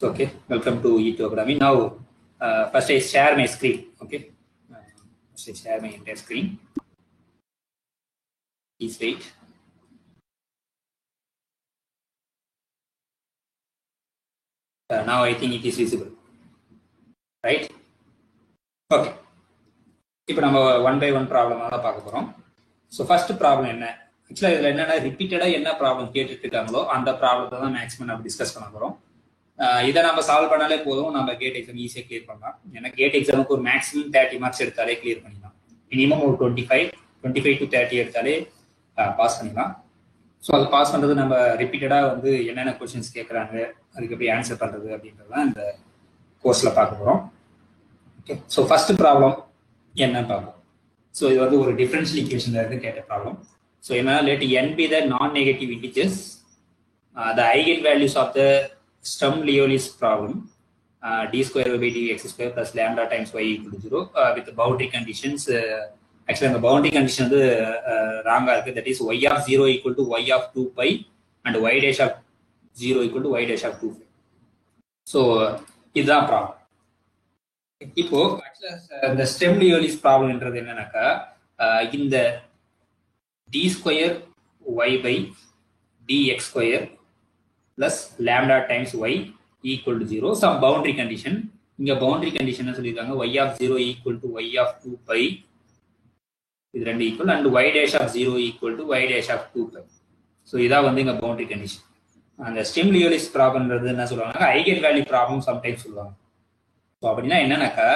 Okay, welcome to e-programming. Now, first I share my screen. Okay, first I share my entire screen. Please wait. Now I think it is visible, right? Okay. இப்போ நம்ம one by one ப்ராப்ளமாக தான் பார்க்க போகிறோம். So first problem என்ன, ஆக்சுவலாக இதில் என்னென்ன ரிப்பீட்டடாக என்ன ப்ராப்ளம் கேட்டுட்டு இருக்காங்களோ அந்த ப்ராப்ளத்தை தான் மேக்ஸிமம் நம்ம டிஸ்கஸ் பண்ண போகிறோம். இதை நம்ம சால்வ் பண்ணாலே போதும், நம்ம கேட் எக்ஸாம் ஈஸியாக கிளியர் பண்ணலாம். ஏன்னா கேட் எக்ஸாமுக்கு ஒரு மேக்ஸிமம் 30 மார்க்ஸ் எடுத்தாலே கிளியர் பண்ணிடலாம். மினிமம் ஒரு 25 to 30 எடுத்தாலே பாஸ் பண்ணிடலாம். ஸோ அது பாஸ் பண்ணுறது நம்ம ரிப்பீட்டடாக வந்து என்னென்ன கொஸ்டின்ஸ் கேட்குறாங்க, அதுக்கு எப்படி ஆன்சர் பண்ணுறது அப்படின்றதான் இந்த கோர்ஸில் பார்க்க போகிறோம். ஓகே, ஸோ ஃபர்ஸ்ட் ப்ராப்ளம் என்னன்னு பார்ப்போம். ஸோ இது வந்து ஒரு டிஃபரன்ஷியல் ஈக்குவேஷன்ல இருந்து கேட்ட ப்ராப்ளம். ஸோ என்னன்னா, let n be the non-negative integers, the eigenvalues of the Sturm-Liouville problem, d square by dx square plus lambda times y equal to 0 with the boundary conditions. Actually the boundary condition வந்து ராங்கா இருக்கு. That is y of 0 equal to y of 2 pi and y dash of 0 equal to y dash of 2 pi. So இதுதான் problem. இப்போ இந்த Sturm-Liouville ப்ராப்ளம்ன்றது என்னன்னாக்கா, இந்த D square Y by dx square plus lambda times Y equal to 0 some boundary condition. இங்க boundary condition சொல்லியிருக்காங்க y of 0 equal to y of 2 pi, இது ரெண்டு equal, and y dash of 0 equal to y dash of 2 pi. So இதான் வந்து இங்க boundary condition. அந்த Sturm-Liouville ப்ராப்ளம்ன்றது என்ன சொல்லுவாங்க, ஐகன் வேல்யூ ப்ராப்ளம் சம்டைம்ஸ் சொல்லுவாங்க. ஸோ அப்படின்னா என்னன்னாக்கா,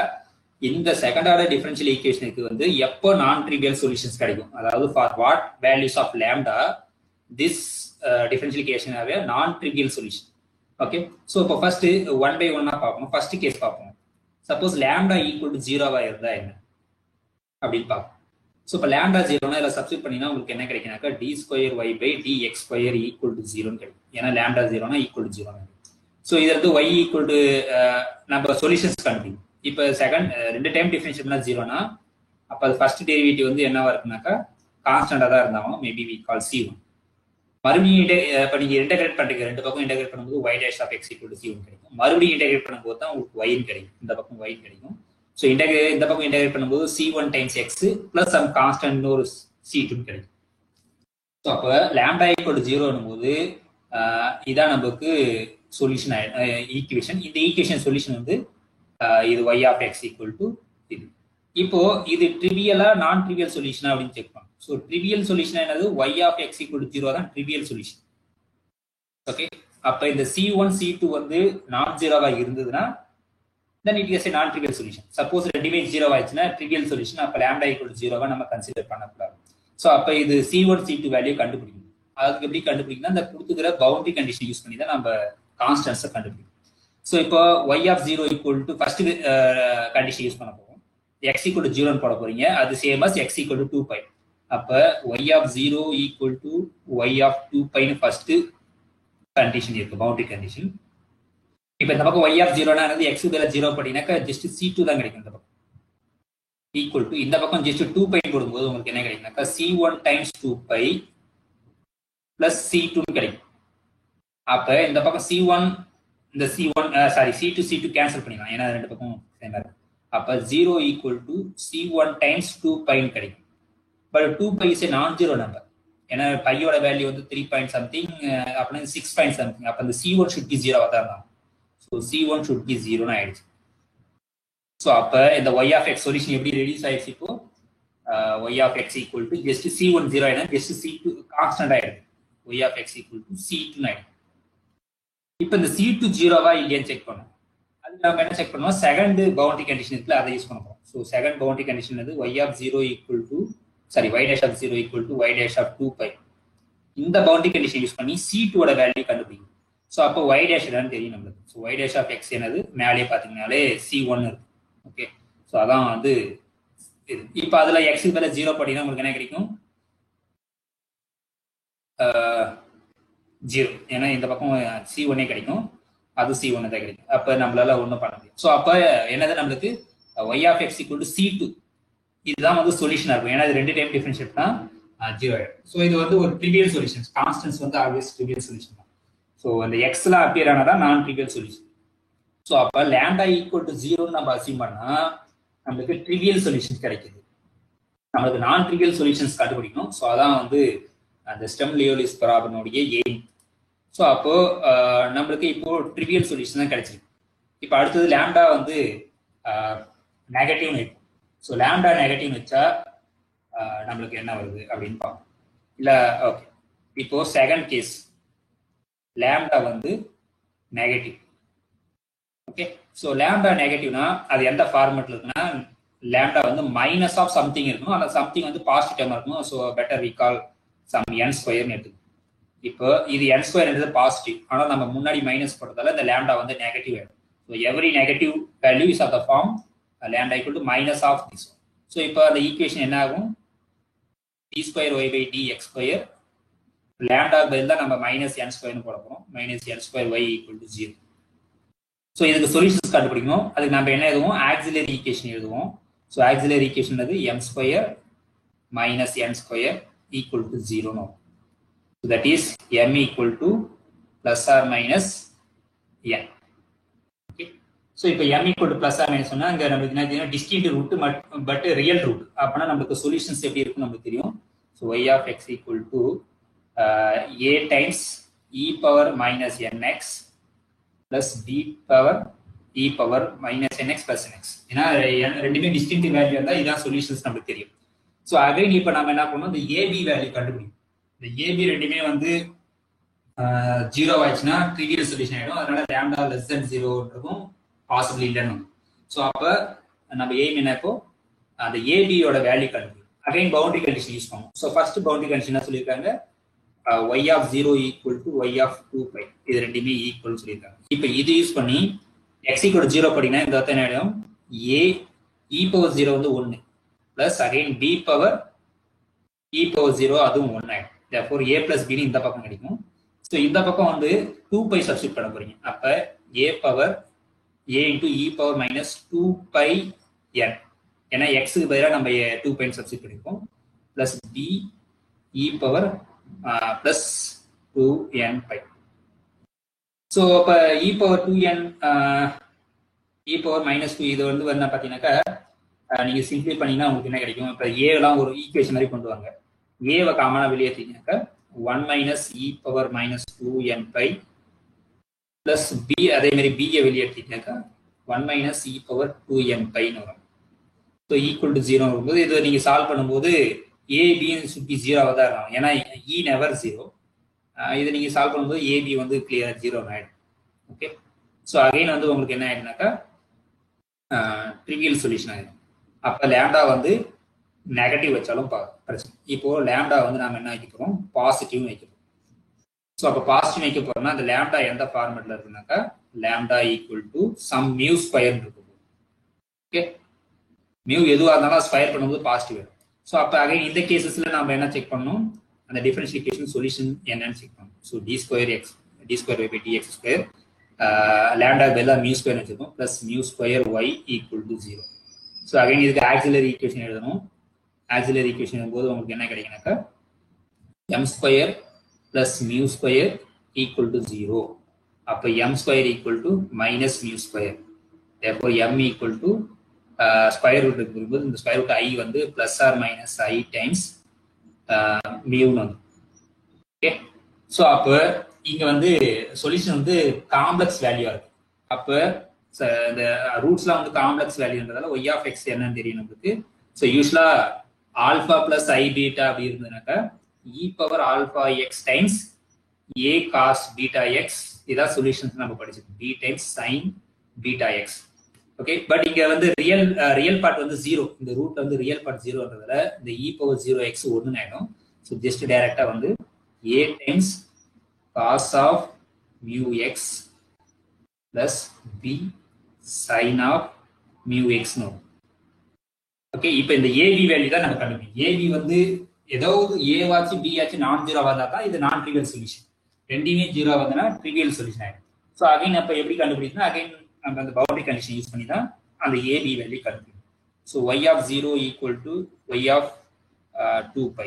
இந்த செகண்ட் ஆர்டர் டிஃபரன்ஷியல் ஈக்குவேஷனுக்கு வந்து எப்போ நான் ட்ரிவியல் சொல்யூஷன்ஸ் கிடைக்கும், அதாவது for what values of lambda this differential equation ஆவே non trivial solution. Okay, so இப்போ ஃபர்ஸ்ட் ஒன் பை ஒன்னா பார்ப்போம். ஃபர்ஸ்ட் கேஸ் பார்ப்போம். சப்போஸ் லாம்டா ஈக்குவல் டு 0வா இருந்தா என்ன அப்படின்னு பார்ப்போம். ஸோ இப்போ லாம்டா 0னா இதில் சப்ஸ்டிட் பண்ணினா உங்களுக்கு என்ன கிடைக்குனாக்கா, D square Y by dx square equal to 0ன்னு கிடைக்கும். ஏன்னா லாம்டா 0னா ஈக்குவல் டு 0. ஸோ இது வந்து y ஈக்குவல் டு நம்ம சொல்யூஷன்ஸ் கண்டுபிடிக்கும். இப்போ செகண்ட் ரெண்டு டைம் டிஃபரன்ஷியேட் பண்ணா 0னா அப்போ அது ஃபர்ஸ்ட் டெரிவேட்டிவ் வந்து என்னவா இருக்குனாக்கா கான்ஸ்டன்டா தான் இருந்தாலும் மேபி வி கால் c1. மறுபடியும் இப்போ நீங்க இன்டெகிரேட் பண்றீங்க, ரெண்டு பக்கம் இன்டெகிரேட் பண்ணும்போது y dash of x equal to c1 கிடைக்கும். மறுபடியும் இன்டெகிரேட் பண்ணும்போது தான் உங்களுக்கு y கிடைக்கும், இந்த பக்கம் y கிடைக்கும். ஸோ இந்த பக்கம் இன்டெகிரேட் பண்ணும்போது c1 times x plus some constant ஒரு c2 கிடைக்கும். ஸோ அப்போ லாம்டா ஈக்குவல் டு 0 போது இதான் நமக்கு சொல்யூஷன் ஈக்குவேஷன். இந்த ஈக்குவேஷன் சொல்யூஷன் வந்து இது y of x equal to இது. இப்போ இது ட்ரிவியலா நான் ட்ரிவியல் சொல்யூஷனா அப்படின்னு செக் பண்ணணும். ஸோ ட்ரிவியல் சொல்யூஷன் என்னது, y of x equal to 0 தான் ட்ரிவியல் சொல்யூஷன். ஓகே, அப்ப இந்த c1 c2 வந்து நான் ஜீரோவா இருந்ததுன்னா then it is a non trivial solution. Suppose ரெண்டுமே 0 ஆயிடுச்சுன்னா ட்ரிவியல் சொல்யூஷன். அப்ப lambda equal to 0வா நம்ம கன்சிடர் பண்ணக்கூடாது. ஸோ அப்ப இது c1 c2 வேல்யூ கண்டுபிடிக்கணும். அதுக்கு எப்படி கண்டுபிடிக்கணும், அந்த கொடுத்துக்கிற பவுண்டரி கண்டிஷன் யூஸ் பண்ணி தான் நம்ம கான்ஸ்டன்ட்ஸை கண்டுபிடிக்கும். ஸோ இப்போ y of 0 equal to first condition use பண்ண போறோம். x equal to 0 போட போறீங்க, அது same as x equal to 2 pi. அப்ப y of 0 equal to y of 2 pi னு ஃபர்ஸ்ட் கண்டிஷன் இருக்கு, பவுண்டரி கண்டிஷன். இப்போ இந்த பக்கம் y of 0னா என்னது, x பதிலா 0 போட்டீங்கன்னாக்கா ஜஸ்ட் c2 தான் கிடைக்கும். இந்த பக்கம் ஈக்குவல் டு இந்த பக்கம் ஜஸ்ட் 2 pi போடும்போது உங்களுக்கு என்ன கிடைக்கும்னாக்கா c1 times 2 pi plus c2 கிடைக்கும். அப்ப இந்த பக்கம் c1 இந்த c1 c2 c2 கேன்சல் பண்ணிடலாம், ஏன்னா ரெண்டு பக்கம் சேமா இருக்கு. அப்ப 0 equal to c1 times 2 pi கிடைக்கும். பட் 2 pi இஸ் நான் ஜீரோ நம்பர், ஏன்னா பையோட வேல்யூ வந்து 3 பாயிண்ட் சம்திங், அப்படின்னா 6 பாயிண்ட் சம்திங். அப்ப இந்த c1 should be 0 தான் இருக்கும். ஸோ c1 should be 0 ஆயிடுச்சு. ஸோ அப்ப இந்த y of x சொல்யூஷன் எப்படி ரெடியூஸ் ஆயிடுச்சு, இப்போ y of x equal to just c1 0 ஆயிடும், ஜஸ்ட் c2 கான்ஸ்டன்ட் ஆயிடுது. y of x equal to c2 ஆயிடும். இப்போ இந்த c2 0வா இல்லையான்னு செக் பண்ணும். அதுக்கு நம்ம என்ன செக் பண்ணுவோம், செகண்ட் பவுண்டரி கண்டிஷன் இருக்குல்ல, அதை யூஸ் பண்ணுவோம். ஸோ செகண்ட் பவுண்டரி கண்டிஷன் வந்து y of 0 equal to y dash of 0 equal to y dash of 2 pi. இந்த பவுண்டரி கண்டிஷன் யூஸ் பண்ணி c2 ஓட வேல்யூ கண்டுபிடிக்கும். ஸோ அப்போ y dash என்னன்னு தெரியும் நம்மளுக்கு. So y dash of x என்னது, மேலே பார்த்தீங்கன்னாலே c1 இருக்கு. ஓகே, ஸோ அதான் வந்து இது. இப்போ அதுல x பதிலா 0 போட்டீங்கன்னா உங்களுக்கு என்ன கிடைக்கும், 0. ஏன்னா இந்த பக்கம் c1 கிடைக்கும், அது c1 தான் கிடைக்கும். அப்ப நம்மளால ஒன்றும் பண்ண முடியும். ஸோ அப்ப என்னது நம்மளுக்கு y of x equal to c2 இதுதான் வந்து சொல்யூஷனா இருக்கும். ஏன்னா இது ரெண்டு டைம் டிஃபரன்ஷியேட் தான் 0 ஆயிடும். ஸோ இது வந்து ஒரு ட்ரிவியல் சொல்யூஷன். கான்ஸ்டன்ட்ஸ் வந்து ஆல்வேஸ் ட்ரிவியல் சொல்யூஷன் தான். ஸோ அந்த எக்ஸ்லாம் அப்பியர் ஆனதான் நான் ட்ரிவியல் சொல்யூஷன். ஸோ அப்போ லேண்டா ஈக்குவல் டு 0 நம்ம அசியூம் பண்ணா நம்மளுக்கு ட்ரிவியல் சொல்யூஷன் கிடைக்குது. நம்மளுக்கு நான் ட்ரிவியல் சொல்யூஷன்ஸ் கண்டுபிடிக்கணும். ஸோ அதான் வந்து அந்த ஸ்டெம் லியோலிஸ் ப்ராப்ளமுடைய எய்ம். ஸோ அப்போ நம்மளுக்கு இப்போ ட்ரிவியல் சொல்யூஷன் தான் கிடைச்சிருக்கு. இப்போ அடுத்தது லேண்டா வந்து நெகட்டிவ்னு வைப்போம். ஸோ லேண்டா நெகட்டிவ்னு வச்சா நம்மளுக்கு என்ன வருது அப்படின்னு பார்ப்போம். இல்லை ஓகே, இப்போ செகண்ட் கேஸ் லேண்டா வந்து நெகட்டிவ். ஓகே, ஸோ லேண்டா நெகட்டிவ்னா அது எந்த ஃபார்மேட்ல இருக்குன்னா லேண்டா வந்து மைனஸ் ஆஃப் சம்திங் இருக்கணும், அந்த சம்திங் வந்து பாசிட்டிவ் டேர்மா இருக்கணும். So better we call some N ஸ்கொயர்னு எடுத்துக்கணும். இப்போ இது என் ஸ்கொயர்ன்றது பாசிட்டிவ், ஆனால் நம்ம முன்னாடி மைனஸ் போட்டதால இந்த லேண்டா வந்து நெகட்டிவ் ஆயிடும். So every negative value is of the form lambda equal to minus of this. So இப்போ அந்த ஈக்குவேஷன் என்ன ஆகும்? D square Y by D X square lambda பதில் தான் நம்ம மைனஸ் என் ஸ்கொயர்னு போட போகிறோம். Minus N square Y equal to 0. So இதுக்கு சொல்யூஷன்ஸ் கண்டுபிடிக்கணும். அதுக்கு நம்ம என்ன எழுதுவோம்? ஆக்சிலரி ஈக்குவேஷன் எழுதுவோம். ஸோ ஆக்சிலரி ஈக்குவேஷன் அது M square minus N square equal to 0. So that is m equal to plus or minus n. Okay. So இப்போ m equal to plus or minus சொன்னா அங்க நமக்கு என்ன distinct root but real root. அப்பனா நமக்கு solutions எப்படி இருக்கும் நமக்கு தெரியும். So y of x equal to a times e power minus nx plus b power e power minus nx plus nx. ஏன்னா ரெண்டுமே distinct வேல்யூ இருந்தா இதான் சொல்யூஷன்ஸ் நமக்கு தெரியும். ஸோ அகைன் இப்போ நம்ம என்ன பண்ணணும்? இந்த ab வேல்யூ கண்டுபிடிக்கும். இந்த ஏபி ரெண்டுமே வந்து 0 ஆயிடுச்சுன்னா ட்ரிவியல் சொல்யூஷன் ஆயிடும். அதனால லேண்டா லெஸ் தென் 0ன்றதும் பாசிபிள் இல்லைன்னு. ஸோ அப்போ நம்ம எய்ம் என்ன? இப்போ அந்த ஏபியோட வேல்யூ கண்டுபிடிக்கும். அகைன் பவுண்டரி கண்டிஷன் யூஸ் பண்ணுவோம். ஸோ ஃபர்ஸ்ட் பவுண்டரி கண்டிஷன் என்ன சொல்லியிருக்காங்க? Y of 0 equal to Y of 2π. இது ரெண்டுமே ஈக்குவல் சொல்லியிருக்காங்க. இப்போ இது யூஸ் பண்ணி எக்ஸ் ஈக்குவல் 0 படிங்கன்னா இந்த அர்த்தம் என்ன ஆயிடும்? ஏ இ பவர் 0 வந்து 1 plus again B power e power 0 அதுவும் 1 ஆயிடும். therefore a plus b இந்த பக்கம் கிடைக்கும். ஸோ இந்த பக்கம் வந்து 2π சப்ஸ்டிட் பண்ண போறீங்க. அப்ப a power a into E power minus 2π n. ஏன்னா எக்ஸுக்கு பதிலாக நம்ம 2π சப்ஸ்டிட் பண்ணிருக்கோம். Plus b E power plus 2nπ. So அப்போ E power 2n E power minus 2 இது வந்து என்ன பார்த்தீங்கன்னாக்கா நீங்க சிம்பிளை பண்ணீங்கன்னா உங்களுக்கு என்ன கிடைக்கும்? இப்போ ஏலாம் ஒரு ஈக்குவேஷன் மாதிரி கொண்டு வாங்க. ஏவை காமனா வெளியேற்றினாக்கா 1 minus E power minus 2nπ plus B, அதே மாதிரி பியை வெளியேற்றினாக்கா 1 மைனஸ் இ பவர் 2nπன்னு வரும். ஸோ ஈக்குவல் டு 0 வரும்போது இதை நீங்க சால்வ் பண்ணும்போது ஏபி சுற்றி 0 தான் இருக்கும். ஏன்னா இ நெவர் 0. இதை நீங்க சால்வ் பண்ணும்போது ஏபி வந்து கிளியரா 0 ஆயிடும். ஓகே, ஸோ அகைன் வந்து உங்களுக்கு என்ன ஆயிடுனாக்கா ட்ரிவியல் சொல்யூஷன் ஆயிடும். அப்போ லேண்டா வந்து நெகட்டிவ் வச்சாலும் பிரச்சனை. இப்போ லேண்டா வந்து நாம என்ன வைக்க போறோம்? பாசிட்டிவ் வைக்க போறோம். ஸோ அப்போ பாசிட்டிவ் வைக்க போறோம்னா அந்த லேண்டா எந்த ஃபார்மேட்ல இருக்குனாக்கா lambda equal to some mu square இருக்கும். ஓகே, மியூ எதுவாக இருந்தாலும் ஸ்கொயர் பண்ணும்போது பாசிட்டிவ் வரும். ஸோ அப்போ அகைன் இந்த கேசஸ்ல நம்ம என்ன செக் பண்ணணும்? அந்த டிஃபரன்ஷியல் ஈக்குவேஷன் சொல்யூஷன் என்னன்னு செக் பண்ணணும். So D square by D X square lambda பதிலாக மியூ ஸ்கொயர் வச்சிருக்கோம் plus mu square Y equal to 0. So again இதுக்கு ஆக்சிலரி ஈக்குவேஷன் எழுதணும். ஆக்சிலரி ஈக்குவேஷன் போது உங்களுக்கு என்ன கிடைக்குனாக்கா M square plus mu square equal to 0. அப்போ M square equal to minus mu square. therefore m equal to square root இருக்கும்போது இந்த square root i வந்து பிளஸ் ஆர் மைனஸ் ஐ டைம்ஸ் மியூன்னு வந்து. ஓகே, ஸோ அப்போ இங்க வந்து சொல்யூஷன் வந்து காம்ப்ளெக்ஸ் வேல்யூவா இருக்கு. அப்போ இந்த ரூட்ஸ்லாம் வந்து காம்ப்ளெக்ஸ் வேல்யூன்றதால ஒய் ஆஃப் எக்ஸ் என்னன்னு தெரியும் நம்மளுக்கு. ஸோ யூஸ்வலா ஆல்பா பிளஸ் ஐ பீட்டா அப்படி இருந்ததுனாக்கா E power alpha X times A cos beta X. இதான் சொல்யூஷன்ஸ் நம்ம படிச்சிருக்கோம். B times sine beta X. Okay, but இங்க வந்து ரியல் பார்ட் வந்து 0. இந்த ரூட் வந்து ரியல் பார்ட் 0ன்றதால இந்த இ பவர் 0x 1 ஆயிடும். ஸோ ஜஸ்ட் டைரக்டா வந்து A times cos of mu X plus B sine of mu எக்ஸ்னு. ஓகே, இப்போ இந்த ஏபி வேல்யூ தான் நம்ம கண்டுபிடிக்கும். ஏபி வந்து ஏதாவது ஏவாச்சு பி ஆச்சு நான் 0 வந்தா தான் இது நான் ட்ரிவியல் சொல்யூஷன். ரெண்டுமே 0 வந்தனா ட்ரிவியல் சொல்யூஷன் ஆயிடும். ஸோ அகைன் அப்போ எப்படி கண்டுபிடிக்கணும்? அகைன் நம்ம அந்த பவுண்டரி கண்டிஷன் யூஸ் பண்ணி தான் அந்த ஏபி வேல்யூ கண்டுபிடிக்கணும். So Y of 0 equal to Y of 2π.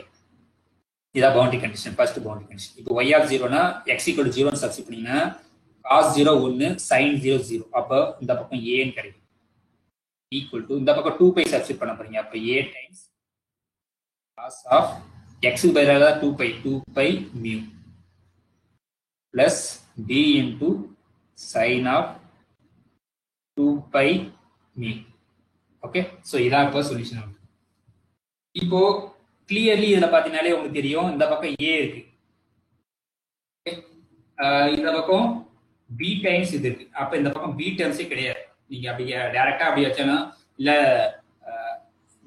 இதான் boundary condition, first boundary condition. இப்போ ஒய் ஆஃப் 0னா எக்ஸ் ஈக்குவல் டு 0 சப்ஸ்டிட் பண்ணீங்கன்னா cos 0 1 sin 0 0. அப்போ இந்த பக்கம் a ன்னு கிடைக்கும். equal to இந்த பக்கம் 2 pi சப்ஸ்டிட் பண்ண போறீங்க. அப்ப a times cos of x க்கு பதிலாக 2 pi mu plus b into sin of 2 pi mu. Okay, so இதான் இப்போ சொல்யூஷன். இப்போ கிளியர்லி இதுல பாத்தீங்கன்னாலே உங்களுக்கு தெரியும் இந்த பக்கம் a இருக்கு, இந்த பக்கம் b டைம்ஸ் இது இருக்கு. அப்ப இந்த பக்கம் b டேர்ம்ஸே கிடையாது. நீங்க அப்படி டைரக்டா அப்படி வச்சனா இல்ல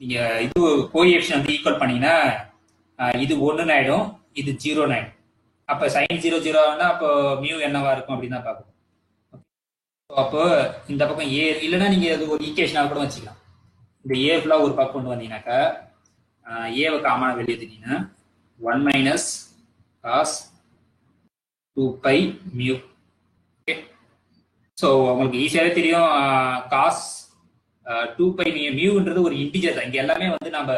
நீங்க இது கோஎஃபிஷியன்ட் வந்து ஈக்குவல் பண்ணீங்கன்னா இது 1 ஆயிடும், இது 0 ஆயிடும். அப்ப sin 0 0 ஆனா அப்போ மியூ என்னவா இருக்கும் அப்படின்னு தான் பார்க்கணும். அப்போ இந்த பக்கம் a இல்லைன்னா நீங்க அது ஒரு ஈக்குவேஷனா கூட வச்சுக்கலாம். இந்த a ஃபுல்லா ஒரு பக்கம் கொண்டு வந்தீங்கன்னாக்கா a வை காமனா வெளியே எடுத்தீங்கன்னா 1 minus cos 2 pi mu. Okay, so உங்களுக்கு ஈஸியாவே தெரியும் cos 2 pi மியூன்றது ஒரு இன்டிஜர் தான். இங்க எல்லாமே வந்து நம்ம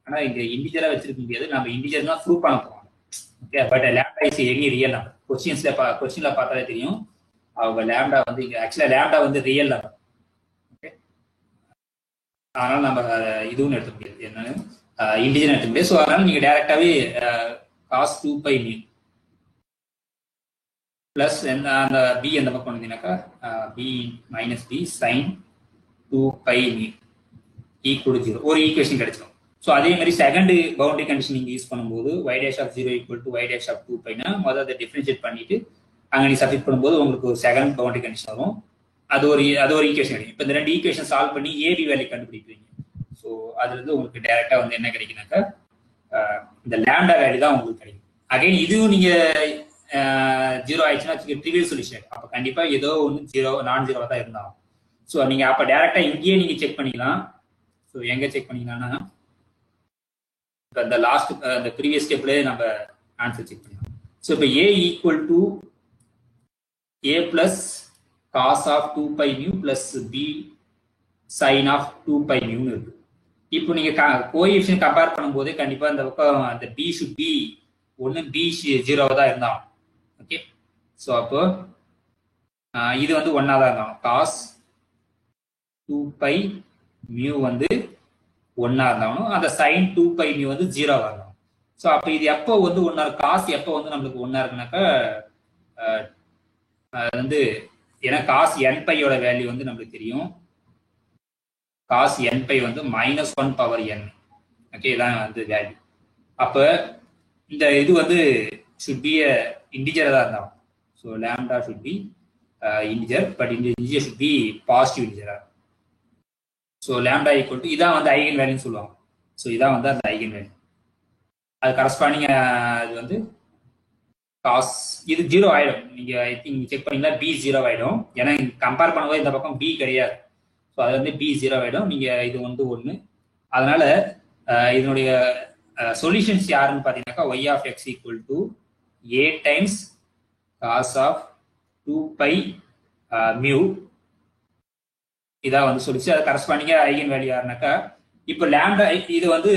ஆனா இங்க இன்டிஜரா வச்சிருக்க முடியாது, நம்ம இன்டிஜர் தான் ப்ரூவ் பண்ண போறோம். Okay, but lambda is any real number. கொஸ்டின்ல பார்த்தாலே தெரியும் அவங்க லாம்டா வந்து இங்க ஆக்சுவலா லாம்டா வந்து ரியல் நம்பர். ஓகே, அதனால நம்ம இதுவும் எடுக்க முடியாது, என்னன்னு இன்டிஜர் எடுக்க முடியாது. ஸோ அதனால நீங்க டைரக்டாவே cos 2 pi mu பிளஸ் அந்த b அந்த பக்கம் வந்தீங்கன்னாக்கா b minus b sin 2 pi mu equal to 0 ஒரு ஈக்குவேஷன் கிடைச்சிடும். ஸோ அதே மாதிரி செகண்ட் பவுண்டரி கண்டிஷன் நீங்க யூஸ் பண்ணும்போது y dash of 0 equal to y dash of 2 pi னா முதல்ல அதை டிஃபரன்ஷியேட் பண்ணிட்டு அங்க நீ சப்ஸ்டிட் பண்ணும்போது உங்களுக்கு ஒரு செகண்ட் பவுண்டரி கண்டிஷன் வரும். அது ஒரு ஈக்குவேஷன் கிடைக்கும். இப்போ இந்த ரெண்டு ஈக்குவேஷன் சால்வ் பண்ணி ஏபி வேல்யூ கண்டுபிடிப்பீங்க. ஸோ அதுல இருந்து உங்களுக்கு டைரக்டா வந்து என்ன கிடைக்குனாக்கா இந்த லாம்டா வேல்யூ தான் உங்களுக்கு கிடைக்கும். அகைன் இதுவும் நீங்க 0 ஆயிடுச்சுன்னா ட்ரிவியல் சொல்யூஷன். அப்ப கண்டிப்பா ஏதோ ஒன்று 0 நான் 0 தான் இருந்தாலும். ஸோ நீங்க அப்ப டைரக்டா இங்கேயே நீங்க செக் பண்ணிக்கலாம். ஸோ எங்க செக் பண்ணிக்கலாம்னா இந்த லாஸ்ட் இந்த ப்ரீவியஸ் ஸ்டெப்லேயே நம்ம ஆன்சர் செக் பண்ணலாம். ஸோ இப்போ a equal to a plus cos of 2 pi mu plus b sine of 2 pi mu இருக்கு. இப்போ நீங்க கோஎஃபிஷியன்ட் கம்பேர் பண்ணும்போது கண்டிப்பா இந்த பக்கம் அந்த b should be ஒன்னு b 0 தான் இருந்தாலும். ஓகே, ஸோ அப்போ இது வந்து 1 தான் இருந்தாலும் cos 2 pi mu வந்து 1 இருந்தாலும் அந்த sin 2 pi mu வந்து 0 இருந்தாலும். ஸோ அப்போ இது எப்போ வந்து 1 காஸ் எப்போ வந்து நம்மளுக்கு 1 இருக்குனாக்கா அது வந்து ஏன்னா cos n pi யோட வேல்யூ வந்து நம்மளுக்கு தெரியும். cos n pi வந்து -1 பவர் n. ஓகே, இதான் வந்து வேல்யூ. அப்ப இந்த இது வந்து should be a integer தான் இருந்தாலும். So lambda should be integer, but இந்த integer should be positive integer. So lambda equal to இதான் வந்து ஐகன் வேல்யூன்னு சொல்லுவாங்க. ஸோ இதான் வந்து அந்த ஐகன் வேல்யூ. அது கரஸ்பாண்டிங் அது வந்து காஸ் இது 0 ஆயிடும். நீங்க ஐ திங்க் செக் பண்ணீங்கன்னா b 0 ஆயிடும். ஏன்னா கம்பேர் பண்ணும்போது இந்த பக்கம் b கிடையாது. ஸோ அது வந்து b 0 ஆயிடும். நீங்க இது வந்து 1. அதனால இதனுடைய சொல்யூஷன்ஸ் யாருன்னு பாத்தீங்கன்னாக்கா y of x equal to a times cos of 2 pi mu. இதான் வந்து சொல்லிச்சு. அது கரஸ்பாண்டிங்கா ஐகன் வேல்யூ யாருனாக்கா இப்போ லாம்டா இது வந்து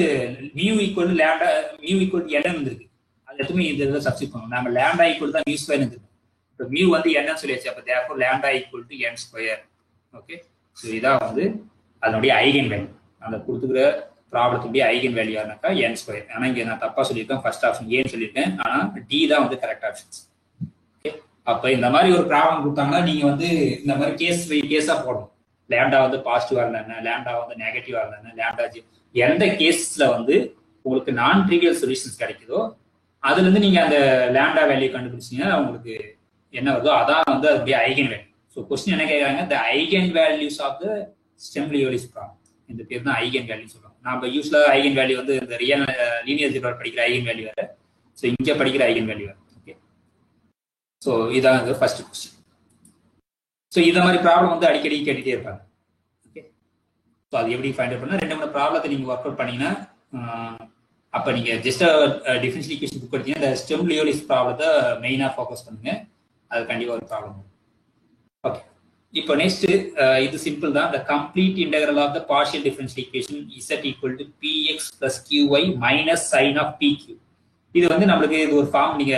mu equal to lambda mu equal to n இருக்கு. அது எதுவுமே இந்த இதில் சப்ஸ்டிட் பண்ணுவோம். நம்ம லாம்டா ஈக்குவல் தான் மியூ ஸ்கொயர் இருக்கு. இப்போ மியூ வந்து n சொல்லியாச்சு. அப்போ therefore lambda equal to n square. Okay, so இதான் வந்து அதனுடைய ஐகன் வேல்யூ. அந்த கொடுத்துக்கிற ப்ராப்ளத்துடைய ஐகன் வேல்யூ யாருனாக்கா n ஸ்கொயர். ஆனால் இங்கே நான் தப்பா சொல்லியிருக்கேன், ஃபர்ஸ்ட் ஆப்ஷன் ஏன்னு சொல்லியிருக்கேன். ஆனால் டி தான் வந்து கரெக்ட் ஆப்ஷன்ஸ். ஓகே, அப்போ இந்த மாதிரி ஒரு ப்ராப்ளம் கொடுத்தாங்கன்னா நீங்க வந்து இந்த மாதிரி கேஸா போடணும். லாம்டா வந்து பாசிட்டிவா இருந்தா, லாம்டா வந்து நெகட்டிவா இருந்தா, லாம்டா எந்த கேஸ்ல வந்து உங்களுக்கு நான் ட்ரிவியல் சொல்யூஷன்ஸ் கிடைக்குதோ அதுல இருந்து நீங்க அந்த லாம்டா வேல்யூ கண்டுபிடிச்சீங்கன்னா உங்களுக்கு என்ன வருதோ அதான் வந்து அதோடைய ஐகன் வேல்யூ. ஸோ கொஸ்டின் என்ன கேட்கறாங்க, the eigen values of the Sturm Liouville problem. இந்த பேர் தான் ஐகன் வேல்யூ சொல்லுவாங்க. நம்ம யூஸ்வலா ஐகன் வேல்யூ வந்து இந்த ரியல் லீனியர் ஜிப்ரா படிக்கிற ஐகன் வேல்யூ வேற, ஸோ இங்க படிக்கிற ஐகன் வேல்யூ வேற. ஓகே, ஸோ இதான் ஃபர்ஸ்ட் கொஸ்டின். ஸோ இந்த மாதிரி ப்ராப்ளம் வந்து அடிக்கடி கேட்டுட்டே இருப்பாங்க. ஓகே, ஸோ அது எப்படி ஃபைண்ட் அவுட் பண்ணா 2-3 ப்ராப்ளத்தை நீங்க ஒர்க் அவுட் பண்ணீங்கன்னா அப்போ நீங்க ஜஸ்ட் டிஃபரன்ஷியல் ஈக்குவேஷன் புக் படிச்சீங்கன்னா இந்த ஸ்டெர்ம்-லியோவ்லிஸ் ப்ராப்ளத்தை மெயினா ஃபோக்கஸ் பண்ணுங்க. அது கண்டிப்பா ஒரு ப்ராப்ளம். ஓகே, இப்போ நெக்ஸ்ட் இது சிம்பிள் தான். the complete integral of the partial differential equation z equal to px plus qy minus sin of pq. இது வந்து நம்மளுக்கு இது ஒரு ஃபார்ம். நீங்க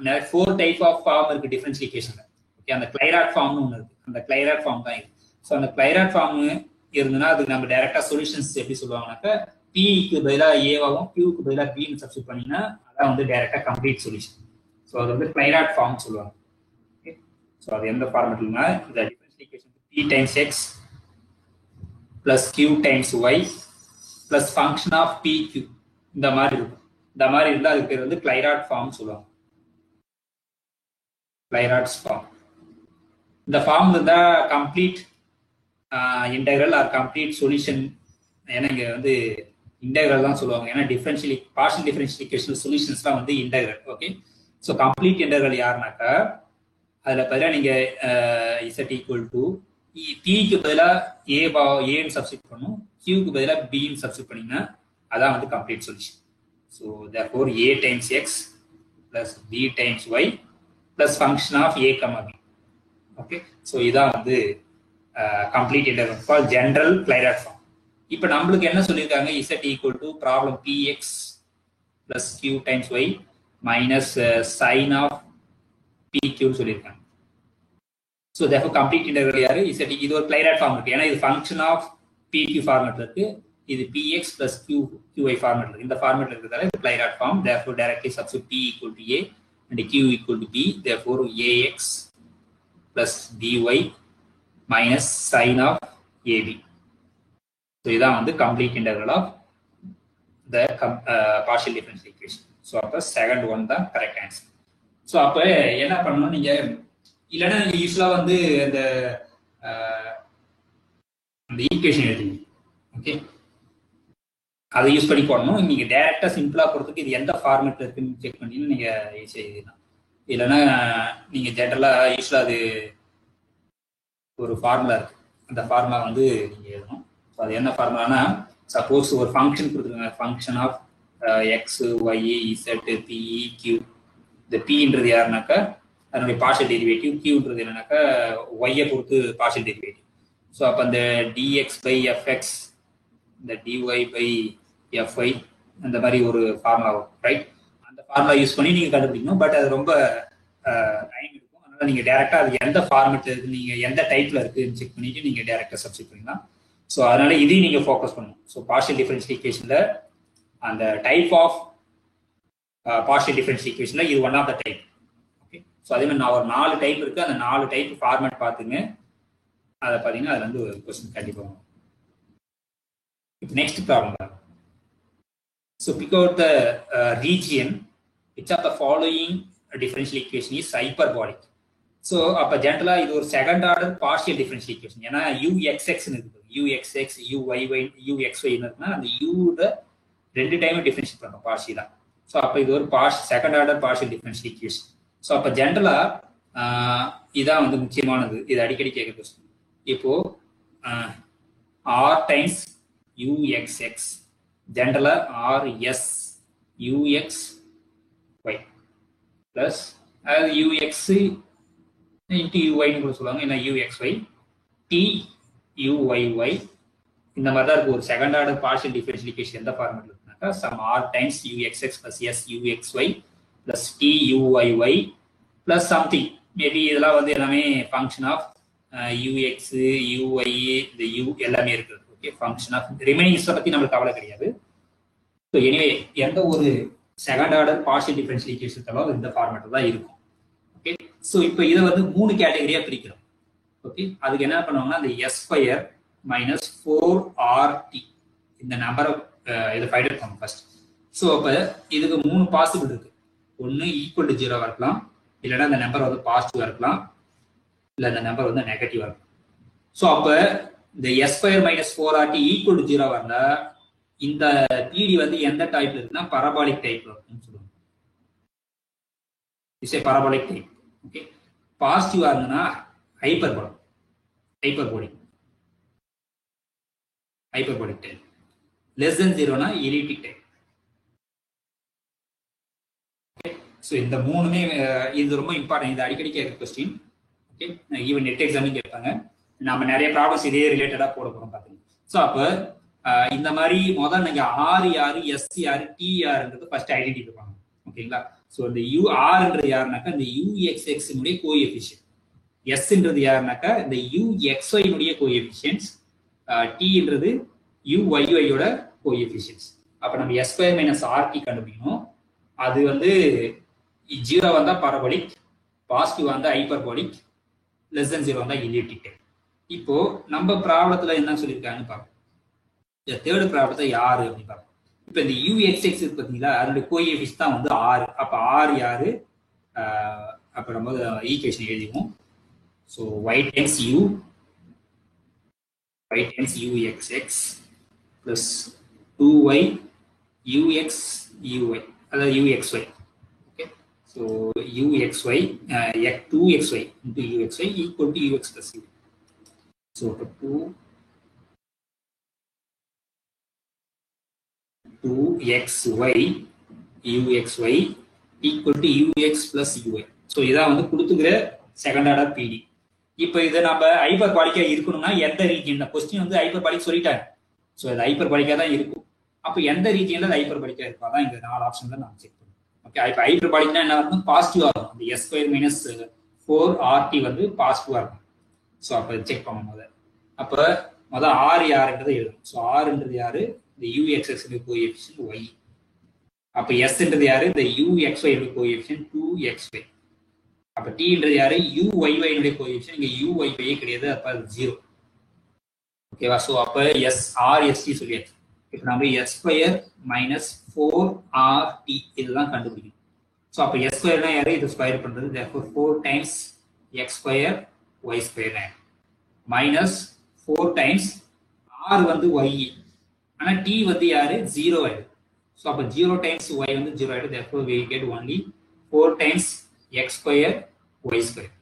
4 டைப் ஆஃப் ஃபார்ம் இருக்கு டிஃபரன்ஷியல் ஈக்குவேஷன்ல. ஓகே, அந்த கிளைராட் ஃபார்ம்னு ஒன்று இருக்கு, அந்த கிளைராட் ஃபார்ம் தான் இது. ஸோ அந்த கிளைராட் ஃபார்ம் இருந்ததுன்னா அது நம்ம டைரக்டா சொல்யூஷன்ஸ் எப்படி சொல்லுவாங்கன்னாக்கா பிக்கு பதிலாக ஏவாகவும் கியூக்கு பதிலாக பின்னு சப்ஸ்டிட் பண்ணீங்கன்னா அதான் வந்து டைரக்டா கம்ப்ளீட் சொல்யூஷன். ஸோ அது வந்து கிளைராட் ஃபார்ம் சொல்லுவாங்க. ஓகே, ஸோ அது எந்த ஃபார்மெட்லனா இந்த differential equation p times x plus q times y plus function of pq இந்த மாதிரி இருக்கும். இந்த மாதிரி இருந்தால் அதுக்கு பேர் வந்து கிளைராட் ஃபார்ம் சொல்லுவாங்க. Clairaut's form. இந்த ஃபார்ம் இருந்தா complete integral or complete solution. ஏன்னா இங்க வந்து இன்டெக்ரல் தான் சொல்லுவாங்க, ஏன்னா டிஃபரன்ஷியல் பார்ஷியல் டிஃபரன்ஷியல் ஈக்குவேஷன் சொல்யூஷன்ஸ்லாம் வந்து integral. Okay, so complete integral யாருனாக்கா அதில் பதிலாக நீங்கள் இசட் ஈக்குவல் டு பிக்கு பதிலாக ஏன்னு சப்ஸ்டிட் பண்ணும், கியூக்கு பதிலாக பின்னு சப்ஸ்டிட் பண்ணிங்கன்னா அதான் வந்து complete solution. So therefore a times x plus b times y plus function of a comma b. Okay, so இதான் வந்து complete integral for general Clairaut form. இப்போ நம்மளுக்கு என்ன சொல்லியிருக்காங்க, Z equal to problem px plus q times y minus sin of pq சொல்லியிருக்காங்க. So therefore complete integral யாரு, Z. இது ஒரு கிளைராட் ஃபார்ம் இருக்கு, ஏன்னா இது ஃபங்க்ஷன் ஆஃப் pq ஃபார்மேட்ல இருக்கு, இது px plus qy ஃபார்மேட்ல இருக்கு. இந்த ஃபார்மேட்ல இருக்கிறதால இது கிளைராட் form. therefore directly substitute p equal to a and q equal to b. therefore ax plus by minus sin of ab. So இதான் வந்து complete integral of the partial differential equation. So அப்போ second one தான் correct answer. So அப்போ என்ன பண்ணணும், நீங்க இல்லைன்னா நீங்க யூஸ்வலா வந்து அந்த ஈக்குவேஷன் எழுதுங்க. ஓகே, அதை யூஸ் பண்ணி போடணும். நீங்க டைரக்டா சிம்பிளா போறதுக்கு இது எந்த ஃபார்மேட்ல இருக்குன்னு செக் பண்ணி நீங்க ஈஸியா எழுதலாம். இல்லைன்னா நீங்க ஜென்ரலா யூஸ்வலா அது ஒரு ஃபார்முலா இருக்கு, அந்த ஃபார்முலா வந்து நீங்க எழுதணும். அது என்ன ஃபார்முலானா, சப்போஸ் ஒரு ஃபங்க்ஷன் கொடுத்துருக்காங்க, function of X Y Z P Q. இந்த பின்றது யாருனாக்கா அதனுடைய பார்ஷியல் டெரிவேட்டிவ், கியூன்றது என்னன்னாக்கா ஒய்யை பொறுத்து பார்ஷியல் டெரிவேட்டிவ். ஸோ அப்போ அந்த டிஎக்ஸ் பை எஃப்எக்ஸ், இந்த டிஒய் பை எஃப்ஐ, அந்த மாதிரி ஒரு ஃபார்முலா வரும், ரைட்? அந்த ஃபார்முலா யூஸ் பண்ணி நீங்கள் கண்டுபிடிக்கணும். பட் அது ரொம்ப டைம் எடுக்கும். அதனால நீங்கள் டேரெக்டாக அது எந்த ஃபார்மெட் இருக்கு, நீங்கள் எந்த டைப்ல இருக்குன்னு செக் பண்ணிட்டு நீங்கள் டேரெக்டாக சப்ஸ்டிட் பண்ணிக்கலாம். ஸோ அதனால இதையும் நீங்கள் ஃபோக்கஸ் பண்ணணும். ஸோ பார்ஷியல் டிஃபரன்ஷியல் ஈக்குவேஷன்ல அந்த டைப் ஆஃப் பார்ஷியல் டிஃபரன்ஷியல் ஈக்குவேஷன்ல இது one of the type. Okay, so அதே மாதிரி நான் ஒரு 4 டைப் இருக்கு, அந்த 4 டைப் ஃபார்மேட் பார்த்துங்க. அதை பார்த்தீங்கன்னா அதுல இருந்து ஒரு கொஸ்டின் கண்டிப்பாக வரும். இப்போ next problem. So pick out the region which of the following differential equation is hyperbolic. So அப்போ ஜென்ரலாக இது ஒரு second order partial differential equation. ஏன்னா யூஎக்ஸ்எக்ஸ்ன்னு இருக்குது, யூஎக்ஸ்எக்ஸ் யூஒய்ஒய் யூஎக்ஸ்ஒய்ன்னு இருக்குன்னா அந்த யூட 2 டைம் டிஃபரன்ஷியேட் பண்ணுறோம் பார்ஷியலா. ஸோ அப்போ இது ஒரு second order partial differential equation. So அப்போ ஜென்ரலா இதான் வந்து முக்கியமானது, இது அடிக்கடி கேட்குற கொஸ்டின். இப்போ ஆர் டைம்ஸ் யூஎக்ஸ்எக்ஸ், ஜென்ரலா R S U X Y plus அதாவது யூஎக்ஸ் இன்ட்டு யூஒய்னு கூட சொல்லுவாங்க, இல்லை யூஎக்ஸ்ஒய் டி யூஒய்ஒய் இந்த மாதிரி தான் இருக்கு. ஒரு second order partial differential equation எந்த ஃபார்மேட்ல இருக்குனாக்கா some R times U X X plus S U X Y plus T U Y Y plus something. Maybe இதெல்லாம் வந்து எல்லாமே ஃபங்க்ஷன் ஆஃப் யூஎக்ஸ் யூஒய் இந்த யூ எல்லாமே இருக்குது. ஓகே, ஃபங்க்ஷன் ஆஃப் ரிமைனிங்ஸை பற்றி நம்மளுக்கு கவலை கிடையாது. ஸோ எனிவே எந்த ஒரு second order partial differential equation தவிர இந்த ஃபார்மேட்டில் தான் இருக்கும். ஓகே, ஸோ இப்போ இதை வந்து 3 கேட்டகரியாக பிரிக்கிறோம். ஓகே, அதுக்கு என்ன பண்ணுவாங்கன்னா அந்த எஸ் ஸ்கொயர் மைனஸ் 4RT இந்த நம்பரை இதை ஃபைண்ட் அவுட் பண்ணும் ஃபர்ஸ்ட். ஸோ அப்போ இதுக்கு 3 பாசிபிள் இருக்கு. ஒன்று ஈக்குவல் டு 0 இருக்கலாம், இல்லைன்னா அந்த நம்பர் வந்து பாசிட்டிவா இருக்கலாம், இல்லை அந்த நம்பர் வந்து நெகட்டிவா இருக்கும். ஸோ அப்போ இந்த S square minus 4RT equal to 0 இருந்தா இந்த பிடி வந்து எந்த டைப்ல இருக்குன்னா பரபாலிக் டைப்ல இருக்குன்னு சொல்லுவாங்க. Is a parabolic type. Okay, பாசிட்டிவா இருந்ததுன்னா ஹைப்பர்போலிக் டைப், லெஸ் தென் 0னா எலிப்டிக் டைப். ஸோ இந்த 3மே இது ரொம்ப இம்பார்ட்டன்ட், இது அடிக்கடி கேட்குற கொஸ்டின். ஓகே, ஈவன் நெட் எக்ஸாமும் கேட்பாங்க. நம்ம நிறைய ப்ராப்ளம்ஸ் இதே ரிலேட்டடா போட போறோம் பாத்தீங்க. ஸோ அப்போ இந்த மாதிரி முதல் நீங்க ஆர் யாரு எஸ் யாரு டி யாருன்றது ஃபர்ஸ்ட் ஐடென்டிஃபை பண்ணணும். ஓகேங்களா? ஸோ இந்த யூ ஆர்ன்றது யாருனாக்கா இந்த யூஎக்ஸ்எக்ஸ் கோஎஃபிஷியன்ட். எஸ்ன்றது யாருனாக்கா இந்த uxy கோஎஃபிஷியன்ஸ், tன்றது uyy கோஎஃபிஷியன்ஸ். அப்ப நம்ம s ஸ்கொயர் மைனஸ் rt கண்டுபிடிக்கணும். அது வந்து 0 வந்தா பாரபோலிக், பாசிட்டிவ் வந்தா ஹைப்பர்போலிக், லெஸ் தென் 0 வந்தா எலிப்டிக். இப்போ நம்ம ப்ராப்ளத்துல என்ன சொல்லியிருக்காங்கன்னு பார்ப்போம். இந்த தேர்ட் ப்ராப்ளத்தை யாரு அப்படின்னு பார்ப்போம். இப்போ இந்த uxx இருக்கு பார்த்தீங்களா, அதனுடைய கோஎஃபிஷியன்ஸ் தான் வந்து 6. அப்ப 6 யாரு? அப்ப நம்ம ஈக்குவேஷன் எழுதிவோம். So y times uxx plus 2y ux uy, அதாவது uxy. Okay, so uxy 2xy into uxy equal to ux plus u. So இப்போ 2xy uxy equal to ux plus uy. So இதான் வந்து கொடுத்துக்கிற செகண்ட் ஆர்டர் பிடி. இப்போ இதை நம்ம ஹைப்பர்பாலிக்கா இருக்கணும்னா எந்த ரீஜியன்? கொஸ்டின் வந்து ஹைப்பர்பாலிக் சொல்லிட்டாங்க. ஸோ அது ஹைப்பர்பாலிக்கா தான் இருக்கும். அப்போ எந்த ரீஜியன்ல அது ஹைப்பர்பாலிக்கா இருக்கும்? அதான் இந்த 4 ஆப்ஷன்ல நான் செக் பண்ணுவோம். ஓகே, இப்போ ஹைப்பர்பாலிக்னா என்ன இருக்கும்? பாசிட்டிவா இருக்கும். அந்த s ஸ்கொயர் மைனஸ் 4rt வந்து பாசிட்டிவா இருக்கும். ஸோ அப்போ செக் பண்ணும் போது அப்போ மொதல் r யாருன்றதை எழுதணும். ஸோ rன்றது யாரு? இந்த uxx கோஎஃபிஷியன்ட் y. அப்போ sன்றது யாரு? இந்த uxy கோஎஃபிஷியன்ட் 2xy. அப்ப tன்றது யாரு? uyy coefficient. இங்க uyy கிடையாது, அப்ப அது 0. ஓகேவா? சோ அப்ப rt சொல்லியாச்சு. இப்போ நம்ம s ஸ்கொயர் மைனஸ் 4rt இதெல்லாம் கண்டுபிடிக்கணும். சோ அப்ப s ஸ்கொயர்னா யாரு? இது ஸ்கொயர் பண்றது. therefore 4 times x square y square minus 4 times r வந்து y. ஆனா t வந்து யாரு? 0 ஆயிடும். சோ அப்ப 0 times y வந்து 0 ஆயிடும். therefore we get only 4 times x square y square.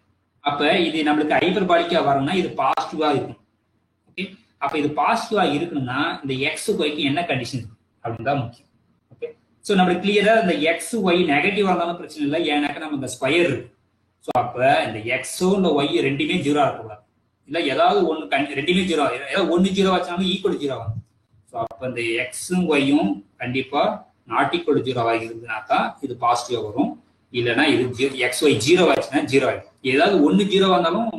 அப்ப இது நம்மளுக்கு ஹைப்பர்பாலிக்கா வரணும்னா இது பாசிட்டிவா இருக்கும். ஓகே, அப்ப இது பாசிட்டிவா இருக்கணும்னா இந்த x yக்கு என்ன கண்டிஷன் அப்படின்னு தான் முக்கியம். ஓகே, சோ நம்மளுக்கு கிளியரா இந்த x y நெகட்டிவா இருந்தாலும் பிரச்சனை இல்லை, ஏன்னாக்க நம்ம இந்த ஸ்கொயர் இருக்கு. சோ அப்ப இந்த x இந்த y ரெண்டுமே 0 இருக்கக்கூடாது. இல்ல ஏதாவது ஒன்னு ரெண்டுமே 0, ஏதாவது ஒன்னு 0 வச்சாலும் ஈக்குவல் 0 ஆகும். சோ அப்ப இந்த x-ம் y-ம் கண்டிப்பா நாட் ஈக்குவல் 0 ஆகி இருந்ததுனாக்கா இது பாசிட்டிவா வரும். இல்லைன்னா இது xy 0 ஆச்சுன்னா 0 ஆயிடும். ஏதாவது ஒன்னு 0 வந்தாலும்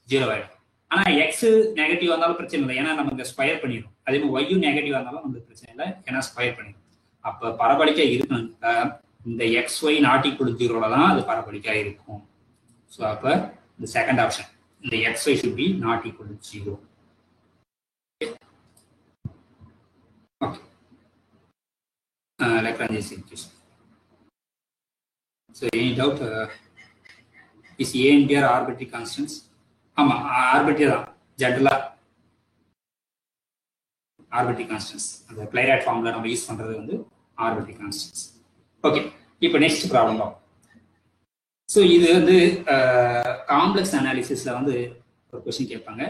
0 ஆயிடும். ஆனா x நெகட்டிவ் வந்தாலும் பிரச்சனை இல்லை, ஏன்னா நம்ம இந்த ஸ்கொயர் பண்ணிடும். அதே மாதிரி y நெகட்டிவ் வந்தாலும் நமக்கு பிரச்சனை இல்லை, ஏன்னா ஸ்கொயர் பண்ணிடும். அப்ப பரபலிக்கா இருக்கணும்னா இந்த xy நாட் ஈக்குவல் 0ல தான் அது பரபலிக்கா இருக்கும். ஸோ அப்ப இந்த செகண்ட் ஆப்ஷன் இந்த xy should be not equal to 0. Okay. Lagrange's equation. So any doubt? Is a and b are arbitrary constants? ஆமா, arbitrary தான். ஜெனரலா arbitrary constants. அந்த Clairaut ஃபார்முலா நம்ம யூஸ் பண்றது வந்து arbitrary constants. ஓகே, இப்போ நெக்ஸ்ட் ப்ராப்ளம் தான். ஸோ இது வந்து காம்ப்ளெக்ஸ் அனாலிசிஸ்ல வந்து ஒரு கொஸ்டின் கேட்பாங்க.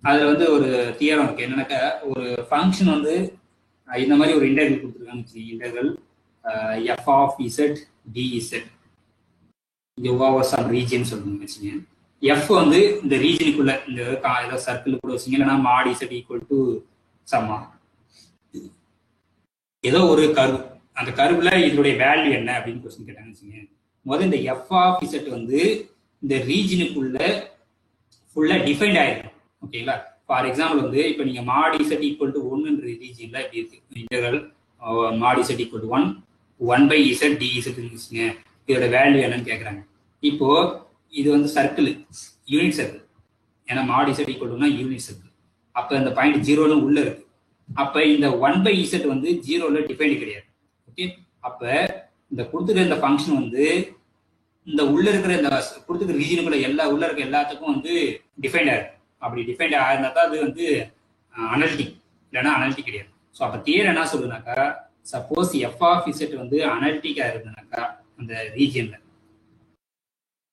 அதுல வந்து ஒரு தியரம் இருக்கு. என்னன்னாக்கா ஒரு ஃபங்க்ஷன் வந்து இந்த மாதிரி ஒரு இன்டெகிரல் கொடுத்துருக்காங்க. Integral f of z dz இங்க ஓவர் சம் ரீஜியன் சொல்லுங்க வச்சுங்க. எஃப் வந்து இந்த ரீஜனுக்குள்ள இந்த ஏதோ சர்க்கிள் கூட வச்சுங்க, இல்லைன்னா மாட் இசட் ஈக்குவல் டு சம்மா ஏதோ ஒரு கர்வ். அந்த கர்வ்ல இதனுடைய வேல்யூ என்ன அப்படின்னு கொஸ்டின் கேட்டாங்க வச்சுங்க. முதல்ல இந்த எஃப் ஆஃப் இசட் வந்து இந்த ரீஜனுக்குள்ள ஃபுல்லா டிஃபைன்ட் ஆயிருக்கும். ஓகேங்களா? ஃபார் எக்ஸாம்பிள் வந்து இப்போ நீங்க மாட் இசட் ஈக்குவல் டு 1ன்ற ரீஜன்ல இப்படி இருக்கு. Integral mod Z equal to 1 by z dz இருந்துச்சுங்க. இதோட வேல்யூ என்னன்னு கேட்குறாங்க. இப்போ இது வந்து சர்க்கிள், யூனிட் சர்க்கிள். ஏன்னா மாட் இசட் ஈக்குவல் டுனா யூனிட் சர்க்கிள். அப்போ இந்த பாயிண்ட் 0ல உள்ள இருக்கு. அப்போ இந்த 1 by z வந்து 0ல டிஃபைன்ட் கிடையாது. ஓகே, அப்போ இந்த கொடுத்துருக்க இந்த ஃபங்க்ஷன் வந்து இந்த உள்ள இருக்கிற இந்த கொடுத்துருக்க ரீஜனுக்குள்ள உள்ள இருக்க எல்லாத்துக்கும் வந்து டிஃபைன்ட் ஆயிருக்கு. அப்படி டிஃபைன்ட் ஆயிருந்தா தான் அது வந்து அனலிட்டிக், இல்லைன்னா அனலிட்டிக் கிடையாது. ஸோ அப்போ தியரி என்ன சொல்லுனாக்கா, சப்போஸ் எஃப் ஆஃப் இசட் வந்து அனலிட்டிக்கா இருக்குதுனாக்கா அந்த ரீஜியன்ல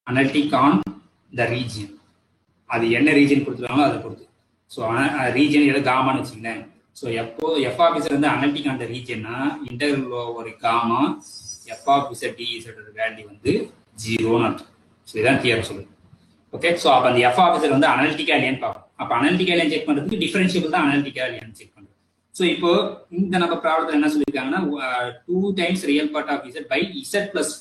அனலிட்டிக் ஆன் த ரீஜியன், அது என்ன ரீஜியன் கொடுத்துருக்காங்களோ அதை பொறுத்து. ஸோ ரீஜியன் எதாவது காமான்னு வச்சுங்களேன். ஸோ எப்போ எஃப் ஆஃப் இசட் வந்து அனலிட்டிக் ஆன் த ரீஜியன்னா integral over gamma f of z dz value வந்து 0ன்னு அர்த்தம். ஸோ இதான் தியரம் சொல்லுது. ஓகே, ஸோ அப்போ அந்த எஃப் ஆஃப் இசட் வந்து அனலிட்டிக்கா இல்லையான்னு பார்ப்போம். அப்போ அனலிட்டிக்கா இல்லையான்னு செக் பண்ணுறதுக்கு டிஃபரன்ஷியபிள் தான் அனலிட்டிக்கா இல்லையான்னு செக் பண்ணுறது. ஸோ இப்போ இந்த நம்ம ப்ராப்ளத்தில் என்ன சொல்லியிருக்காங்கன்னா 2 times real part of Z by Z plus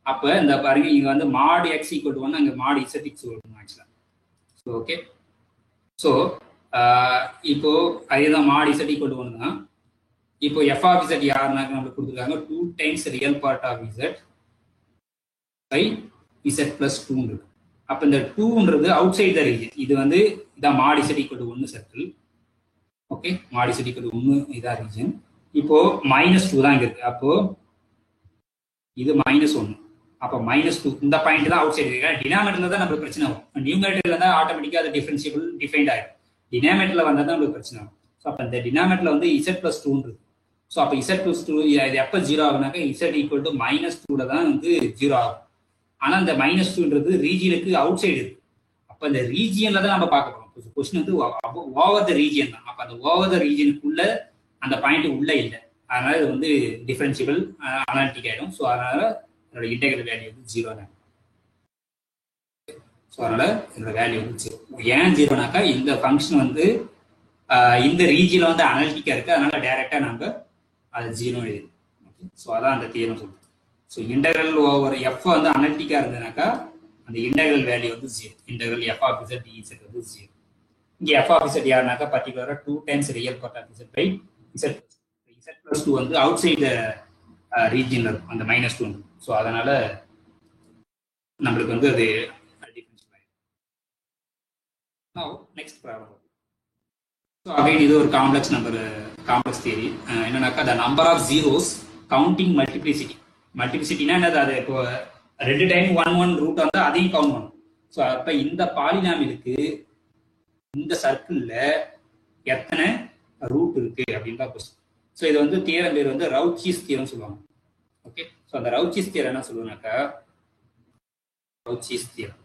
2. அப்போ இந்த பாருங்க இங்கே வந்து mod x = 1, அங்கே mod z = 1 ஆக்சுவலாக. ஸோ ஓகே, ஸோ இப்போ அதுதான் mod z = 1 தான். இப்போ f of z யாருனாக்க நம்மளுக்கு கொடுத்துருக்காங்க 2 times real part of z by z plus 2 இருக்கு. அப்போ இந்த 2ன்றது அவுட் சைட் த ரீஜன். இது வந்து இதான் mod z = 1 circle. Okay, mod z = 1 இதான் ரீஜன். இப்போ -2 தான் இங்க இருக்கு. அப்போ இது -1. அப்போ -2 இந்த பாயிண்ட் தான் அவுட் சைடு இருக்கு. டினாமினேட்டர்ல தான் நம்மளுக்கு பிரச்சனை வரும். நியூமரேட்டர்ல தான் ஆட்டோமேட்டிக்கா அது டிஃபரன்ஷியபிள் டிஃபைன்ட் ஆயிடும். டினாமினேட்டர்ல வந்தா தான் நம்மளுக்கு பிரச்சனை வரும். ஸோ அப்போ இந்த டினாமினேட்டர்ல வந்து z plus 2 இருக்கு. ஸோ அப்போ z plus 2 இது எப்போ 0 ஆகுனாக்கா z = -2ல தான் வந்து 0 ஆகும். ஆனால் இந்த -2ன்றது ரீஜியனுக்கு அவுட் சைடு இருக்கு. அப்போ இந்த ரீஜியன்ல தான் நம்ம பார்க்க போறோம். கொஸ்டின் வந்து ஓவர் த ரீஜியன் தான். அப்போ அந்த ஓவர் த ரீஜியனுக்குள்ள அந்த பாயிண்ட் உள்ள இல்லை. அதனால இது வந்து டிஃபரன்ஷியபிள் அனாலிட்டிக் ஆயிடும். ஸோ அதனால என்னோட இன்டெகிரல் வேல்யூ வந்து 0 தான். ஸோ அதனால என்னோட வேல்யூ வந்து 0. ஏன் 0னாக்கா இந்த ஃபங்க்ஷன் வந்து இந்த ரீஜியன்ல வந்து அனாலிட்டிக்கா இருக்கு. அதனால டைரக்டா நம்ம அது 0 எழுது. ஓகே, ஸோ அதான் அந்த தியரம் சொல்லுது. ஸோ இன்டெகிரல் ஓவர் எஃப் வந்து அனாலிட்டிக்கா இருந்ததுனாக்கா அந்த இன்டெகிரல் வேல்யூ வந்து 0. Integral f of z dz வந்து 0. இங்கே f of z யாருனாக்கா பர்டிகுலரா 2 times real part of z by z plus 2 வந்து அவுட் சைடு ரீஜியன்ல இருக்கும் அந்த -2. ஸோ அதனால நம்மளுக்கு வந்து அது நெக்ஸ்ட் ப்ராப்ளம். ஸோ அகைன் இது ஒரு காம்ப்ளெக்ஸ் தியரி. என்னன்னாக்கா the number of zeros counting multiplicity. மல்டிபிளிசிட்டினா என்னது? அது இப்போ 2 டைம் 1 ரூட் வந்து அதையும் கவுண்ட் பண்ணும். ஸோ அப்போ இந்த பாலினாமிலுக்கு இந்த சர்க்கிள்ல எத்தனை ரூட் இருக்கு அப்படின்னு தான் கொஸ்டின். ஸோ இது வந்து தியரம் பேர் வந்து ரவுச்சீஸ் தியரம் சொல்லுவாங்க. ஓகே, ஸோ அந்த ரவுச்சீஸ் தியரம் என்ன சொல்லுவாங்கனாக்கா ரவுச்சீஸ் தியரம்.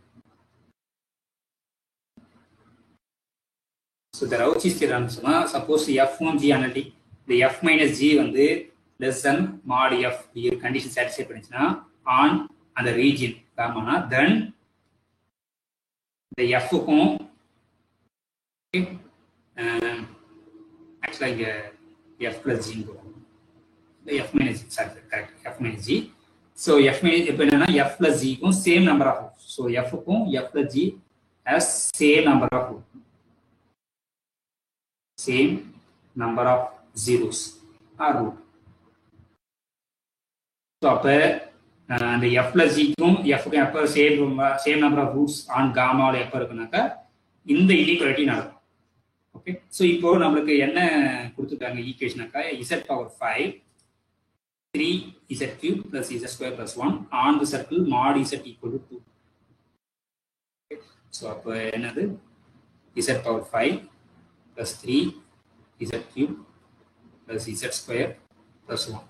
ஸோ இந்த ரவுச்சீஸ் தியரம் சொன்னா சப்போஸ் f1g அனாலிட்டிக் இந்த f - g வந்து less than mod f condition satisfy பண்ணிச்சுன்னா ஆன் அந்த ரீஜியன் காமனா தென் இந்த f-க்கும் ஆக்சுவலா இங்க f plus g f minus g, sorry correct, f minus g. So f minus இப்போ என்னன்னா f plus g க்கும் same number of root. So f-க்கும் f plus g has same number of root, same number of zeros or root. So அப்போ அந்த f plus g க்கும் f-க்கும் எப்போ same number of roots on காமாவில் எப்போ இருக்குனாக்கா இந்த இன்இக்வாலிட்டி நடக்கும். ஓகே, ஸோ இப்போ நம்மளுக்கு என்ன கொடுத்துருக்காங்க ஈக்குவேஷனாக்கா z⁵ 3z³ plus z² plus 1 on the circle mod z = 2. So அப்போ என்னது z⁵ plus 3z³ plus z² plus 1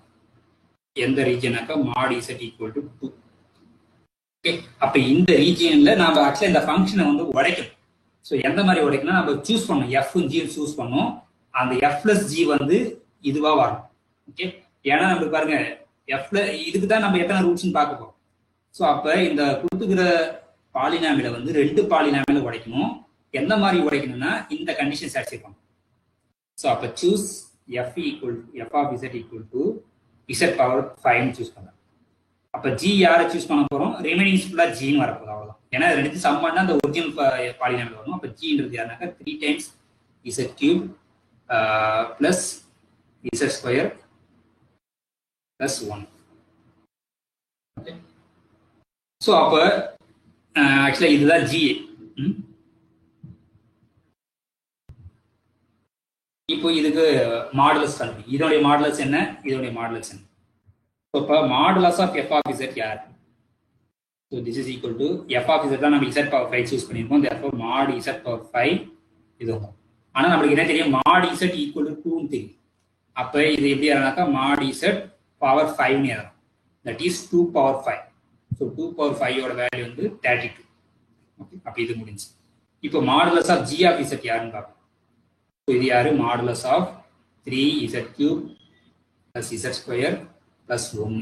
எந்த ரீஜியனாக்கா mod z = 2. ஓகே, அப்போ இந்த ரீஜியன்ல நம்ம ஆக்சுவலா இந்த ஃபங்க்ஷனை வந்து உடைக்கணும். ஸோ எந்த மாதிரி உடைக்கணும் நம்ம சூஸ் பண்ணணும். f g சூஸ் பண்ணணும். அந்த f plus g வந்து இதுவா வரணும். ஓகே, ஏன்னா நம்மளுக்கு பாருங்க f இதுக்கு தான் நம்ம எத்தனை ரூட்ஸ்ன்னு பார்க்க போறோம். ஸோ அப்போ இந்த கொடுத்துக்கிற பாலினாமில வந்து 2 பாலினாமில உடைக்கணும். எந்த மாதிரி உடைக்கணும்னா இந்த கண்டிஷன் சாட்டிஸ்ஃபை பண்ணணும். ஸோ அப்போ choose f of z = z⁵ choose பண்ணலாம். அப்போ g யாரை சூஸ் பண்ண போறோம்? ரிமைனிங்ஸ் ஃபுல்லா ஜின்னு வரப்போகுது, அவ்வளோதான். ஏன்னா ரெண்டு சம் பண்ணா அந்த ஒரிஜினல் பாலினாமில் வரும். அப்போ ஜின்றது யாருனாக்கா 3 times z³ plus z² plus 1. Okay, so அப்போ ஆக்சுவலா இதுதான் ஜி. இப்போ இதுக்கு மாடுலஸ் கல்வி. இதனுடைய மாடுலஸ் என்ன, இதனுடைய மாடுலஸ் என்ன? இப்போ modulus of f of z யார்? So this is equal to f of z தான் நம்ம z⁵ சூஸ் பண்ணியிருக்கோம். therefore mod z⁵ இது. ஆனால் நம்மளுக்கு என்ன தெரியும்? mod z = 2ன்னு தெரியும். அப்போ இது எப்படி யாருனாக்கா mod z power 5ன்னு எழுதலாம். That is 2⁵. ஸோ 2⁵ வேல்யூ வந்து 32. ஓகே, அப்போ இது முடிஞ்சு. இப்போ modulus of g of z யாருன்னு பார்ப்போம். ஸோ இது யாரு? Modulus of 3z³ plus z² plus 1.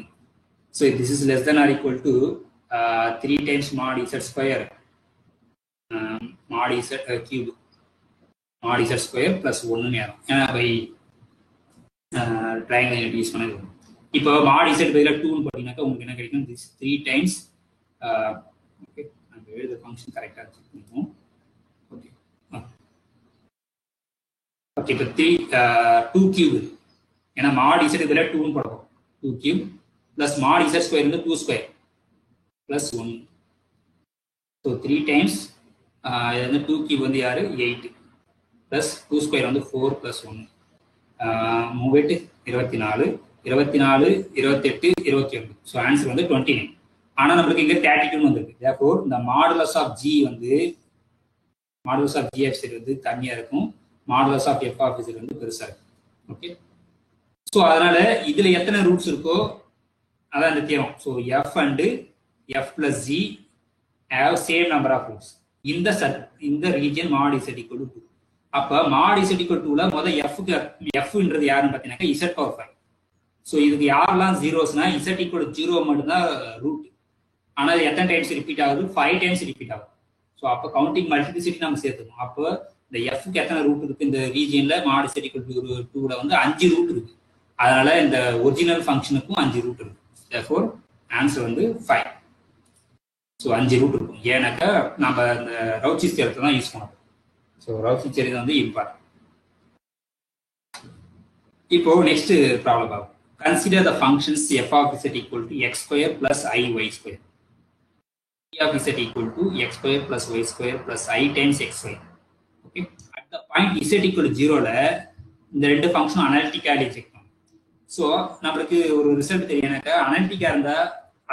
So this is less than or equal to 3 times mod z² mod z³ mod z² plus 1 ன்னு ஏன்னா பை ட்ரையாங்கிள் யூஸ் பண்ணது. இப்போ மாட் Z பதிலாக 2ன்னு போட்டீங்கன்னாக்கா உங்களுக்கு என்ன கிடைக்கும்? திஸ் 3 டைம்ஸ் ஓகே, நம்ம எழுத ஃபங்க்ஷன் கரெக்டாக இருக்கும். ஓகே ஓகே, இப்போ 2 கியூப், ஏன்னா மாட் இசட் பதிலாக 2ன்னு போடுறோம். 2 கியூப் பிளஸ் மாட் இசட் ஸ்கொயர் வந்து 2 ஸ்கொயர் பிளஸ் 1. ஸோ 3 டைம்ஸ் இது வந்து 2 கியூப் வந்து யாரு? 8 பிளஸ் 2 ஸ்கொயர் வந்து 4 பிளஸ் 1. 38 24 24 28 21. ஸோ ஆன்சர் வந்து 29. ஆனால் நம்மளுக்கு இங்கே 32 வந்துருக்கு. therefore இந்த மாடுலஸ் ஆஃப் ஜி வந்து modulus of G of Z வந்து கம்மியாக இருக்கும், modulus of F of Z வந்து பெருசாக இருக்கும். ஓகே, ஸோ அதனால இதுல எத்தனை ரூட்ஸ் இருக்கோ அதான் இந்த theorem. So f and f plus g have same number of roots இந்த region mod Z equal to 2. அப்ப மாட் இசட் ஈக்குவல் 2ல முதல் எஃப்ன்றது யாருன்னு பார்த்தீங்கன்னாக்கா இசட் பவர் 5. ஸோ இதுக்கு யாரெல்லாம் ஜீரோஸ்னா இசட் ஈக்குவல் 0 மட்டும்தான் ரூட். ஆனால் எத்தனை டைம்ஸ் ரிப்பீட் ஆகுது? 5 டைம்ஸ் ரிப்பீட் ஆகுது. ஸோ அப்போ கவுண்டிங் மல்டிபிசிட்டி நம்ம சேர்த்துக்கணும். அப்போ இந்த எஃப்க்கு எத்தனை ரூட் இருக்கு? இந்த ரீஜியன்ல மாட் இசட் ஈக்குவல் 2ல வந்து 5 ரூட் இருக்கு. அதனால இந்த ஒரிஜினல் ஃபங்க்ஷனுக்கும் 5 ரூட் இருக்கு. therefore ஆன்சர் வந்து 5. ஸோ 5 ரூட் இருக்கும். ஏன்னாக்கா நம்ம இந்த ரவுச்சிஸ் தியரத்தை தான் யூஸ் பண்ணுவோம். ஸோ ரவுச்சிஸ் தியரம் வந்து இம்பார்ட்டன்ட். இப்போ நெக்ஸ்ட் ப்ராப்ளம் பார்ப்போம். Consider the functions f of Z equal to x square plus i y square, e of Z equal to x square plus y square plus i times x square. Okay, at the point z equal 0ல இந்த ரெண்டு ஃபங்க்ஷனும் அனாலிட்டிக்காக check பண்ணும். So நம்மளுக்கு ஒரு result தெரியும்னாக்கா Analytica இருந்தா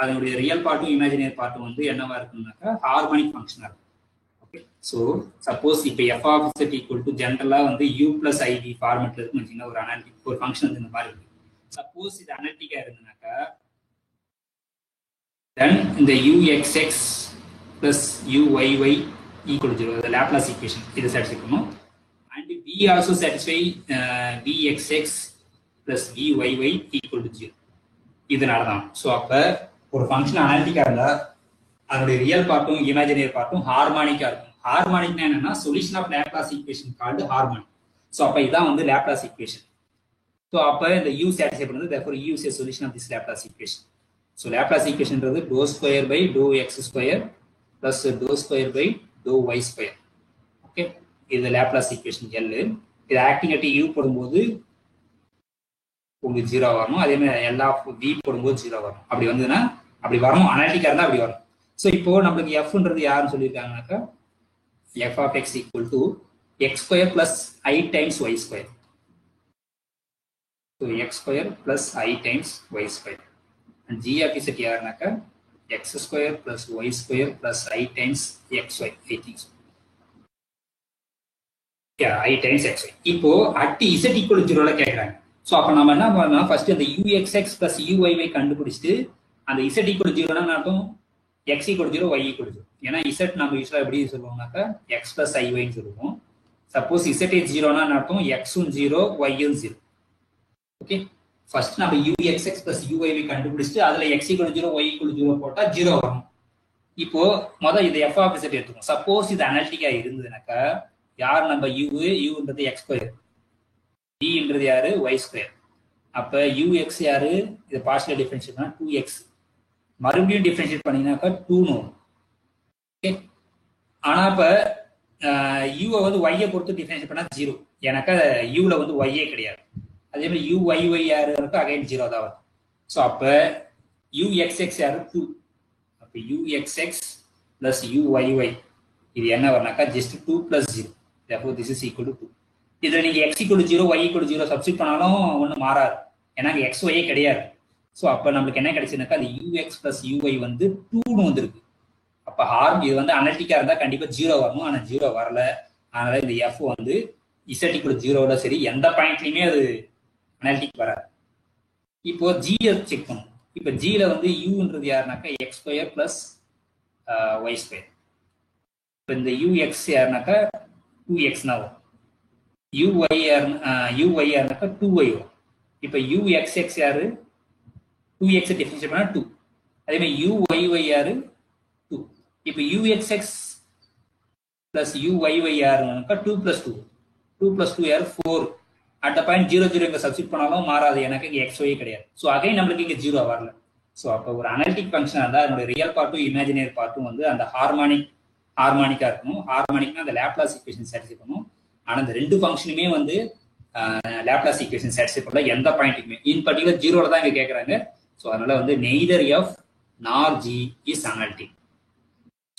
அதனுடைய real பார்ட்டும் imaginary பார்ட்டும் வந்து என்னவா இருக்கும்னாக்கா ஹார்மோனிக் ஃபங்க்ஷனாக இருக்கும். ஓகே, ஸோ சப்போஸ் இப்போ F of Z equal to ஜென்ரலாக வந்து யூ பிளஸ் ஐடி ஃபார்மெட்ல இருக்குன்னு வச்சுங்கன்னா ஒரு அனாலிட்டிக் ஒரு ஃபங்க்ஷன் வந்து இந்த மாதிரி இருக்கு. சப்போஸ் இது அனாலிட்டிக்கா இருந்ததுனாக்கா தென் இந்த uxx பிளஸ் uyy ஈக்குவல் 0 இந்த லாப்லாஸ் ஈக்குவேஷன் இதை சாட்டிஸ்ஃபை பண்ணும். And we also satisfy vxx plus vyy equal to 0. இதனால தான். ஸோ அப்போ ஒரு ஃபங்க்ஷன் அனாலிட்டிக்கா இருந்தா அதனுடைய ரியல் பார்ட்டும் இமேஜினரி பார்ட்டும் ஹார்மானிக்கா இருக்கும். ஹார்மானிக்னா என்னன்னா solution of Laplace equation called harmonic. So அப்போ இதான் வந்து லாப்லாஸ் ஈக்குவேஷன். ஸோ அப்போ இந்த u சாட்டிஸ்ஃபை பண்ணுது. therefore u is a solution of this Laplace equation. So Laplace ஈக்குவேஷன்ன்றது do square by do x square plus do square by do y square. Okay, இது Laplace equation L. இது acting at u போடும்போது உங்களுக்கு 0 வரணும். அதே மாதிரி எல்லா v போடும்போது 0 வரணும். அப்படி வந்ததுன்னா அப்படி வரணும், அனாலிட்டிக்கா இருந்தா அப்படி வரும். ஸோ இப்போ நம்மளுக்கு எஃப்ன்றது யாருன்னு சொல்லியிருக்காங்கனாக்கா f of X equal to x square plus i times y square. So x square plus i times y square. And g of z யாருனாக்கா x square plus y square plus i times x y. I times x y. இப்போ at z equal 0ல கேட்குறாங்க. So அப்போ நம்ம என்ன பண்ணலாம்? First அந்த யூஎக்ஸ்எக்ஸ் plus யூஒய்வை கண்டுபிடிச்சிட்டு அந்த இசட் ஈக்குவல் 0னா அர்த்தம் எக்ஸ் ஈக்குவல் 0 ஒய் ஈக்குவல் 0. ஏன்னா இசட் நம்ம யூஸ்வலாக எப்படி சொல்லுவோம்னாக்கா எக்ஸ் பிளஸ் ஐஒய்ன்னு சொல்லுவோம். சப்போஸ் இசட் இஸ் 0னா அர்த்தம் எக்ஸும் 0 ஒய்யும் 0. ஓகே, ஃபர்ஸ்ட் நம்ம uxx plus uyy கண்டுபிடிச்சிட்டு அதுல x = 0 y = 0 போட்டா 0 வரும். இப்போ முதல்ல இது f of z எடுத்துக்கோம். சப்போஸ் இது அனாலிட்டிக்கா இருந்ததுனாக்கா யார் நம்ம uன்றது x2, vன்றது யாரு y2. அப்ப ux யாரு? இத பார்ஷியல் டிஃபரன்ஷியேட் பண்ணா 2x. மறுபடியும் டிஃபரன்ஷியேட் பண்ணீங்கனாக்கா 2 னு வரும். ஓகே, ஆனா இப்ப u வந்து y ஐ பொறுத்து டிஃபரன்ஷியேட் பண்ணா 0. ஏனாக்கா u ல வந்து y ஏ கிடையாது. அதே மாதிரி uyy யாரு இருக்கு அகைன் 0 தான் வரும். சோ அப்ப uxx யாரு 2. அப்ப uxx plus uyy இது என்ன வரனாக்கா just 2 plus 0. therefore this is equal to 2. இதுல நீங்க x = 0 y = 0 சப்ஸ்டிட் பண்ணாலும் ஒண்ணும் மாறாது. ஏன்னா x y கிடையாது. சோ அப்ப நமக்கு என்ன கிடைச்சதுனாக்கா அது ux plus uy வந்து 2 னு வந்திருக்கு. அப்ப ஹார்ம் இது வந்து அனலிட்டிக்கா இருந்தா கண்டிப்பா 0 வரணும். ஆனா 0 வரல. அதனால இந்த f வந்து z = 0ல சரி எந்த பாயிண்ட்லயுமே அது அனாலிட்டிக் வராது. இப்போ g செக் பண்ணும். இப்போ g ல வந்து uன்றது யாருனாக்கா x2 plus y2. இப்போ இந்த ux யாருனாக்கா 2x னா வரும். uy யாருனாக்கா 2y வரும். இப்போ uxx யாரு 2x டிஃபரன்ஷியேட் பண்ணா 2. அதே மாதிரி uyy யாரு 2. இப்போ uxx plus uyy யாருனாக்கா 2 plus 2. 2 plus 2 யாரு 4. அட் த பாயிண்ட் 0 0 இங்க சப்ஸ்டிட் பண்ணாலும் மாறாது, எனக்கு இங்க XY கிடையாது. ஸோ அகைன் நம்மளுக்கு இங்க 0 வரல. ஸோ அப்போ ஒரு அனலிட்டிக் ஃபங்க்ஷன் இருந்தால் அதோட ரியல் பார்ட்டும் இமேஜினரி பார்ட்டும் வந்து அந்த ஹார்மானிக்கா இருக்கணும். ஹார்மானிக்னா அந்த லேப்லாஸ் ஈக்குவேஷன் சாட்டிஸ்ஃபை பண்ணும். ஆனால் இந்த ரெண்டு ஃபங்க்ஷனுமே வந்து லேப்லாஸ் ஈக்குவேஷன் சாட்டிஸ்ஃபை பண்ணல எந்த பாயிண்ட்டுக்குமே. இன் பர்டிகுலர் 0ல தான் இங்க கேட்கறாங்க. ஸோ அதனால வந்து நெய்தர் எஃப் நார் ஜி இஸ் அனலிட்டிக்.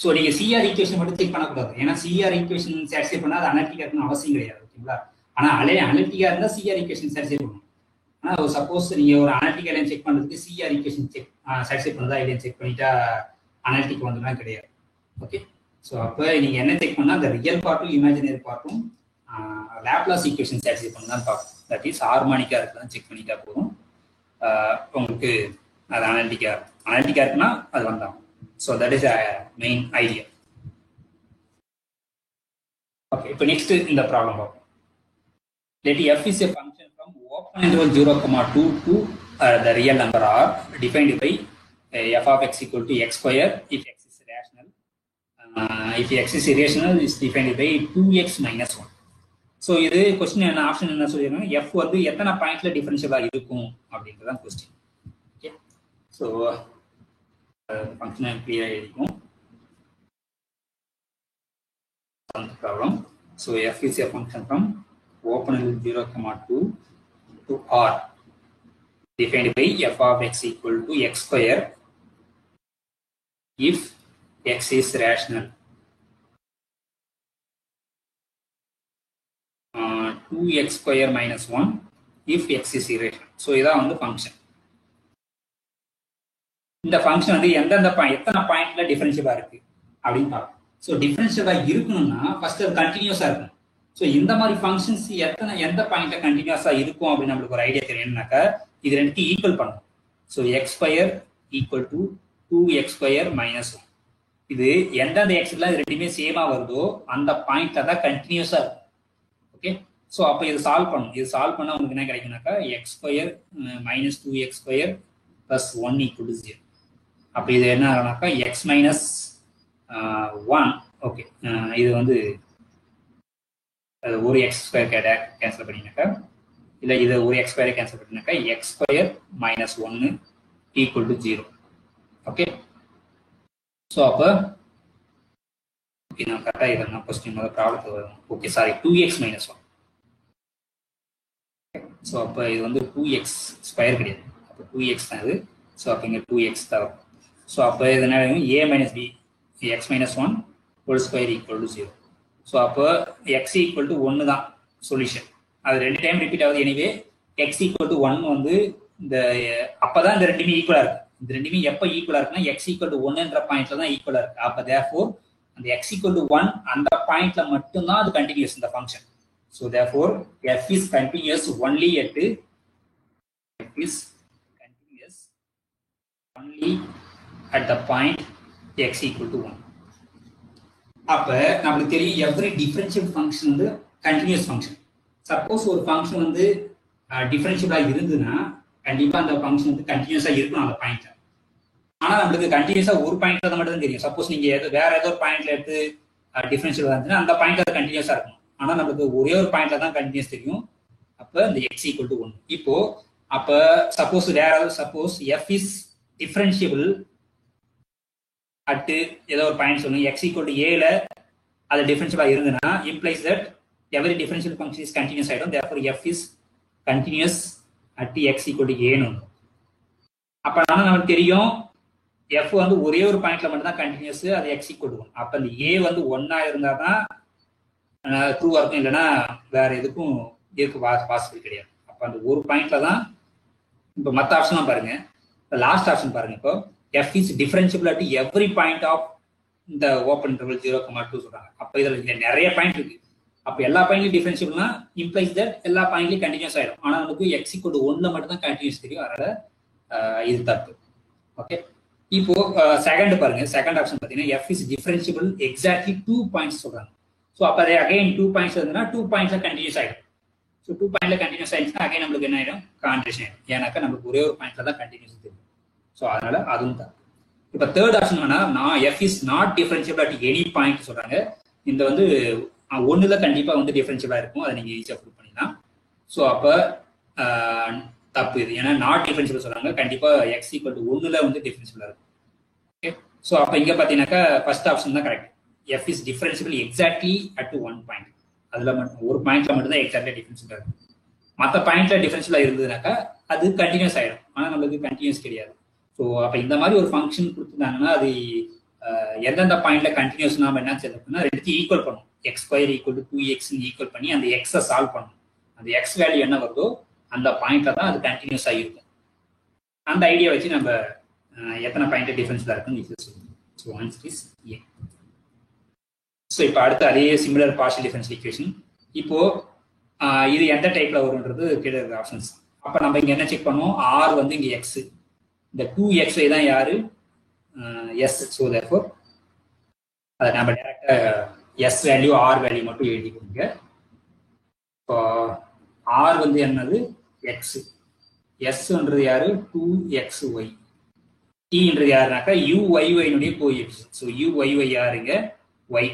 ஸோ நீங்க சிஆர் ஈக்குவேஷன் மட்டும் செக் பண்ணக்கூடாது. ஏன்னா சிஆர் ஈக்குவேஷன் சாட்டிஸ்ஃபை பண்ணா அது அனலிட்டிக்கா இருக்கணும் அவசியம் கிடையாது. ஓகேங்களா? ஆனா அனலிட்டிக்கா இருந்தா சிஆர் ஈக்குவேஷன் சாட்டிஸ்ஃபை பண்ணணும். ஆனா சப்போஸ் நீங்க ஒரு அனலிட்டிக் லைன் செக் பண்றதுக்கு சிஆர் ஈக்குவேஷன் சாட்டிஸ்ஃபை பண்ணதா இல்லையா செக் பண்ணிட்டா அனலிட்டிக் வந்துதான் கிடையாது. ஓகே. ஸோ அப்போ நீங்க என்ன செக் பண்ணா அந்த ரியல் பார்ட்டும் இமேஜினரி பார்ட்டும் லேப்லாஸ் ஈக்குவேஷன் சாட்டிஸ்ஃபை பண்ணதான் பார்க்கணும். தட் இஸ் ஹார்மானிக்கா இருக்குதான் செக் பண்ணிட்டா போதும். உங்களுக்கு அது அனலிட்டிக்கா இருக்குன்னா அது வந்தாங்க. So that is main idea. Okay, இப்போ நெக்ஸ்ட் இந்த ப்ராப்ளம் பார்ப்போம். Let f is a function from open interval 0,2 to the real number r defined by f of x equal to x square if x is rational. If x is irrational is defined by 2x minus 1. So இது question என்ன option என்ன சொல்லியிருக்காங்க, F வந்து எத்தனை பாயிண்ட்ல டிஃபரன்ஷியலாக இருக்கும் அப்படின்றதான் question. Okay, so ஃபங்க்ஷனை கிளியராக எழுதிக்கும் problem. So f is a function from open interval 0,2 to r defined by f of x equal to x square if x is rational. 2x square minus 1 if x is irrational. So இதான் வந்து function. இந்த function வந்து எத்தனை பாயிண்ட்ல டிஃபரன்ஷியலா இருக்கு அப்படின்னு பார்ப்போம். So டிஃபரன்ஷியலா இருக்கணும்னா ஃபர்ஸ்ட் அது கண்டினியூஸா இருக்கும். ஸோ இந்த மாதிரி ஃபங்க்ஷன்ஸ் எந்த பாயிண்ட்ல கண்டினியூஸா இருக்கும் அப்படின்னு நம்மளுக்கு ஒரு ஐடியா தெரியணும்னாக்கா இது ரெண்டுத்தையும் ஈக்குவல் பண்ணணும். So x square equal to 2x square minus 1. இது எந்தெந்த எக்ஸ்ல இது ரெண்டுமே சேமா வருதோ அந்த பாயிண்ட்ல தான் கண்டினியூஸா இருக்கும். ஓகே, ஸோ அப்போ இது சால்வ் பண்ணணும். இது சால்வ் பண்ணா உங்களுக்கு என்ன கிடைக்கும்னாக்கா x square minus 2x square plus 1 equal to 0. அப்போ இது என்ன ஆகும்னாக்கா எக்ஸ் மைனஸ் 1. ஓகே, இது வந்து ஒரு எக்ஸ் ஸ்கொயர் கேன்சல் பண்ணினாக்கா இல்லை இது ஒரு எக்ஸ் ஸ்கொயரை கேன்சல் பண்ணினாக்கா x square minus 1 equal to 0. Okay, so அப்போ ஓகே நான் கரெக்டாக இதை நான் கொஸ்டின் ப்ராப்ளத்துக்கு வரும். Okay sorry 2x minus 1. So அப்போ இது வந்து 2x ஸ்கொயர் கிடையாது, அப்போ 2x தான் இது. ஸோ அப்போ இங்கே 2x தான் வரும். ஸோ அப்போ இது என்ன a minus b x minus 1 whole square equal to 0. So அப்போ x equal to 1 தான் சொல்யூஷன். அது ரெண்டு டைம் ரிப்பீட் ஆகுது. எனிவே x equal to 1 வந்து இந்த அப்போதான் இந்த ரெண்டுமே ஈக்குவலாக இருக்கு. இந்த ரெண்டுமே எப்போ ஈக்குவலாக இருக்குன்னா x equal to 1ன்ற பாயிண்ட்ல தான் ஈக்குவலாக இருக்கு. அப்போ therefore அந்த x equal to 1 அந்த பாயிண்ட்ல மட்டும்தான் அது கண்டினியூஸ் இந்த function. So therefore f is continuous only at the point x equal to 1. அப்ப நமக்கு தெரியும் எவ்ரி டிஃபரன்ஷியல் ஃபங்க்ஷன் வந்து கண்டினியூஸ் ஃபங்க்ஷன். சப்போஸ் ஒரு ஃபங்க்ஷன் வந்து டிஃபரன்ஷியலா இருந்ததுன்னா கண்டிப்பா அந்த ஃபங்க்ஷன் வந்து கண்டினியூஸா இருக்கணும் அந்த பாயிண்ட்ல. ஆனா நம்மளுக்கு கண்டினியூஸா ஒரு பாயிண்ட்ல தான் மட்டும் தான் தெரியும். சப்போஸ் நீங்க வேற ஏதோ ஒரு பாயிண்ட்ல எடுத்து டிஃபரன்ஷியல் இருந்துச்சுன்னா அந்த பாயிண்ட்ல அது கண்டினியூஸா இருக்கணும். ஆனா நம்மளுக்கு ஒரே ஒரு பாயிண்ட்ல தான் கண்டினியூஸ் தெரியும். அப்ப இந்த x equal to 1. இப்போ அப்ப suppose f is differentiable at ஏதோ ஒரு பாயிண்ட் சொல்லுங்க x equal to a ல அது டிஃபரன்ஷியலா இருந்ததுன்னா implies that every differential function is continuous ஆயிடும். therefore f is continuous at x equal to a ன்னு. அப்ப நமக்கு தெரியும் f வந்து ஒரே ஒரு பாயிண்ட்ல மட்டும் தான் கண்டினியூஸ், அது x equal to 1. அப்ப இந்த a வந்து 1 இருந்தா தான் ட்ரூவா இருக்கும், இல்லைன்னா வேற எதுக்கும் பாசிபிள் கிடையாது. அப்ப அந்த ஒரு பாயிண்ட்ல தான். இப்போ மற்ற ஆப்ஷன்லாம் பாருங்க, லாஸ்ட் ஆப்ஷன் பாருங்க. இப்போ f is differentiable at every point of இந்த ஓப்பன் இன்டர்வல் 0,2 சொல்றாங்க. அப்ப இதுல நிறைய பாயிண்ட் இருக்கு. அப்ப எல்லா பாயிண்ட்லயும் டிஃபரன்ஷியபிள்னா இம்ப்ளைஸ் தட் எல்லா பாயிண்ட்லயும் கண்டினியூஸ் ஆயிடும். ஆனா நமக்கு x equal to 1ல மட்டும் தான் கண்டினியூஸ் தெரியும். அதனால இது தப்பு. ஓகே, இப்போ செகண்ட் பாருங்க. செகண்ட் ஆப்ஷன் பாத்தீங்கன்னா f is differentiable exactly 2 points சொல்றாங்க. ஸோ அப்போ அதே அகைன் 2 பாயிண்ட்ஸ் இருந்ததுன்னா 2 பாயிண்ட்ஸ்ல கண்டினியூஸ் ஆயிடும். ஸோ 2 பாயிண்ட்ல கண்டினியூஸ் ஆயிடுச்சுன்னா அகைன் நம்மளுக்கு என்ன ஆயிடும், கான்ட்ரேஷன் ஆயிடும். ஏன்னாக்கா நமக்கு ஒரே ஒரு பாயிண்ட்ல தான் கண்டினியூஸ் தெரியும். ஸோ அதனால அதுவும் தான். இப்போ தேர்ட் ஆப்ஷன் வேணா f is not differentiable at any point சொல்றாங்க. இந்த வந்து 1ல கண்டிப்பா வந்து டிஃபரன்ஷியலா இருக்கும், அதை நீங்க ஈஸியா ப்ரூவ் பண்ணிடலாம். ஸோ அப்போ தப்பு இது, ஏன்னா நாட் டிஃபரன்ஷியல் சொல்றாங்க, கண்டிப்பா எக்ஸ் ஈக்குவல் டு 1ல வந்து டிஃபரன்ஷியல் இருக்கும். ஓகே, ஸோ அப்போ இங்க பாத்தீங்கன்னாக்கா ஃபர்ஸ்ட் ஆப்ஷன் தான் correct. F is differentiable exactly at 1 point. அதுல மட்டும் ஒரு பாயிண்ட்ல மட்டும் தான் எக்ஸாக்ட்லி டிஃபரன்ஷியல் இருக்கும். மற்ற பாயிண்ட்ல டிஃபரன்ஷியலா இருந்ததுனாக்கா அது கண்டினியூஸ் ஆயிடும், ஆனா நம்மளுக்கு கண்டினியூஸ் கிடையாது. ஸோ அப்போ இந்த மாதிரி ஒரு ஃபங்க்ஷன் கொடுத்துருந்தாங்கன்னா அது எந்தெந்த பாயிண்ட்ல கண்டினியூஸ் நாம என்ன செய்யணும்னா ரெண்டுத்தையும் ஈக்குவல் பண்ணும். X square equal to 2x equal பண்ணி அந்த எக்ஸை சால்வ் பண்ணும். அந்த எக்ஸ் வேல்யூ என்ன வருதோ அந்த பாயிண்ட்ல தான் அது கண்டினியூஸ் ஆகிருக்கும். அந்த ஐடியா வச்சு நம்ம எத்தனை பாயிண்ட் டிஃபரன்ஸ்ல இருக்குன்னு சொல்லுவோம். So answer is a. So இப்போ அடுத்து அதே சிமிலர் பார்ஷியல் டிஃபரன்ஷியல் ஈக்குவேஷன். இப்போ இது எந்த டைப்ல வரும்ன்றது கீழே இருக்க ஆப்ஷன்ஸ். அப்போ நம்ம இங்க என்ன செக் பண்ணுவோம், ஆர் வந்து இங்க எக்ஸ், இந்த 2xy தான் யாரு எஸ். ஸோ தேர்ஃபோர் அதை நம்ம டேரக்டா எஸ் வேல்யூ ஆர் வேல்யூ மட்டும் எழுதிக்கோங்க. இப்போ ஆர் வந்து என்னது எக்ஸ், எஸ்ன்றது யாரு 2xy, டீன்றது யாருனாக்கா uyyனுடைய கோஎஃபிஷியன்ட். ஸோ uyy யாருங்க y.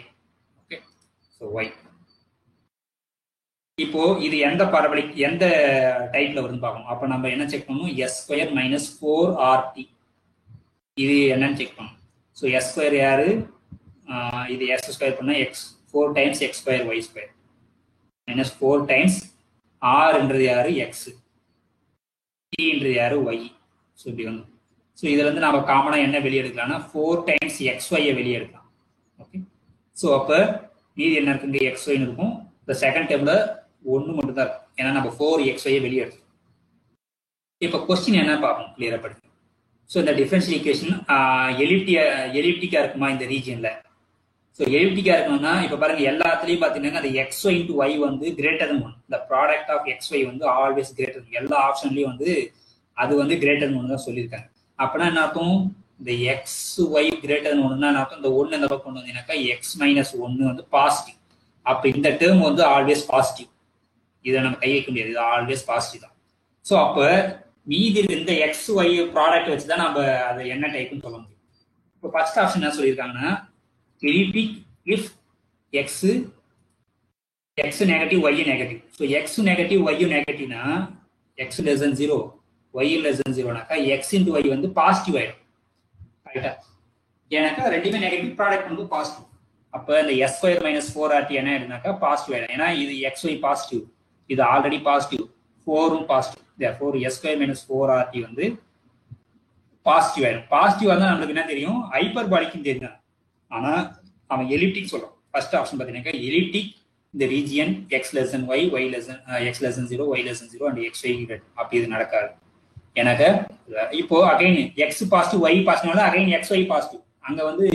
Okay, so y. இப்போ இது எந்த பரவலிக் எந்த டைப்ல வருதுன்னு பார்க்கணும். அப்போ நம்ம என்ன செக் பண்ணணும், s² - 4rt இது என்னன்னு செக் பண்ணணும். ஸோ s ஸ்கொயர் யாரு, இது s ஸ்கொயர் பண்ணா x 4 times x square y square minus 4 times rன்றது யாரு x, tன்றது யாரு y. ஸோ இப்படி வந்து ஸோ இதுல இருந்து நம்ம காமனா என்ன வெளியே எடுக்கலாம்னா 4 டைம்ஸ் xy வெளியே எடுக்கலாம். ஓகே, ஸோ அப்போ மீதி என்ன இருக்குங்க xyன்னு இருக்கும். இந்த செகண்ட் டேர்ம்ல 1 மட்டும் தான் இருக்கும், ஏன்னா நம்ம 4xy வெளியே எடுத்துக்கோம். இப்போ கொஸ்டின் என்ன பார்ப்போம் கிளியரா படுத்து. ஸோ இந்த டிஃபரன்ஷியல் ஈக்குவேஷன் எலிப்டிக்கா இருக்குமா இந்த ரீஜியன்ல. ஸோ எலிப்டிக்கா இருக்கணும்னா இப்போ பாருங்க எல்லாத்துலயும் பாத்தீங்கன்னா அந்த xy இன்டு y வந்து கிரேட்டர் தன் 1. இந்த ப்ராடக்ட் ஆஃப் xy வந்து ஆல்வேஸ் கிரேட்டர் தன், எல்லா ஆப்ஷன்லயும் வந்து அது வந்து கிரேட்டர் தன் 1 தான் சொல்லியிருக்காங்க. அப்படின்னா என்ன அர்த்தம், இந்த xy கிரேட்டர் தன் 1னா என்ன அர்த்தம், இந்த 1 இந்த பக்கம் கொண்டு வந்தீங்கன்னாக்கா x - 1 வந்து பாசிட்டிவ். அப்ப இந்த டேர்ம் வந்து ஆல்வேஸ் பாசிட்டிவ், இதை நம்ம கை வைக்க முடியாது, இது ஆல்வேஸ் பாசிட்டிவ் தான். ஸோ அப்ப மீதி இந்த xy ப்ராடக்ட் வச்சுதான் நம்ம அதை என்ன டைப்னு சொல்ல முடியும். இப்போ ஃபர்ஸ்ட் ஆப்ஷன் என்ன சொல்லியிருக்காங்கன்னா elliptic if x negative y negative. So x negative y நெகட்டிவ்னா x less than 0 y less than 0னாக்கா x into y வந்து பாசிட்டிவ் ஆயிடும். ரைட்டா, ஏன்னாக்கா ரெண்டுமே நெகட்டிவ், ப்ராடக்ட் வந்து பாசிட்டிவ். அப்ப இந்த s² - 4rt என்ன ஆயிடுனாக்கா பாசிட்டிவ் ஆயிடும், ஏன்னா இது xy பாசிட்டிவ், இது ஆல்ரெடி பாசிட்டிவ், 4ம் பாசிட்டிவ். therefore s² - 4rt வந்து பாசிட்டிவ் ஆயிடும். பாசிட்டிவ் இருந்தா நம்மளுக்கு என்ன தெரியும், ஹைப்பர்பாலிக்கும் தெரியும். ஆனா அவன் எலிப்டிக் சொல்றான். ஃபர்ஸ்ட் ஆப்ஷன் பாத்தீங்கன்னா எலிப்டிக் இந்த region x less than y, y less than x less than 0, y less than 0 and xy greater. அப்படி இது நடக்காது. எனக்கு இப்போ அகைன் x பாசிட்டிவ் y பாசிட்டிவ்னால அகைன் xy பாசிட்டிவ், அங்க வந்து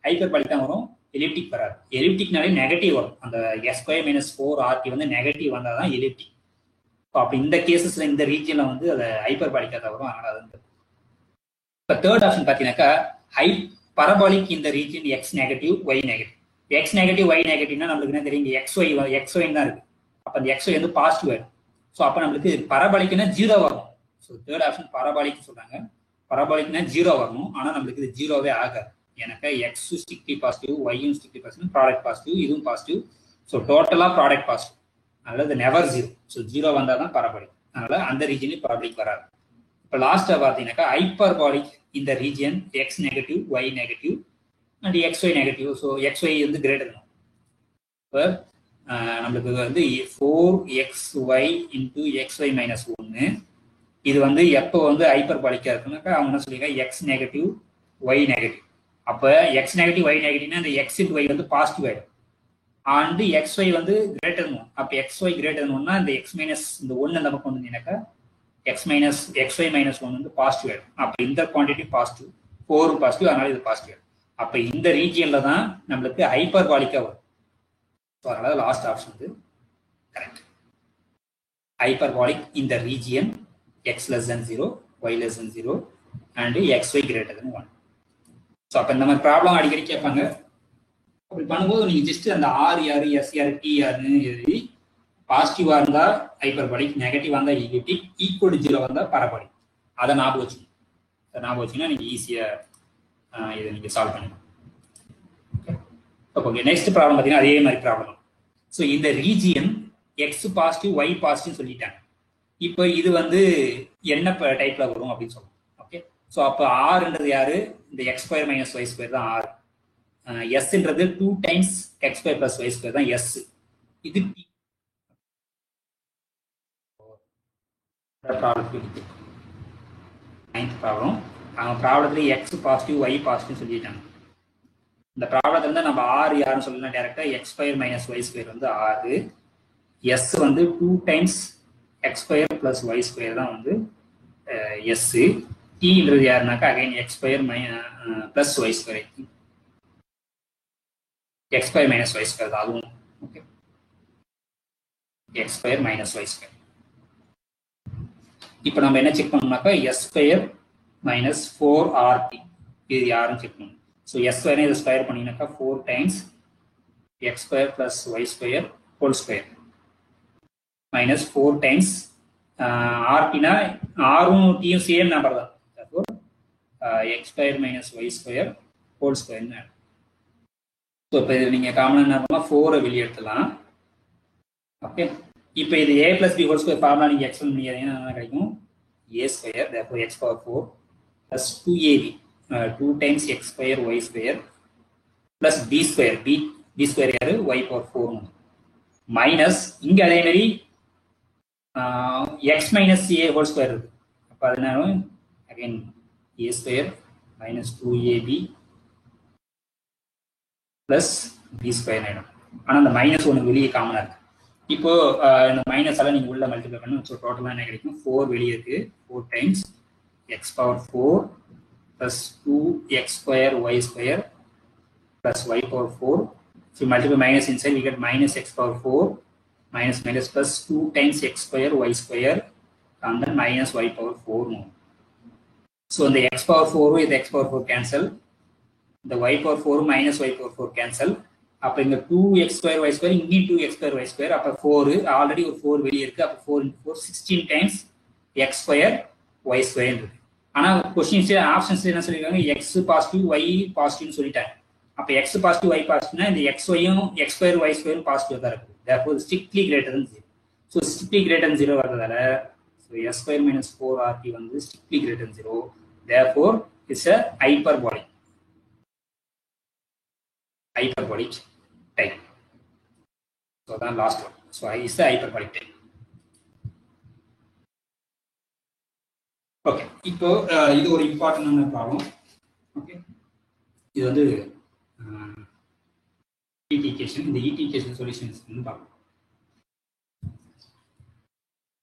ஹைப்பர்பாலிக் தான் வரும், எலிப்டிக் வராது. எலிப்டிக்னாலே நெகட்டிவ் வரும், அந்த s² - 4rt வந்து நெகட்டிவ் வந்தாதான் எலிப்டிக். அப்ப இந்த கேசஸ்ல இந்த ரீஜியன்ல வந்து அதை ஹைப்பர்பாலிக்கா தான் வரும், அதனால அது. இப்போ தேர்ட் ஆப்ஷன் பாத்தீங்கன்னாக்கா பரபாலிக் இந்த region x negative y negative. x negative y நெகட்டிவ்னா நம்மளுக்கு என்ன தெரியும், xy தான் இருக்கு. அப்ப அந்த xy வந்து பாசிட்டிவ் ஆயிடும். ஸோ அப்ப நம்மளுக்கு பரபாலிக்னா 0 வரும். ஸோ தேர்ட் ஆப்ஷன் பரபாலிக் சொல்றாங்க, பரபாலிக்னா 0 வரணும், ஆனா நம்மளுக்கு இது 0வே ஆகாது. எனக்கு x ஸ்ட்ரிக்ட்லி பாசிட்டிவ், y-யும் ஸ்ட்ரிக்ட்லி பாசிட்டிவ், ப்ராடக்ட் பாசிட்டிவ், இதுவும் பாசிட்டிவ். ஸோ டோட்டலா ப்ராடக்ட் பாசிட்டிவ், அதனால இது நெவர் 0. ஸோ 0 வந்தா தான் பரபாலிக், அதனால அந்த ரீஜியன்ல பரபாலிக் வராது. இப்போ லாஸ்டா பாத்தீங்கன்னாக்கா ஹைப்பர்பாலிக் இந்த region x negative y negative and xy negative. So xy வந்து கிரேட்டர் தான். இப்போ நம்மளுக்கு வந்து 4xy into xy - 1 இது வந்து எப்போ வந்து ஹைப்பர்பாலிக்கா இருக்குனாக்கா அவங்க என்ன சொல்லியிருக்காங்க x நெகட்டிவ் y நெகட்டிவ். அப்ப x நெகட்டிவ் y நெகட்டிவ்னா இந்த x into y வந்து பாசிட்டிவ் ஆயிடும், அண்ட் xy வந்து கிரேட்டர் தன் 1. அப்ப xy கிரேட்டர் தன் 1னா இந்த x மைனஸ் இந்த 1 அந்த பக்கம் வந்தீங்கன்னாக்கா xy - 1 வந்து பாசிட்டிவ் ஆயிடும். அப்ப இந்த குவான்டிட்டி பாசிட்டிவ், 4 பாசிட்டிவ், அதனால இது பாசிட்டிவ் ஆயிடும். அப்ப இந்த ரீஜியன்ல தான் நம்மளுக்கு ஹைப்பர்பாலிக்கா வரும். அதனால லாஸ்ட் ஆப்ஷன் வந்து கரெக்ட். ஹைப்பர்பாலிக் இந்த region x less than 0, y less than 0 and xy greater than 1. So அப்போ இந்த மாதிரி ப்ராப்ளம் அடிக்கடி கேட்பாங்க. அப்படி பண்ணும்போது நீங்கள் ஜஸ்ட் அந்த r யாரு s யாரு t யாருன்னு எழுதி பாசிட்டிவா இருந்தா ஹைப்பர்பாலிக், நெகட்டிவ் வந்தா எலிப்டிக், ஈக்குவல் டு 0 வந்தா பரபாலிக். அதை ஞாபகம் வச்சுக்கணும். அதை ஞாபகம் வச்சுன்னா நீங்க ஈஸியா இதை நீங்க சால்வ் பண்ணலாம். ஓகே, நெக்ஸ்ட் ப்ராப்ளம் பார்த்தீங்கன்னா அதே மாதிரி ப்ராப்ளம். ஸோ இந்த region X positive Y positive சொல்லிட்டாங்க. இப்போ இது வந்து என்ன டைப்ல வரும் அப்படின்னு சொல்லுவோம். ஓகே, ஸோ அப்போ ஆர்ன்றது யாரு? இந்த x square minus y square தான் ஆர். எஸ்ன்றது 2 times x square plus y square தான் எஸ். இது ப்ராப்ளம். அவங்க ப்ராப்ளத்துல எக்ஸ் பாசிட்டிவ் ஒய் பாசிட்டிவ் சொல்லிட்டாங்க. இந்த ப்ராப்ளத்துல இருந்து நம்ம ஆர் யாருன்னு சொல்லலாம் டேரக்டா. X square minus y square வந்து ஆறு, எஸ் வந்து 2 times x square plus y square தான் வந்து எஸ். டீன்றது யாருனாக்கா again x square plus y square, x square minus y square தான் அதுவும். ஓகே, x square minus y square. இப்போ நம்ம என்ன செக் பண்ணோம்னாக்கா எஸ் ஸ்கொயர் மைனஸ் 4RT இது யாரும் செக் பண்ணணும். ஸோ எஸ் ஸ்கொயர் இதை ஸ்கொயர் பண்ணிங்கனாக்கா 4 times x square plus y square whole square minus 4 times ஆர்டினா ஆரும் டியும் சேம் நம்பர் தான். X square minus y square whole ஸ்கொயர்னு. ஸோ இப்போ இது நீங்கள் காமனாக என்ன 4 வெளியே எடுத்துலாம். ஓகே, இப்போ இது a plus b whole square formula நீங்கள் எக்ஸ்பிளைன் பண்ணியாதீங்கன்னா என்ன கிடைக்கும்? a square therefore x power 4 plus 2ab 2 times x square y square plus b square b square யாரு? y power 4 மைனஸ் இங்க அதே மாதிரி x minus a whole square இருக்கு. அப்போ அதனால again a square minus 2ab plus b square ஆயிடும். ஆனால் அந்த மைனஸ் ஒன்று வெளியே காமனாக இருக்கு. இப்போ இந்த மைனஸ் எல்லாம் நீங்க உள்ள மல்டிப்ளை பண்ணணும். ஸோ டோட்டலாக என்ன கிடைக்கும்? 4 வெளியே இருக்கு. 4 times X power 4 plus 2x square Y square plus Y power 4. So multiply minus inside we get minus X power 4 minus minus plus 2 times x square y square and then minus y power 4 more. So the x power 4 with x power 4 cancel, the y power 4 minus y power 4 cancel. அப்ப இங்க 2x square y square இங்க 2x square y square அப்ப 4 already ஒரு 4 வெளிய இருக்கு. அப்ப 4 into 4 16 times x square y square இருக்கு. ஆனா क्वेश्चंस ஆப்ஷன்ஸ் என்ன சொல்லிருக்காங்க? x பாசிட்டிவ் y பாசிட்டிவ்னு சொல்லிட்டாங்க. அப்ப x பாசிட்டிவ் y பாசிட்டிவ்னா இந்த x y-யும் x square y square positive தான் இருக்கு. Therefore strictly greater than 0. So strictly greater than 0 வரதால so s square minus 4RT வந்து strictly greater than 0. Therefore it's a hyperbolic type. So the last one. So I is the hyperbolic type. Okay. இப்போ இது ஒரு இம்பார்ட்டன்டான problem. Okay, இது வந்து ET equation. இந்த ET equation solutions வந்து பார்க்கலாம்.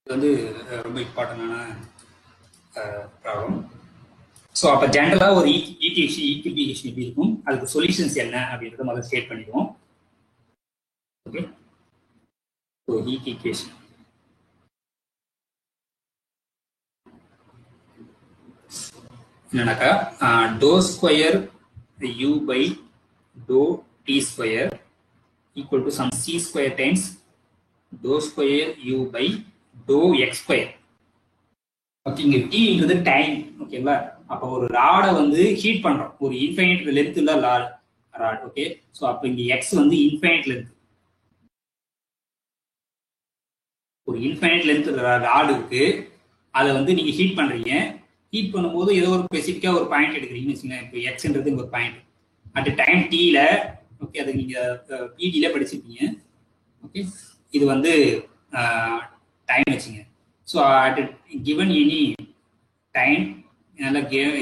இது வந்து ரொம்ப இம்பார்ட்டன்டான ப்ராப்ளம். ஸோ அப்போ ஜென்ரலாக ஒரு ஈக்குவேஷன் எப்படி இருக்கும், அதுக்கு சொல்யூஷன்ஸ் என்ன அப்படின்றத முதல்ல ஸ்டேட் பண்ணிடுவோம். ஓகே, ஸோ ஈக்குவேஷன் என்னன்னாக்கா do square u by do t square equal to some c square times do square u by do x square. Okay, இங்க tன்றது டைம். ஓகேங்களா? அப்போ ஒரு ராடை வந்து ஹீட் பண்றோம், ஒரு இன்ஃபைனைட் லென்த் உள்ள ராட். ஓகே, ஸோ அப்போ இங்க x வந்து இன்ஃபைனைட் லென்த், ஒரு இன்ஃபைனைட் லென்த் ராடு இருக்கு. அதை வந்து நீங்க ஹீட் பண்றீங்க. ஹீட் பண்ணும்போது ஏதோ ஒரு ஸ்பெசிஃபிக்கா ஒரு பாயிண்ட் எடுக்கிறீங்கன்னு வச்சுக்கோங்க. இப்போ எக்ஸ்ன்றது இங்க ஒரு பாயிண்ட் அட் டைம் டீல. ஓகே, அது நீங்க பிடில படிச்சிருப்பீங்க. ஓகே, இது வந்து டைம் வச்சுங்க. So at given any time,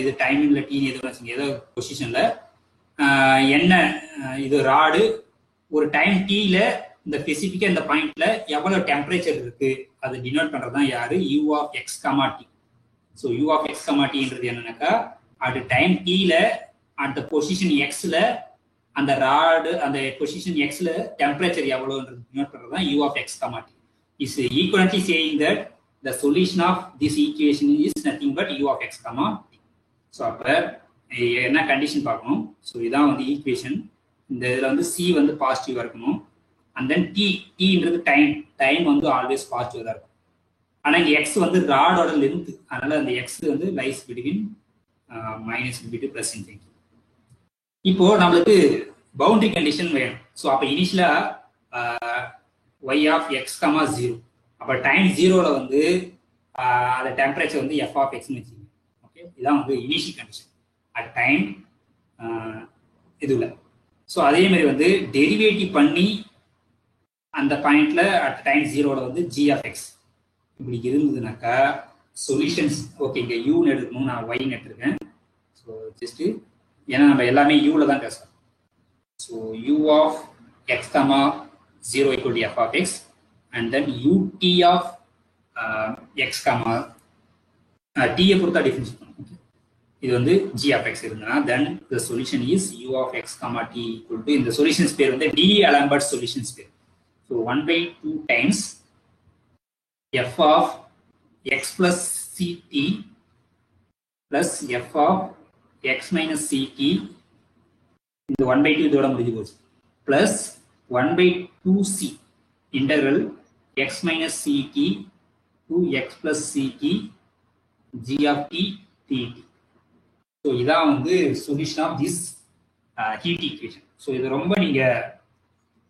இது டைம் இல்லை டீ எது வச்சுங்க, ஏதோ பொசிஷன்ல என்ன இது ராடு ஒரு டைம் டீல இந்த ஸ்பெசிஃபிக்கா இந்த பாயிண்ட்ல எவ்வளவு டெம்பரேச்சர் இருக்கு அதை டினோட் பண்றதுதான் யாரு? u of x, t. So u of x, tன்றது என்னன்னாக்கா அட் டைம் டீல அந்த பொசிஷன் எக்ஸ்ல அந்த ராடு அந்த பொசிஷன் எக்ஸ்ல டெம்பரேச்சர் எவ்வளவுன்றது டினோட் பண்றதுதான் u of x, t. is equivalently saying that the solution of this equation is nothing but u of x, t. So அப்ப என்ன condition பார்க்கணும். So இதான் வந்து ஈக்குவேஷன். இந்த இதுல வந்து c வந்து பாசிட்டிவா இருக்கணும். அண்ட் தென் tன்றது டைம் வந்து ஆல்வேஸ் பாசிட்டிவா தான் இருக்கும். ஆனா இங்க x வந்து ராடோட லென்த், அதனால அந்த x வந்து lies between minus infinity plus infinity. இப்போ நம்மளுக்கு பவுண்டரி கண்டிஷன் வேணும். ஸோ அப்போ இனிஷியலா y of x, 0. அப்போ டைம் 0ல வந்து அந்த டெம்பரேச்சர் வந்து f of x ன்னு வச்சுக்கோங்க. ஓகே, இதான் வந்து இனிஷியல் கண்டிஷன் அட் டைம் இதுல. ஸோ அதே மாதிரி வந்து டெரிவேட்டிவ் பண்ணி அந்த பாயிண்ட்ல அட் டைம் 0ல வந்து g of x இப்படி இருந்ததுனாக்கா சொல்யூஷன்ஸ், ஓகே இங்க யூன்னு எடுக்கணும், நான் ஒய்ன்னு எடுத்துருக்கேன். ஸோ ஜஸ்ட் ஏன்னா நம்ம எல்லாமே யூல தான் பேசுறோம். So u of x, 0 equal to f of x and then ut of x, t பொறுத்தா டிஃபரன்ஸ் பண்ணும். இது வந்து g of x இருந்தா then the solution is u of x, t equal to, இந்த சொல்யூஷன்ஸ் பேர் வந்து D'Alembert சொல்யூஷன்ஸ் பேர். So 1/2 times f of x plus ct plus f of x minus ct, இந்த 1/2 இதோட முடிஞ்சு போச்சு, plus 1/2c integral x minus ct to x plus ct g of t dt. So இதான் வந்து solution of this heat equation. So இது ரொம்ப நீங்க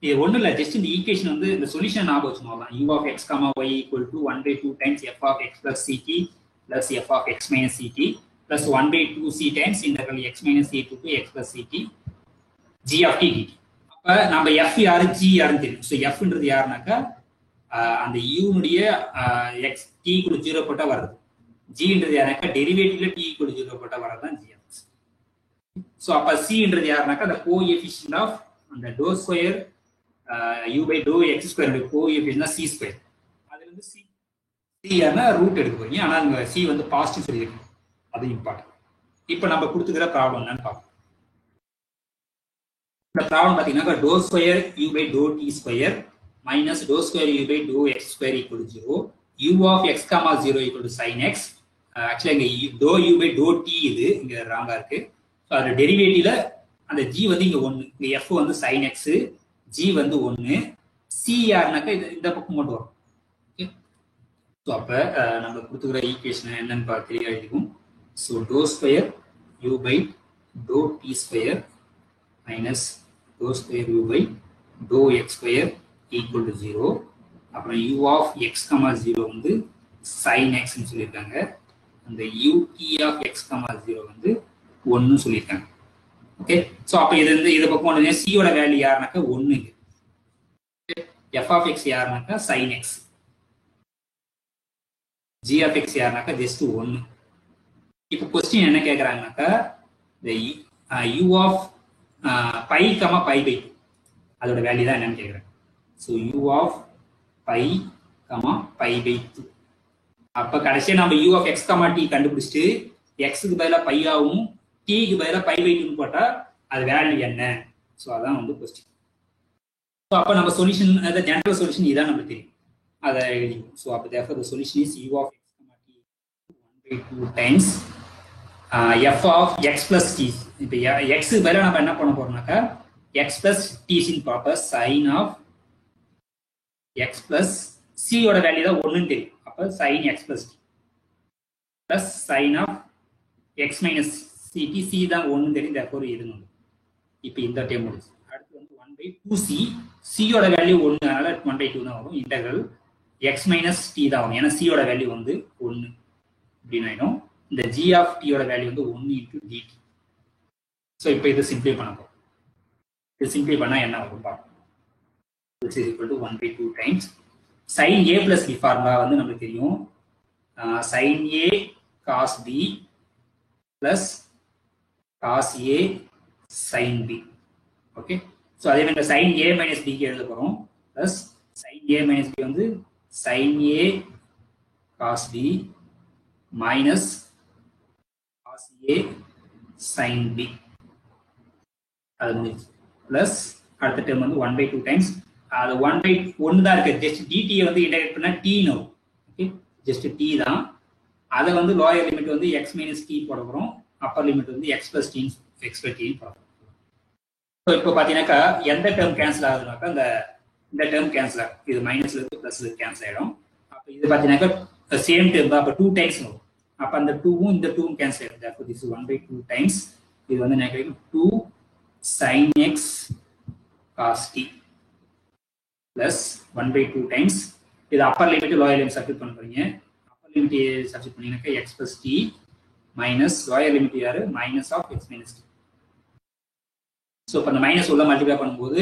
இது ஒன்றும் இல்லை, ஜஸ்ட் இந்த ஈக்குவேஷன் வந்து இந்த சொல்யூஷன் ஞாபகம் வச்சுக்கோங்க. u of x, y equal to 1/2 times f of x plus ct plus f of x minus ct plus 1/2c times integral x minus ct to x plus ct g of t dt. அப்போ நம்ம f யாரு g யாருன்னு தெரியும். So fன்றது யாருனாக்கா அந்த u-னுடைய x t = 0 போட்டா வருது. g-ன்றது யாருனாக்கா டெரிவேட்டிவ்ல t = 0 போட்டா வரதான் g of x. ஸோ அப்போ c-ன்றது யாருனாக்கா அந்த கோஎஃபிஷியன்ட் ஆஃப் அந்த to square u by dou x square coefficient c square. அதுல இருந்து c யாருன்னா ரூட் எடுக்க போறீங்க, ஆனால் அங்கே c வந்து பாசிட்டிவ் சொல்லியிருக்கு, அது இம்பார்ட்டன்ட். இப்போ நம்ம கொடுத்துக்கிற ப்ராப்ளம் என்னன்னு பார்ப்போம். இந்த ப்ராப்ளம் பார்த்தீங்கன்னா to square u by dou t square minus do square u by dou x square equal to 0, u of x, 0 equal to sin x. ஆக்சுவலாக இங்கே dou u by dou t இது இங்கே ராங்கா இருக்கு. ஸோ அதோட டெரிவேட்டிவ்ல அந்த g வந்து இங்கே 1, இங்கே f வந்து sin x, g வந்து 1, c யாருனாக்கா இந்த பக்கம் மட்டும் வரும். ஓகே, ஸோ அப்போ நம்ம கொடுத்துக்கிற ஈக்குவேஷன் என்னன்னு பார்த்து எழுதிக்கும். So do square u by dou t square minus do square u by dou x square equal to 0. அப்புறம் u of x, 0 வந்து sin x ன்னு சொல்லியிருக்காங்க. அந்த ut of x, 0 வந்து 1 சொல்லியிருக்காங்க. ஓகே, ஸோ அப்போ இது வந்து இதை பக்கம் ஒன்று சியோட வேல்யூ யாருனாக்கா 1, f of x யாருனாக்கா sin x, g of x யாருனாக்கா ஜஸ்ட் 1. இப்போ கொஸ்டின் என்ன கேட்குறாங்கனாக்கா இந்த u of pi, pi by 2 அதோட வேல்யூ தான் என்னன்னு கேட்குறாங்க. So u of pi, pi by 2. அப்போ கடைசியாக நம்ம u of x, t கண்டுபிடிச்சிட்டு x-க்கு பதிலாக பையாவும் t-க்கு பதிலாக pi by 2 போட்டால் அது வேல்யூ என்ன? ஸோ அதான் வந்து கொஸ்டின். ஸோ அப்போ நம்ம சொல்யூஷன், அந்த ஜெனரல் சொல்யூஷன் இதான் நமக்கு தெரியும், அதை எழுதிக்கும். ஸோ அப்போ therefore the solution is u of x, t 1/2 times f of x plus t. இப்போ x-க்கு பதிலாக நம்ம என்ன பண்ண போறோம்னாக்கா x plus t sin proper sin of x plus c-யோட வேல்யூ தான் 1ன்னு தெரியும். அப்போ sin x plus t plus sin of x minus ct, c தான் 1 தெரியும், therefore இது வந்து இப்போ இந்த டேர்ம் முடிச்சு. அடுத்து வந்து 1/2c, c-யோட வேல்யூ 1, அதனால 1/2 தான் வரும். இன்டெக்ரல் x minus t தான் வரும், ஏன்னா c-யோட வேல்யூ வந்து 1 அப்படின்னு ஆயிடும். இந்த g of t-யோட வேல்யூ வந்து 1 into dt. ஸோ இப்போ இது சிம்பிளை பண்ண போகிறோம். இது சிம்பிளை பண்ணால் என்ன வரும் பார்ப்போம். This is equal to 1/2 times sin a plus b formula வந்து நமக்கு தெரியும். sin a cos b plus cos a sin b. Okay, so அதே மாதிரி sin a minus b எழுத போகிறோம். Plus sin a minus b வந்து sin a cos b minus cos a sin b. அது முடிஞ்சு. ப்ளஸ் அடுத்த டேர்ம் வந்து 1/2 times அது 1/1 தான் இருக்கு, ஜஸ்ட் டிடியை வந்து இன்டெகிரேட் பண்ணா T no. Okay, just T தான். அதை வந்து லோயர் லிமிட் வந்து எக்ஸ் மைனஸ் டி போட போகிறோம், அப்பர் லிமிட் வந்து எக்ஸ் பிளஸ் டி போட போகிறோம். ஸோ இப்போ பார்த்தீங்கன்னாக்கா எந்த டேர்ம் கேன்சல் ஆகுதுனாக்கா இந்த டேர்ம் கேன்சல் ஆகும், இது மைனஸ்ல இருந்து பிளஸ்ல கேன்சல் ஆகிடும். அப்போ இது பார்த்தீங்கன்னாக்கா சேம் டேர்ம் தான், அப்போ 2 டைம்ஸ் வரும். அப்போ அந்த 2வும் இந்த 2வும் கேன்சல் ஆகிடும். அப்போ திஸ் 1/2 டைம்ஸ் இது வந்து என்ன 2 sin x cos t plus 1/2 times இது upper limit lower limit substitute பண்ண போறீங்க. அப்பர் லிமிட் சப்ஸ்டிட் பண்ணீங்கன்னாக்கா x plus t minus lower limit யாரு minus of x minus t. ஸோ இப்போ இந்த மைனஸ் உள்ள மல்டிப்ளை பண்ணும்போது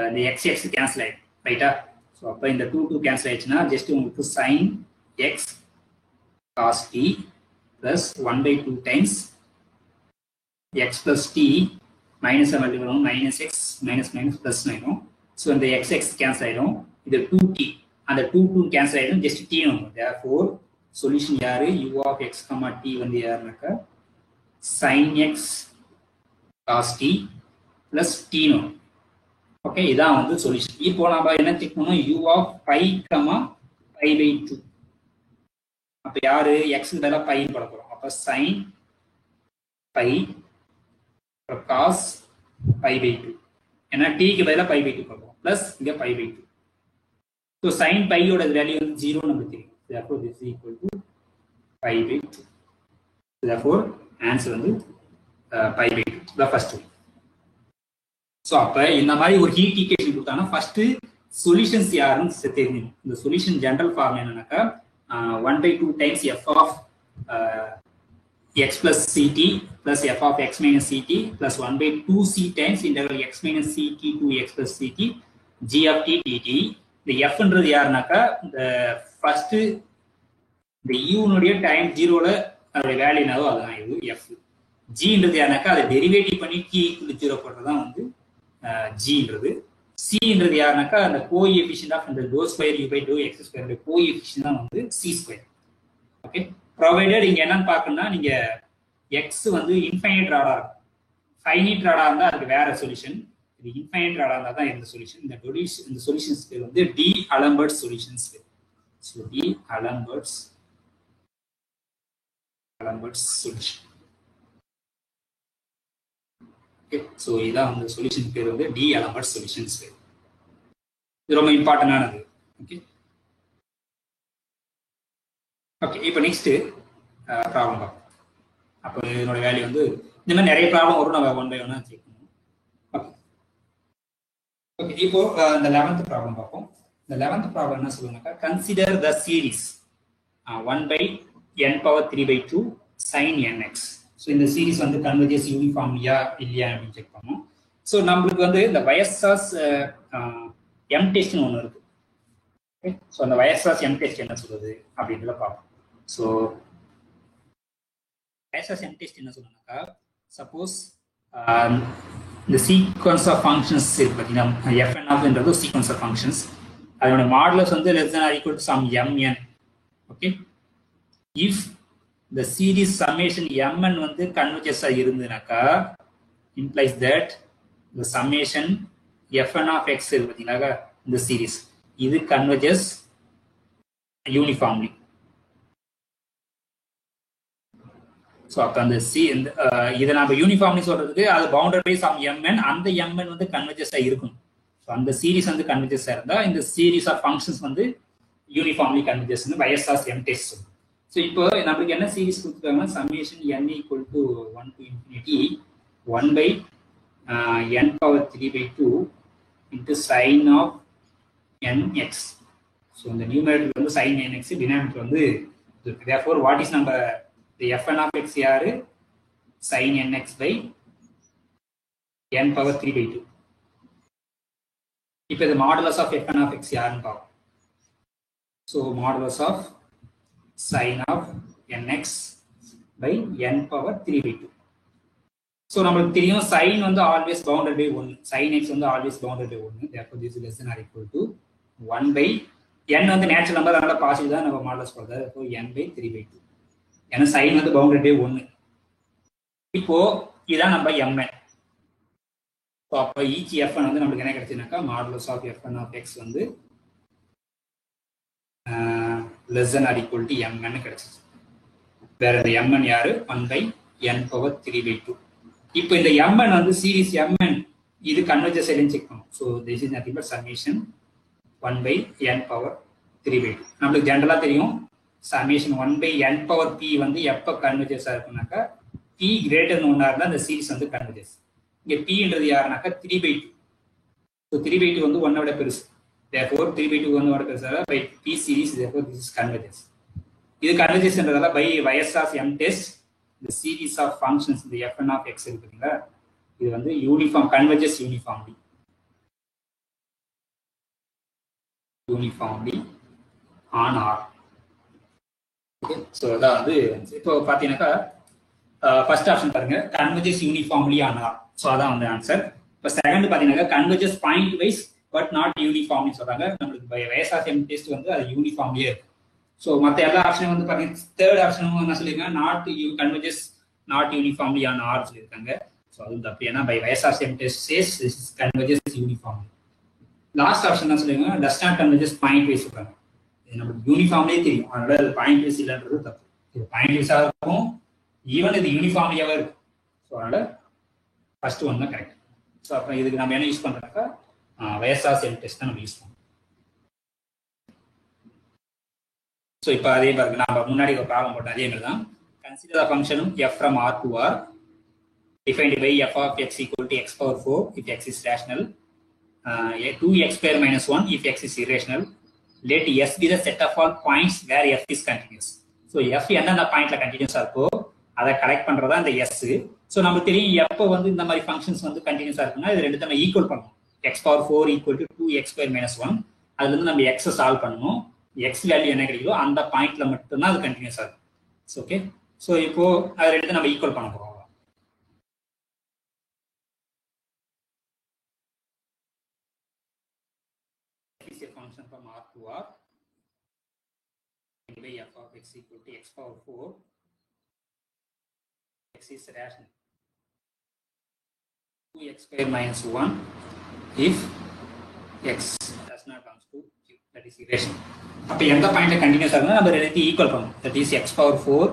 இந்த எக்ஸ் எக்ஸ் கேன்சல் ஆயிடும் ரைட்டா. ஸோ அப்போ இந்த 2 கேன்சல் ஆயிடுச்சுன்னா ஜஸ்ட் உங்களுக்கு sine x cos t plus 1/2 times x plus t minus multiply பண்ணும் minus x minus minus plus ஆயிடும். ஸோ இந்த எக்ஸ் எக்ஸ் கேன்சல் ஆயிடும். இது 2t அந்த 2 கேன்சல் ஆயிடும் ஜஸ்ட் டி வரும். தேர்ஃபோர் சொல்யூஷன் யாரு u of x, t வந்து யாருனாக்கா sin x cos t plus t னு. ஓகே இதான் வந்து சொல்யூஷன். இப்போ நம்ம என்ன செக் பண்ணோம் u of pi, pi/2. அப்ப யாரு x க்கு பதிலா pi ன்னு போட போறோம். அப்ப sin pi cos pi/2 ஏன்னா t க்கு பதிலா pi/2 போடுறோம் பிளஸ் இங்க pi/2. ஸோ sin pi ஓட வேல்யூ வந்து 0 நமக்கு தெரியும். Therefore this is equal to pi/2. Therefore answer வந்து pi/2 the first one. So அப்போ இந்த மாதிரி ஒரு ஹீட் ஈக்குவேஷன் கொடுத்தாங்கன்னா ஃபர்ஸ்ட் சொல்யூஷன்ஸ் யாருன்னு தெரிஞ்சிடும். இந்த சொல்யூஷன் ஜெனரல் ஃபார்ம் என்னன்னாக்கா 1/2 times f of x plus ct plus f of x minus ct plus 1/2c times integral x minus ct to x plus ct g of t dt. இந்த fன்றது யாருனாக்கா இந்த first இந்த u-னுடைய time 0ல அதோட value என்னவோ அதுதான் இது f. g-ன்றது யாருனாக்கா அதை derivative பண்ணி t = 0 போடுறதுதான் வந்து g-ன்றது. c-ன்றது யாருனாக்கா அந்த கோஎஃபிஷியன்ட் ஆஃப் இந்த dou square u by dou x square coefficient தான் வந்து c². ஓகே ப்ரொவைடட் இங்க என்னன்னு பார்க்கணும்னா நீங்க x வந்து இன்ஃபைனைட் ராடா இருக்கும். ஃபைனைட் ராடா இருந்தா அதுக்கு வேற சொல்யூஷன். இது இன்ஃபைனைட் ராடா இருந்தா தான் இந்த சொல்யூஷன். இந்த சொல்யூஷன்ஸ் பேர் வந்து d'Alembert solutions. So d'Alembert's solution. Okay so இதான் வந்து சொல்யூஷன் பேர் வந்து டி அலம்பர்ட் சொல்யூஷன்ஸ். இது ரொம்ப இம்பார்ட்டன்டானது. ஓகே ஓகே இப்போ நெக்ஸ்ட் ப்ராப்ளம் பார்ப்போம். அப்போ இதனோட வேல்யூ வந்து இந்த மாதிரி நிறைய ப்ராப்ளம் வரும். நம்ம 1 by 1 செக் பண்ணுவோம். ஓகே ஓகே இப்போ இந்த 11th ப்ராப்ளம் பார்ப்போம். இந்த 11th ப்ராப்ளம் என்ன சொல்லுவாங்கக்கா consider the series 1/n^3/2 sin nx. ஸோ இந்த சீரிஸ் வந்து கன்வர்ஜஸ் யூனிஃபார்ம்லியா இல்லையா அப்படின்னு செக் பண்ணுவோம். ஸோ நம்மளுக்கு வந்து இந்த வயசாஸ் எம் டெஸ்ட்னு ஒன்று இருக்கு. ஓகே ஸோ அந்த வயசாஸ் எம் டெஸ்ட் என்ன சொல்றது அப்படின்றத பார்ப்போம். ஸோ வயசாஸ் எம் டெஸ்ட் என்ன சொல்லுனாக்கா சப்போஸ் இந்த சீக்வன்ஸ் ஆஃப் ஃபங்க்ஷன்ஸ் இருக்கு பார்த்தீங்கன்னா fn ஆஃப்ன்றது சீக்வன்ஸ் ஆஃப் ஃபங்க்ஷன்ஸ். அதோட மாடுலஸ் வந்து less than or equal to some mn. Okay if the series summation mn வந்து converges இருந்ததுனாக்கா implies that the summation fn of x இருக்கு பார்த்தீங்களா இந்த சீரிஸ் இது converges uniformly. ஸோ அப்போ அந்த இதை நம்ம யூனிஃபார்ம்லி சொல்றதுக்கு அது பவுண்டட் பை சம் mn அந்த mn வந்து கன்வர்ஜஸா இருக்கும். ஸோ அந்த சீரிஸ் வந்து கன்வர்ஜஸா இருந்தா இந்த சீரிஸ் ஆஃப் ஃபங்க்ஷன்ஸ் வந்து யூனிஃபார்ம்லி கன்வர்ஜஸ் வயசாஸ் எம் டெஸ்ட். ஸோ இப்போ நம்மளுக்கு என்ன சீரிஸ் கொடுத்துருக்காங்கன்னா summation n = 1 to infinity 1/n^3/2 into sin of nx. ஸோ இந்த நியூமரேட்டர் வந்து sin nx, டினாமினேட்டர் வந்து therefore what is number the fn of x யாரு sin nx by n^3/2. இப்போ இந்த modulus of fn of x யாருன்னு பார்ப்போம். So modulus of sin of nx by n^3/2. So நம்மளுக்கு தெரியும் sin வந்து always bounded by 1, sin x வந்து always bounded by 1. therefore this is less than or equal to 1/n வந்து natural number அதனால positive தான் நம்ம மாடுலஸ் போடுறது. So n/3/2 ஏன்னா sin வந்து பவுண்டட் பை 1. இப்போ இதான் நம்ம mn. ஸோ அப்போ ஈச் fn வந்து நம்மளுக்கு என்ன கிடைச்சுனாக்கா modulus of fn of x வந்து less than or equal to mn கிடைச்சிச்சு. வேற இந்த mn யாரு 1/n^3/2. இப்போ இந்த mn வந்து சீரிஸ் mn இது கன்வர்ஜஸ் இல்லைன்னு செக் பண்ணும். So this is nothing but summation 1/n^3/2. நம்மளுக்கு ஜென்ரலா தெரியும் சம்மேஷன் 1/n⁻p வந்து எப்போ கன்வர்ஜஸா இருக்குனாக்கா p greater than 1 இருந்தா அந்த சீரிஸ் வந்து கன்வர்ஜஸ். இங்க p ன்றது யாருனாக்கா 3/2. ஸோ 3/2 வந்து 1 விட பெருசு. therefore 3/2 வந்து what is by P series, therefore this is convergence. இது convergenceன்றதால by ys of m test the series of functions இந்த fn of x இருக்குங்களா, இது வந்து uniform converges uniformly on R. ஓகே, ஸோ அதான் வந்து இப்போ பார்த்தீங்கன்னாக்கா ஃபர்ஸ்ட் ஆப்ஷன் பாருங்க, converges uniformly on R. So அதான் வந்து ஆன்சர். இப்போ செகண்ட் பார்த்தீங்கன்னாக்கா converges pointwise but not யூனிஃபார்ம்னு சொல்றாங்க. நம்மளுக்கு பை வயஸ் ஆஃப் எம் டெஸ்ட் வந்து அது யூனிஃபார்ம்லியே இருக்கும். ஸோ மற்ற எல்லா ஆப்ஷனும் வந்து பார்த்தீங்கன்னா தேர்ட் ஆப்ஷனும் என்ன சொல்லியிருக்காங்க, not converges not uniformly on R சொல்லியிருக்காங்க. ஸோ அது தப்பு, ஏன்னா பை வயஸ் of M test says converges யூனிஃபார்ம்லி. லாஸ்ட் ஆப்ஷன் என்ன சொல்லியிருக்காங்க, does not converges pointwise சொல்றாங்க. இது நமக்கு யூனிஃபார்ம்லேயே தெரியும், அதனால அது பாயிண்ட் வைஸ் இல்லைன்றது தப்பு. இது பாயிண்ட் வைஸாக இருக்கும், ஈவன் இது யூனிஃபார்ம்லியாவே இருக்கும். ஸோ அதனால ஃபர்ஸ்ட் ஒன் தான் கரெக்ட். ஸோ அப்புறம் இதுக்கு நம்ம என்ன யூஸ் பண்றோம்னாக்கா வயஸ் ஆஃப் எம் டெஸ்ட் தான் நம்ம யூஸ் பண்ணுவோம். ஸோ இப்போ அதே பாருங்க, நம்ம முன்னாடி ஒரு ப்ராப்ளம் போட்டோம், அதே மாதிரி தான். Consider the function f from R to R defined by f of x equal to x power 4 if x is rational, 2x square minus 1 if x is irrational. Let S be the set of all points where f is continuous. So f எந்தெந்த பாயிண்ட்ல கண்டினியூஸா இருக்கோ அதை collect பண்றதா இந்த s. So நமக்கு தெரியும் எப்போ வந்து இந்த மாதிரி ஃபங்க்ஷன்ஸ் வந்து கண்டினியூஸா இருக்குன்னா இது ரெண்டு நம்ம ஈக்குவல் பண்ணணும். x power 4 equal to 2x square minus 1, அதுல இருந்து நம்ம x சால்வ் பண்ணணும். x வேல்யூ என்ன கிடைக்குதோ அந்த பாயிண்ட்ல மட்டும்தான் அது கண்டினியூஸா இருக்கும். ஓகே, ஸோ இப்போ அது ரெண்டு நம்ம ஈக்குவல் பண்ண போறோம். Function from R to R by f of x equal to x power 4, x is rational, 2x square minus 1 if x does not comes to q, that is irrational. அப்ப எந்த பாயிண்ட்ல கண்டினியூஸா இருந்தா நம்ம ரெண்டுத்தையும் ஈக்குவல் பண்ணணும். that is x power 4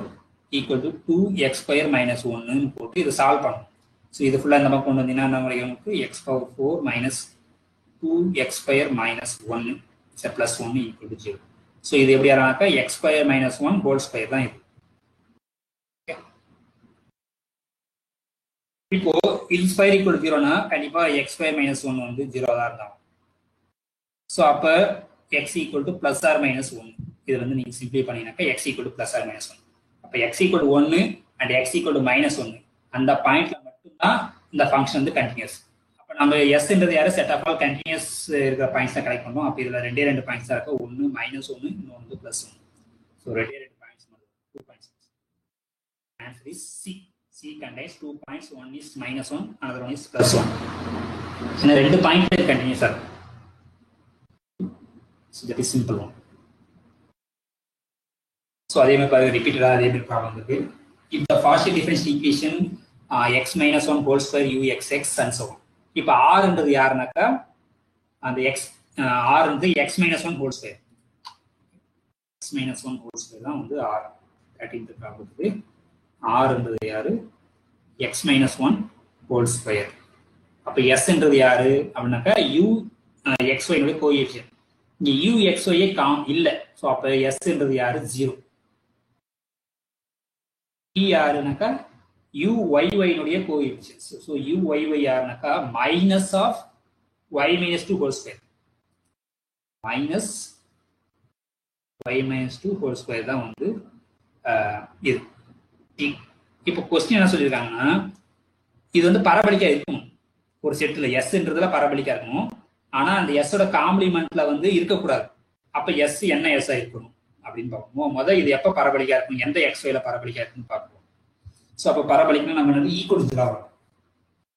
equal to 2x square minus 1 ன்னு போட்டு இத சால்வ் பண்ணணும். சோ இது ஃபுல்லா நம்ம கொண்டு வந்தீங்கன்னா நமக்கு x power 4 minus 2x square minus 1 plus 1 equal to 0. So இது எப்படி ஆறானாக்கா x square minus 1 whole square தான் இது. இப்போ இது ஸ்கொயர் ஈக்குவல் 0னா கண்டிப்பா x square minus 1 வந்து 0 தான் இருக்கும். ஸோ அப்ப x equal to plus or minus 1, இது வந்து நீங்க சிம்பிளை பண்ணீங்கன்னாக்கா x equal to plus or minus 1. அப்ப x equal to 1 and x equal to minus 1 அந்த பாயிண்ட்ல மட்டும்தான் இந்த ஃபங்க்ஷன் வந்து கண்டினியூஸ். அப்ப நம்ம s-ன்றது யாரு, செட் ஆஃப் ஆல் கண்டினியூஸ் இருக்கிற பாயிண்ட்ஸ் தான் கலெக்ட் பண்ணுவோம். அப்ப இதுல ரெண்டு பாயிண்ட்ஸ் தான் இருக்கு, ஒன்னு மைனஸ் 1 இன்னொன்று பிளஸ் 1. ஸோ ரெண்டு பாயிண்ட்ஸ் மட்டும் 2 points. Answer is C. C contains 2 points, one is minus 1, another one is plus 1. So ரெண்டு பாயிண்ட் கண்டினியூஸ் ஆகும். So that is simple one. So அதே மாதிரி ரிப்பீட்டடா அதே மாதிரி ப்ராப்ளம் இருக்கு. If the partial differential equation x minus 1 whole square uxx and so on. இப்போ r ன்றது யாருனாக்கா அந்த x r ன்றது x minus 1 whole square. x minus 1 whole square தான் வந்து r. That is the problem. r ன்றது யாரு, x minus 1 whole square. அப்ப s ன்றது யாரு அப்படினாக்கா u xy னுடைய கோஎஃபிஷியன்ட். இங்க u xy காம் இல்ல. சோ அப்ப s ன்றது யாரு 0. t யாருனாக்கா u yy னுடைய கோஎஃபிஷியன்ட். சோ u yy யாருனாக்கா minus of y minus 2 whole square. minus y minus 2 whole square தான் வந்து இது. இப்போ क्वेश्चन என்ன சொல்லிருக்காங்கன்னா இது வந்து பரபலிக்கா இருக்கும். ஒரு செட்ல s-ன்றதுல பரபலிக்கா இருக்கும். ஆனா அந்த s-ஓட காம்ப்ளிமெண்ட்ல வந்து இருக்க கூடாது. அப்ப s என்ன s-ஆ இருக்கணும் அப்படினு பாப்போம். முதல்ல இது எப்ப பரபலிக்கா இருக்கும், எந்த xy-ல பரபலிக்கா இருக்குன்னு பாப்போம். சோ அப்ப பரபலிக்னா நம்ம என்னது ஈக்குவல் டு 0 வரும்.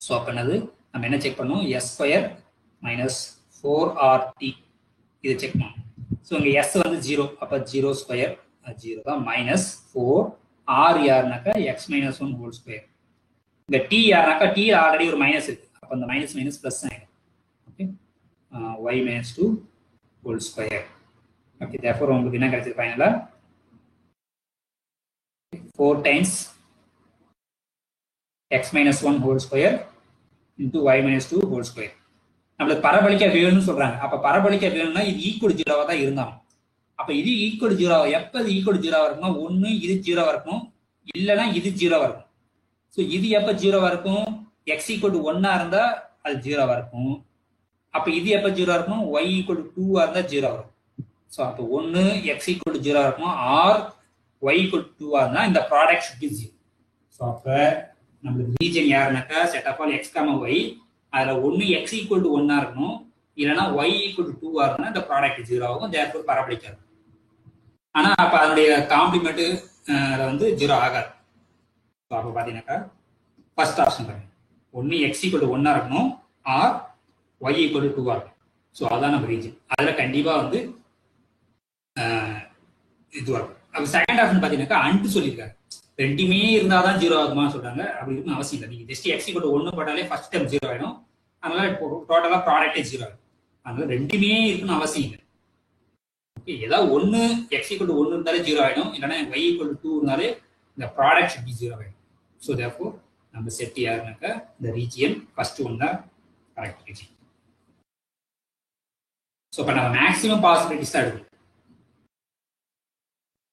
சோ அப்ப என்னது நம்ம என்ன செக் பண்ணனும், s² - 4rt இது செக் பண்ணனும். சோ இங்க s வந்து 0, அப்ப 0² 0 தான் minus 4 r யாருனாக்கா x minus 1 whole square. இந்த t யாருனாக்கா t ஆல்ரெடி ஒரு மைனஸ் இருக்கு, அப்ப அந்த மைனஸ் மைனஸ் பிளஸ் ஆயிடும். Okay, y minus 2 whole square. Okay, therefore உங்களுக்கு என்ன கிடைச்சது ஃபைனலா 4 times x minus 1 whole square into y minus 2 whole square. நம்மளுக்கு பரபலிக்கா வேணும்னு சொல்றாங்க. அப்ப பரபலிக்கா வேணும்னா இது ஈக்குவல் 0வா தான் இருந்தாலும். அப்ப இது ஈக்குவல் 0 எப்ப இது ஈக்குவல் 0வா இருக்கும்னா ஒன்னு இது 0வா இருக்கும், இல்லனா இது 0வா இருக்கும். சோ இது எப்ப 0வா இருக்கும், x = 1 இருந்தா அது 0வா இருக்கும், அப்போ இது எப்போ ஜீரோ இருக்கும்? y ஈக்குவல் டு 2 இருந்தால் ஜீரோ வரும். ஸோ அப்போ ஒன்று x ஈக்குவல் டு ஜீரோ இருக்கும், ஆர் y ஈக்குவல் டு 2 இருந்தால் இந்த product should be zero. So அப்போ நம்மளுக்கு ரீஜன் யாருனாக்கா set of all x comma y, அதில் ஒன்று எக்ஸ் ஈக்குவல் டு 1 இருக்கணும், இல்லைன்னா ஒய் ஈக்குவல் டு 2 இருக்கணும், இந்த ப்ராடக்ட் ஜீரோ ஆகும், தேர்ஃபோர் பராபோலிக் இருக்கும். ஆனால் அப்போ அதனுடைய காம்ப்ளிமெண்ட்டு வந்து ஜீரோ ஆகாது. ஸோ அப்போ பார்த்தீங்கன்னாக்கா ஃபர்ஸ்ட் ஆப்ஷன் பாருங்க, ஒன்று எக்ஸ் ஈக்குவல் டு 1 இருக்கணும், ஆர் ஒய் ஈக்குவல் டு 2 இருக்கும். ஸோ அதான் நம்ம ரீஜன். அதில் கண்டிப்பாக வந்து இது வரும். அப்போ செகண்ட் ஆப்ஷன் பார்த்தீங்கன்னாக்கா அன்ட்டு சொல்லியிருக்காங்க, ரெண்டுமே இருந்தால் தான் ஜீரோ ஆகுமான்னு சொல்றாங்க. அப்படி இருக்குன்னு அவசியம் இல்லை. நீங்கள் ஜஸ்ட் எக்ஸ் ஈக்குவல் டு 1 போட்டாலே ஃபர்ஸ்ட் டைம் ஜீரோ ஆகிடும், அதனால டோட்டலாக ப்ராடக்டே ஜீரோ ஆகும். அதனால ரெண்டுமே இருக்குன்னு அவசியம் இல்லை. ஓகே, ஏதாவது ஒன்று எக்ஸ் ஈக்குவல் டு 1 இருந்தாலே ஜீரோ ஆகிடும், இல்லைன்னா ஒய் ஈக்குவல் டு 2 இருந்தாலே இந்த ப்ராடக்ட் ஷுட் பி ஜீரோ ஆகிடும். ஸோ தேர்ஃபோர் நம்ம செட் யாருனாக்கா இந்த ரீஜியன் ஃபர்ஸ்ட் ஒன் தான் கரெக்ட் ரீஜியன். ஸோ இப்போ நம்ம மேக்ஸிமம் பாசிபிலிட்டிஸ் தான் எடுக்கணும்.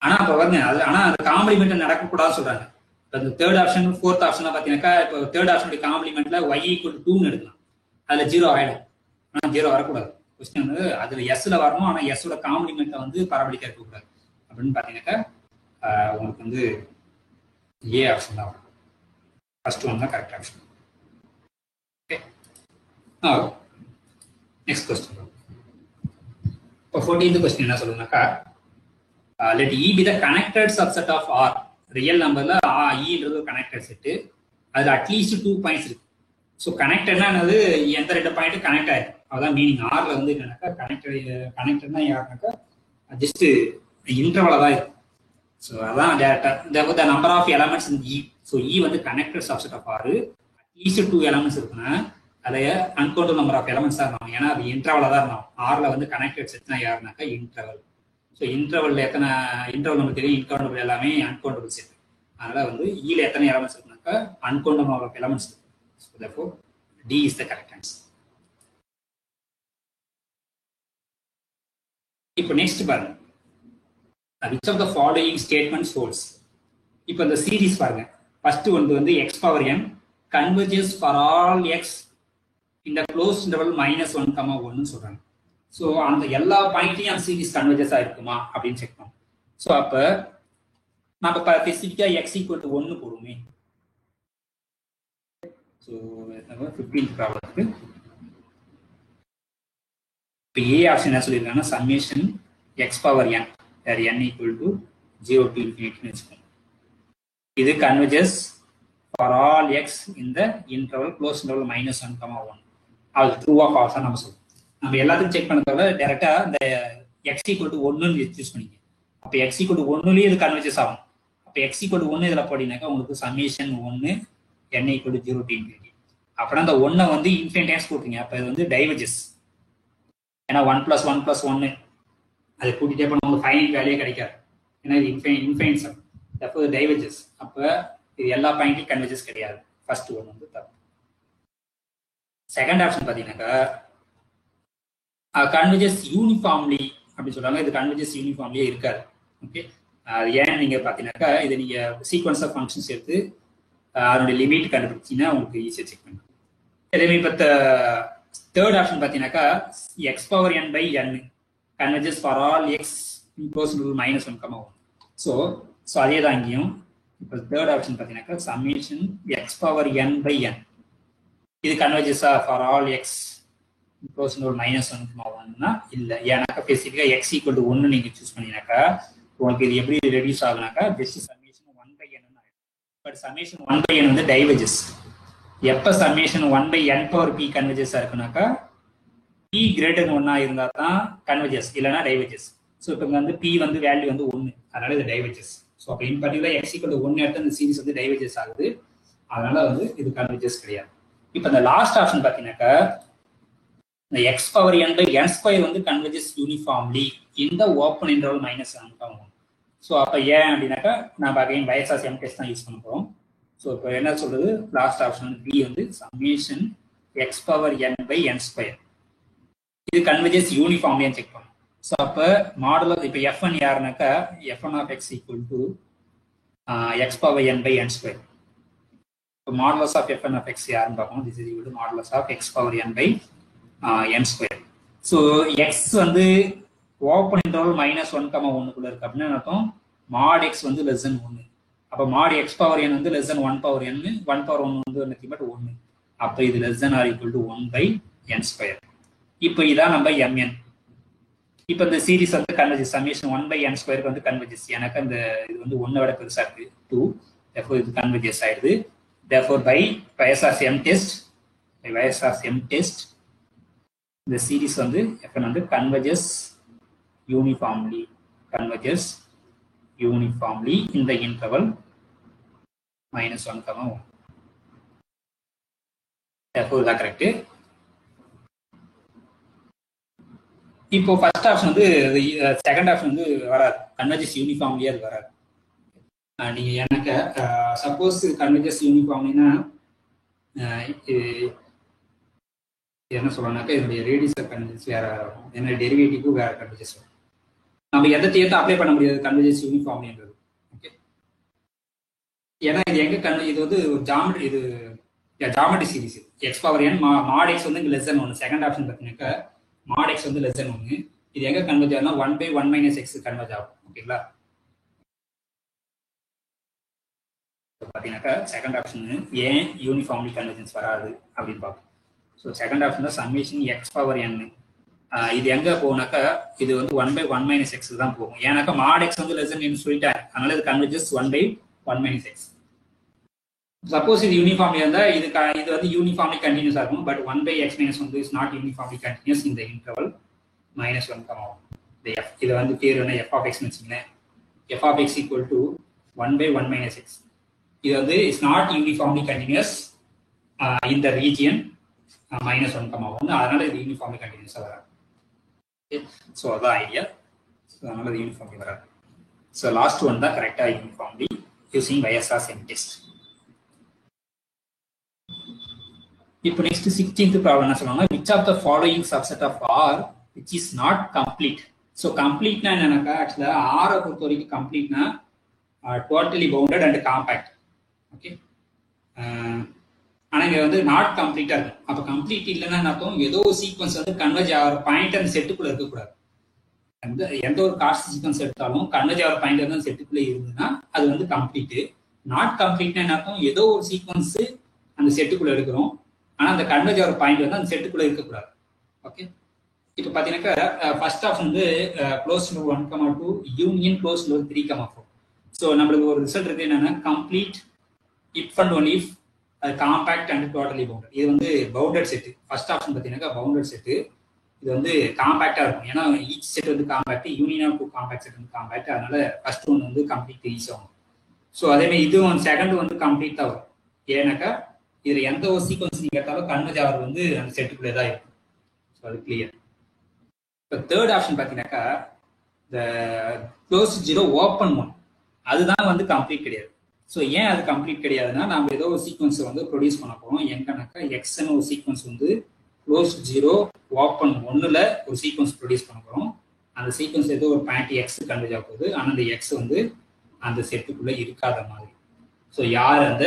ஆனால் இப்போ வந்து அது ஆனால் அந்த காம்ப்ளிமெண்ட் நடக்கக்கூடாதுன்னு சொல்றாங்க. இப்போ இந்த தேர்ட் ஆப்ஷன் ஃபோர்த் ஆப்ஷன்லாம் பார்த்தீங்கன்னாக்கா இப்போ தேர்ட் ஆப்ஷனுடைய காம்ப்ளிமெண்ட்ல ஒய் ஈக்குவல் டு 2ன்னு எடுக்கலாம், அதில் ஜீரோ ஆகிடும். ஆனால் ஜீரோ வரக்கூடாது. கொஸ்டின் வந்து அதில் எஸ்ல வரணும், ஆனால் எஸ்ஸோட காம்ப்ளிமெண்ட்டை வந்து பராபோலிக்கா இருக்கக்கூடாது. அப்படின்னு பார்த்தீங்கன்னாக்கா உங்களுக்கு வந்து ஏ ஆப்ஷன் தான் வரும். ஃபர்ஸ்ட் ஒன் தான் correct option. Okay, next question. இப்போ 14th கொஸ்டின் என்ன சொல்லுங்கனாக்கா, let E be the connected subset of R. Real நம்பர்ல ஈன்றது ஒரு கனெக்டட் செட்டு, அதுல அட்லீஸ்ட் 2 பாயிண்ட்ஸ் இருக்கு. ஸோ கனெக்டட்னா என்னது, எந்த 2 பாயிண்ட் கனெக்ட் ஆயிருக்கு, அதான் மீனிங். ஆர்ல வந்து என்னன்னாக்கா கனெக்டட்னா யாருனாக்கா ஜஸ்ட் இன்டர்வலா தான் இருக்கும். ஸோ அதான் டேரக்டா the number of elements in E. So E வந்து connected subset of R, at least 2 elements இருக்குன்னா அதை அன்கவுண்டபிள் நம்பர் ஆஃப் எலமெண்ட்ஸ் தான் இருக்கும், ஏன்னா அது இன்டர்வலா தான் இருக்கும். ஆர்ல வந்து கனெக்டட் செட்னா யாருனாக்கா இன்டர்வல். ஸோ இன்டர்வல்ல எத்தனை இன்டர்வல் நமக்கு தெரியும், இன்கவுண்டபிள் எல்லாமே அன்கவுண்டபிள் செட். அதனால வந்து ஈல எத்தனை எலமெண்ட்ஸ் இருக்குனாக்கா uncountable number of elements. So therefore D is the correct answer. இப்போ நெக்ஸ்ட் பாருங்க, which of the following statements holds. இப்போ இந்த சீரிஸ் பாருங்க, ஃபர்ஸ்ட் வந்து X power n converges for all x in the closed interval -1, சொல்றாங்க. So அந்த எல்லா பாயிண்ட்லையும் அந்த சீரிஸ் கன்வர்ஜஸ் ஆயிருக்குமா அப்படின்னு செக் பண்ணோம். ஸோ அப்போ நம்ம இப்போ ஸ்பெசிஃபிக்காக எக்ஸ் ஈக்குவல் டு 1 போடுவோமே. ஸோ 15th ப்ராப்ளத்துக்கு இப்போ ஏ ஆப்ஷன் என்ன சொல்லியிருக்காங்கன்னா சம்மேஷன் எக்ஸ் பவர் n வேறு n equal to 0 to infinity வச்சுக்கோங்க. இது கன்வர்ஜஸ் ஃபார் ஆல் எக்ஸ் இந்த இன்டர்வல் க்ளோஸ் இன்டர்வல் -1, அது ட்ரூ ஆஃப் ஃபால்ஸா நம்ம சொல்லுவோம். நம்ம எல்லாத்தையும் செக் பண்ணதோட டைரக்டா இந்த எக்ஸ் ஈக்குவல் டு 1 சூஸ் பண்ணிக்க. அப்போ எக்ஸ் ஈக்குவல் டு 1லயே இது கன்வர்ஜஸ் ஆகும். அப்போ எக்ஸ் ஈக்குவல் டு 1 இதில் போட்டீங்கன்னாக்கா உங்களுக்கு summation 1 n equal to 0 to infinity. அப்புறம் அந்த 1 வந்து இன்ஃபினிட் டைம்ஸ் போட்டீங்க, அப்போ இது வந்து டைவர்ஜஸ். ஏன்னா 1 + 1 + 1 அதை கூட்டிகிட்டே பண்ண உங்களுக்கு ஃபைனல் வேல்யூ கிடைக்காது, ஏன்னா இது இன்ஃபைனைட் சம். அப்போ டைவர்ஜஸ். அப்போ இது எல்லா பாயிண்ட்லையும் கன்வர்ஜஸ் கிடையாது. ஃபர்ஸ்ட் ஒன் வந்து தப்பு. செகண்ட் ஆப்ஷன் பார்த்தீங்கன்னாக்கா கன்வர்ஜஸ் யூனிஃபார்ம்லி அப்படி சொல்றாங்க. இது கன்வர்ஜஸ் யூனிஃபார்ம்லியே இருக்காது. ஓகே, அது ஏன்னு நீங்க பாத்தீங்கன்னாக்கா இதை நீங்க சீக்வன்ஸ் ஆஃப் ஃபங்க்ஷன்ஸ் எடுத்து அதனுடைய லிமிட் கண்டுபிடிச்சீங்கன்னா உங்களுக்கு ஈஸியா செக் பண்ணலாம். அதே மாதிரி இப்போ தேர்ட் ஆப்ஷன் பார்த்தீங்கன்னாக்கா x power n by n converges for all x close to -1, so அதே தான் இங்கேயும். இப்போ தேர்ட் ஆப்ஷன் பார்த்தீங்கன்னாக்கா summation x power n by n இது கன்வர்ஜஸா for all x close to -1 இல்லை. ஏன்னாக்கா ஸ்பெசிஃபிக்காக எக்ஸ் ஈக்குவல் டு 1 நீங்கள் சூஸ் பண்ணீங்கன்னாக்கா உங்களுக்கு இது எப்படி ரெடியூஸ் ஆகுனாக்கா ஜஸ்ட் சம்மேஷன் 1 by n ஆகிடும். பட் சம்மேஷன் 1 by n வந்து டைவர்ஜஸ். எப்போ summation 1 by n power p கன்வர்ஜஸாக இருக்குனாக்கா p greater than 1 இருந்தால் தான் கன்வர்ஜஸ், இல்லைனா டைவர்ஜஸ். ஸோ இப்போ வந்து p வந்து வேல்யூ வந்து 1, அதனால இது டைவர்ஜஸ். ஸோ அப்போ in particular X equal to 1 எடுத்து இந்த சீரிஸ் வந்து டைவர்ஜஸ் ஆகுது, அதனால வந்து இது கன்வர்ஜஸ் கிடையாது. இப்போ இந்த லாஸ்ட் ஆப்ஷன் பார்த்தீங்கன்னாக்கா இந்த X power n by n² வந்து கன்வர்ஜஸ் யூனிஃபார்ம்லி இந்த ஓப்பன் இன்டர்வல் -1. ஸோ அப்போ ஏன் அப்படின்னாக்கா நம்ம அகைன் வயசாஸ் எம் டெஸ்ட் தான் யூஸ் பண்ண போகிறோம். ஸோ இப்போ என்ன சொல்றது, லாஸ்ட் ஆப்ஷன் பி வந்து summation x power n by n². இது கன்வர்ஜஸ் யூனிஃபார்ம்லியான்னு செக் பண்ணணும். ஸோ அப்போ மாடல் இப்போ f1 யாருனாக்கா f1 of x equal to x power n by n². இப்போ modulus of f1 of x யாருன்னு பார்ப்போம். This is equal to modulus of x power n by n square. So X வந்து open interval -1,1 இருக்கு அப்படின்னா அர்த்தம் mod x வந்து less than 1. அப்போ mod x power n வந்து less than 1 power n, 1 power 1 வந்து நத்திங் பட் 1. அப்போ இது less than or equal to 1/n square. இப்போ இதான் நம்ம mn. இப்போ இந்த சீரிஸ் வந்து கன்வர்ஜஸ், சம்மேஷன் 1/n ஸ்கொயருக்கு வந்து கன்வர்ஜஸ். எனக்கு இந்த இது வந்து 1 விட பெருசா இருக்கு 2, therefore இது கன்வர்ஜஸ் ஆயிடுது. therefore by Weierstrass m test, by Weierstrass m test இந்த சீரிஸ் வந்து fn வந்து converges uniformly in the interval -1,1. therefore that correct. இப்போ ஃபர்ஸ்ட் ஆப்ஷன் வந்து செகண்ட் ஆப்ஷன் வந்து வராது, கன்வர்ஜஸ் யூனிஃபார்ம்லியா அது வராது. நீங்க எனக்கு சப்போஸ் கன்வர்ஜஸ் யூனிஃபார்ம்லினா என்ன சொல்லணும்னாக்கா இதனுடைய ரேடியஸ் கன்வர்ஜஸ் வேற இருக்கும், என்ன டெரிவேட்டிவ்க்கும் வேற கன்வர்ஜஸ் வரும். நம்ம எந்த தியரத்தை அப்ளை பண்ண முடியாது கன்வர்ஜஸ் யூனிஃபார்ம்லின்றது. ஓகே, ஏன்னா இது எங்க இது வந்து ஜாமெட்ரி, இது geometry series X power n mod x வந்து லெஸ் தென் 1. செகண்ட் ஆப்ஷன் பார்த்தீங்கன்னாக்கா mod x வந்து லெஸ் தென் 1. இது எங்க கன்வர்ஜ் ஆகும்னா 1/1 - x கன்வர்ஜ் ஆகும். ஓகேங்களா, பார்த்தீங்கன்னாக்கா செகண்ட் ஆப்ஷன் ஏன் யூனிஃபார்ம்லி கன்வர்ஜென்ஸ் வராது அப்படின்னு பார்ப்போம். ஸோ செகண்ட் ஆப்ஷன் தான் சம்மேஷன் எக்ஸ் பவர் n. இது எங்க போனாக்கா இது வந்து 1/1 - x தான் போகும். ஏன்னாக்கா mod x வந்து லெஸ் தென் சொல்லிட்டாங்க, அதனால இது கன்வர்ஜஸ் 1/1 - x. சப்போஸ் இது யூனிஃபார்ம்லி இருந்தா இது வந்து யூனிஃபார்ம்லி கண்டினியூஸா இருக்கும். But 1/x - 1 is not uniformly continuous இந்த இன்டர்வல் -1,1. இந்த f இது வந்து பேர் என்ன f of x னு வச்சுங்களேன். f of x equal to 1/1 - x. இது வந்து இஸ் நாட் யூனிஃபார்ம்லி கண்டினியூஸ் இந்த ரீஜியன் -1,1. அதனால இது யூனிஃபார்ம்லி கண்டினியூஸா வராது. ஸோ அதான் ஐடியா. ஸோ அதனால இது யூனிஃபார்ம்லி வராது. ஸோ லாஸ்ட் ஒன் தான் கரெக்டா uniformly using Weierstrass m test. இப்போ நெக்ஸ்ட் 16th ப்ராப்ளம் என்ன சொல்லுவாங்க, which of the following subset of R which is not complete. ஸோ கம்ப்ளீட்னா என்னன்னாக்கா ஆக்சுவலா ஆரை பொறுத்த வரைக்கும் கம்ப்ளீட்னா totally bounded and compact. Okay, ஆனால் இங்கே வந்து நாட் கம்ப்ளீட்டா இருக்கும். அப்போ கம்ப்ளீட் இல்லைன்னா என்ன அர்த்தம், ஏதோ ஒரு சீக்வன்ஸ் வந்து கன்வர்ஜ் ஆகிற பாயிண்ட் அந்த செட்டுக்குள்ள இருக்கக்கூடாது. எந்த ஒரு காஸ்ட் சீக்வன்ஸ் எடுத்தாலும் கன்வர்ஜ் ஆகிற பாயிண்ட் வந்து அந்த செட்டுக்குள்ளே இருந்ததுன்னா அது வந்து கம்ப்ளீட்டு. நாட் கம்ப்ளீட்னா என்ன அர்த்தம், ஏதோ ஒரு சீக்வன்ஸ் அந்த செட்டுக்குள்ள எடுக்கிறோம், ஆனால் அந்த கன்வர்ஜ் ஆகிற பாயிண்ட் வந்து அந்த செட்டுக்குள்ள இருக்கக்கூடாது. ஓகே, இப்போ பார்த்தீங்கன்னாக்கா ஃபர்ஸ்ட் ஆப்ஷன் வந்து close to 1,2 union close to 3,4. So நம்மளுக்கு ஒரு ரிசல்ட் இருக்கு என்னன்னா complete if and only if compact and totally bounded. இது வந்து பவுண்டட் செட்டு. ஃபர்ஸ்ட் ஆப்ஷன் பார்த்தீங்கன்னாக்கா பவுண்டட் செட்டு. இது வந்து காம்பேக்டா இருக்கும், ஏன்னா ஈச் செட் வந்து compact, union of 2 compact set வந்து காம்பேக்ட். அதனால ஃபர்ஸ்ட் ஒன் வந்து கம்ப்ளீட் ஈஸி ஆகும். ஸோ அதேமாதிரி இதுவும் செகண்ட் வந்து கம்ப்ளீட் தான் வரும். ஏன்னாக்கா இதுல எந்த ஒரு சீக்வன்ஸ் நீங்க எடுத்தாலும் கன்வர்ஜ் ஆகிறது வந்து அந்த செட்டுக்குள்ளே தான் இருக்கும். ஸோ அது கிளியர். இப்போ தேர்ட் ஆப்ஷன் பார்த்தீங்கன்னாக்கா இந்த க்ளோஸ் 0 ஓப்பன் 1 அதுதான் வந்து கம்ப்ளீட் கிடையாது. ஸோ ஏன் அது கம்ப்ளீட் கிடையாதுன்னா நம்ம ஏதோ ஒரு சீக்வன்ஸை வந்து ப்ரொடியூஸ் பண்ண போகிறோம். எங்கன்னாக்கா எக்ஸ்ன்னு ஒரு சீக்வன்ஸ் வந்து க்ளோஸ் 0 ஓப்பன் 1ல ஒரு சீக்வன்ஸ் ப்ரொடியூஸ் பண்ண போகிறோம். அந்த சீக்வன்ஸ் ஏதோ ஒரு பாயிண்ட் எக்ஸ் கன்வர்ஜ் ஆக போகுது, ஆனால் அந்த எக்ஸ் வந்து அந்த செட்டுக்குள்ளே இருக்காத மாதிரி. ஸோ யார் அந்த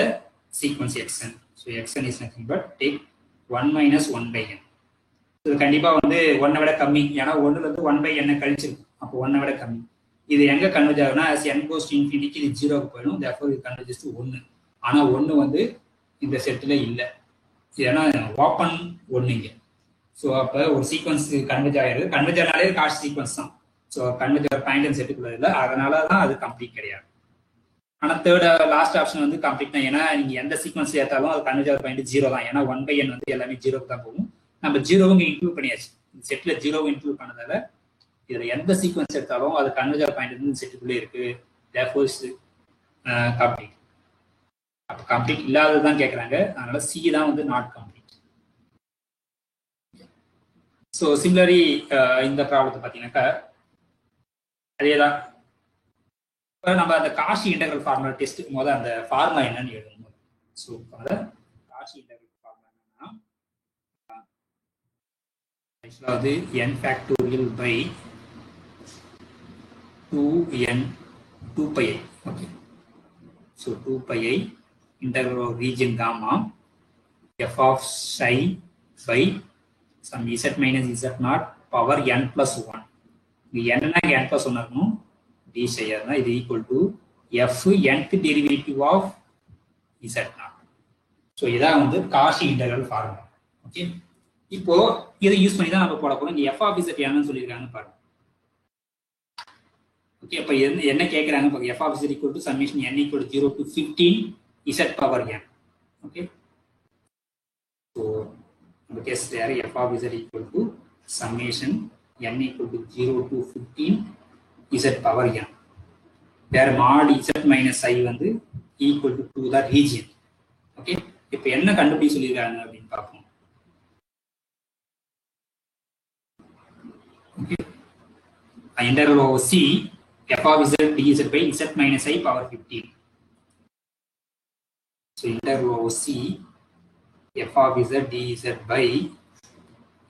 sequence xn? So xn is nothing but take 1 - 1/n. இது கண்டிப்பாக வந்து 1 விட கம்மி, ஏன்னா 1லேருந்து 1/n கழிச்சிருக்கும். அப்போ 1 விட கம்மி. இது எங்க கன்வர்ஜ் ஆகுனா n goes to infinity இது 0க்கு போயிடும். therefore இது கன்வர்ஜஸ் டு 1. ஆனா 1 வந்து இந்த செட்ல இல்ல, ஏன்னா ஓப்பன் 1 இங்க. ஸோ அப்போ ஒரு சீக்வன்ஸ் கன்வர்ஜ் ஆகிடுது. கன்வர்ஜ் ஆனாலே காஸ்ட் சீக்வன்ஸ் தான். ஸோ கன்வர்ஜ் ஆகிற பாயிண்ட் அண்ட் செட்டுக்குள்ள இல்லை, அதனால தான் அது கம்ப்ளீட் கிடையாது. ஆனால் தேர்ட் லாஸ்ட் ஆப்ஷன் வந்து கம்ப்ளீட் தான், ஏன்னா நீங்க எந்த சீக்வன்ஸ் ஏற்றாலும் அது கன்வர்ஜ் ஆகிற பாயிண்ட் 0 தான். ஏன்னா 1/n வந்து எல்லாமே 0க்கு தான் போகும். நம்ம 0வும் இன்க்ளூட் பண்ணியாச்சு, இந்த செட்ல 0வும் இன்க்ளூட் பண்ணதால இதுல எந்த சீக்வன்ஸ் எடுத்தாலும் அது கன்வர்ஜ் ஆகிற பாயிண்ட் வந்து செட்டுக்குள்ளே இருக்கு. therefore complete. அப்போ கம்ப்ளீட் இல்லாததான் கேட்குறாங்க, அதனால சி தான் வந்து நாட் கம்ப்ளீட். ஸோ சிமிலரி இந்த ப்ராப்ளத்தை பார்த்தீங்கன்னாக்கா அதேதான். இப்போ நம்ம அந்த காஷி இன்டெக்ரல் ஃபார்முலா டெஸ்ட்டுக்கு போது அந்த ஃபார்முலா என்னன்னு எழுதணும். ஸோ அதை காஷி இன்டெக்ரல் ஃபார்முலா என்னன்னா அது n factorial by 2n 2πi. Okay, so 2πi integral of region gamma f of psi by some z minus z naught power n plus 1. இங்கே n n plus 1 இருக்கணும் d செய்யறதுனா இது equal to f nth derivative of z naught. So இதான் வந்து Cauchy integral formula. Okay, இப்போ இதை use பண்ணி தான் நம்ம போட போறோம். இங்க f of z என்னன்னு சொல்லியிருக்காங்க பாருங்க. ஓகே, அப்ப என்ன கேட்கறாங்க பாருங்க. f of z equal to summation n equal to 0 to 15 z power n. Okay, so நம்ம கேஸ் யாரு f of z equal to summation n equal to 0 to 15 z power n. வேற mod z minus i வந்து equal to the region. Okay, இப்போ என்ன கண்டுபிடி சொல்லியிருக்காங்க அப்படின்னு பார்ப்போம். Okay. Integral over c f of z dz by z minus I power 15. So integral over c f of z dz by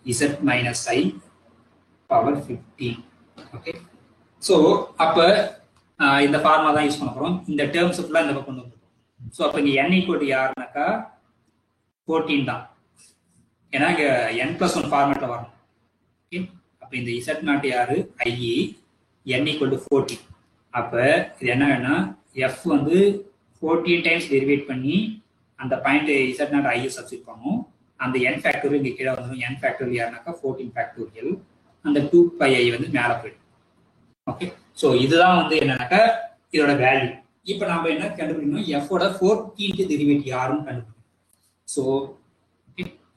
z minus I power 15. Okay. So அப்ப இந்த formula தான் use பண்ண போறோம். இந்த டேர்ம்ஸ் ஃபுல்லா இந்த பக்கம் கொண்டு வந்துரும். சோ அப்ப இங்க n equal to யாருனாக்கா 14 தான். ஏன்னா இங்க n+1 ஃபார்மட்ல வரும். ஓகே, அப்ப இந்த z நாட் யாரு i n equal to 14. அப்ப இது என்னன்னா f வந்து 14 டைம்ஸ் டெரிவேட் பண்ணி அந்த point z naught i substitute பண்ணும். அந்த n ஃபேக்டோரியல் இங்க கீழே வந்துடும். n ஃபேக்டோரியல் யாருனாக்கா 14 ஃபேக்டோரியல். அந்த 2πi வந்து மேல போயிடும். ஓகே, சோ இதுதான் வந்து என்னன்னாக்கா இதோட வேல்யூ. இப்போ நாம என்ன கண்டுபிடிக்கணும், f ஓட 14th டெரிவேட்டிவ் யாருன்னு கண்டுபிடிக்கணும். சோ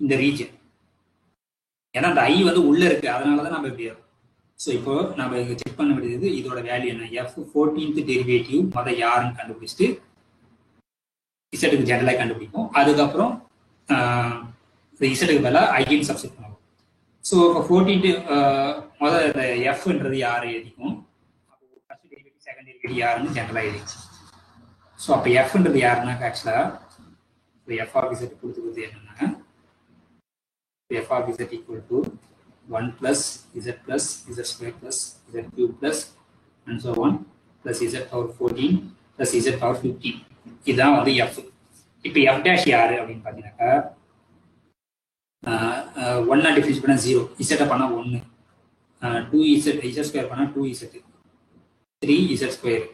இந்த ரீஜன், ஏன்னா அந்த i வந்து உள்ள இருக்கு, அதனாலதான் நம்ம இப்படி இருக்கும். ஸோ இப்போ நம்ம இங்க செக் பண்ண வேண்டியது இதோட வேல்யூ என்ன, f 14th டெரிவேட்டிவ் மொதல் யாருன்னு கண்டுபிடிச்சிட்டு இசட்டுக்கு ஜெனரலாக கண்டுபிடிப்போம். அதுக்கப்புறம் இசட்டுக்கு பதிலாக ஐன்னு சப்ஸ்டிட் பண்ணுவோம். ஸோ இப்போ 14th முதல் இந்த எஃப்ன்றது யார் எழுதிக்கும், அப்போ ஃபர்ஸ்ட் டெரிவேட்டிவ் செகண்ட் டெரிவேட்டிவ் யாருன்னு ஜெனரலாக எழுதிச்சு. ஸோ அப்போ எஃப்ன்றது யாருன்னாக்கா ஆக்சுவலாக எஃப் ஆஃப் இசட் கொடுத்துக்கிறது என்னன்னா f of z equal to 1 plus z square plus z cube plus and so on plus z power 14 plus z power 15. இதுதான் வந்து f. இப்போ f dash யாரு அப்படின்னு பார்த்தீங்கன்னாக்கா 1 டிஃபரன்ஸ் பண்ணா 0, z பண்ணா 1, 2z z ஸ்கொயர் பண்ணா 2z, 3z square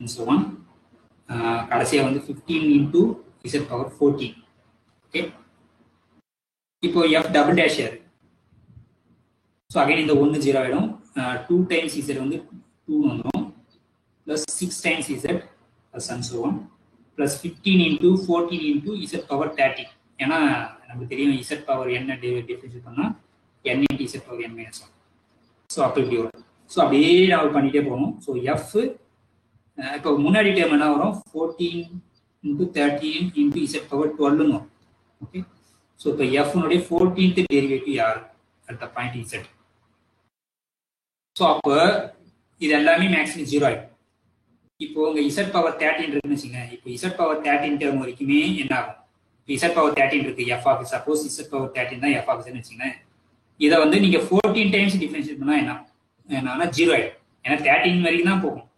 and so on. கடைசியா வந்து 15 into z power 14. ஓகே, இப்போ f டபுள் டேஷ் யாரு, ஸோ அகைன் இந்த 1 0 ஆகிடும். 2 டைம்ஸ் z வந்து 2 வந்துடும், plus 6 times z plus and so one, plus 15 into 14 into z power 30. ஏன்னா நமக்கு தெரியும் z பவர் என்ன டிஃபரன்ஷியேட் பண்ணால் n into z power n minus 1. So அப்போ இப்படி வரும். ஸோ அப்படியே நம்ம பண்ணிகிட்டே போகணும். ஸோ f இப்போ முன்னாடி டைம் என்ன வரும், 14 into 13 into z பவர் 12ன்னு வரும். ஓகே, ஸோ இப்போ எஃப்னுடைய 14th டெரிவேட்டிவ் யார் at the point Z. So அப்போ இது எல்லாமே மேக்ஸிமம் 0 ஆகிடும். இப்போ உங்க இசட் பவர் 13 இருக்குன்னு வச்சுங்க. இப்போ இசட் பவர் 13 டேர்ம் வரைக்குமே என்ன ஆகும், இப்போ இசட் பவர் 13 இருக்கு F of, suppose Z power 13 தான் எஃப் ஆஃப்னு வச்சுங்களேன். இதை வந்து நீங்க 14 டைம்ஸ் டிஃபரன்ஷியேட் பண்ணா என்னன்னா 0 ஆகிடும். ஏன்னா 13 வரைக்கும் தான் போகும்.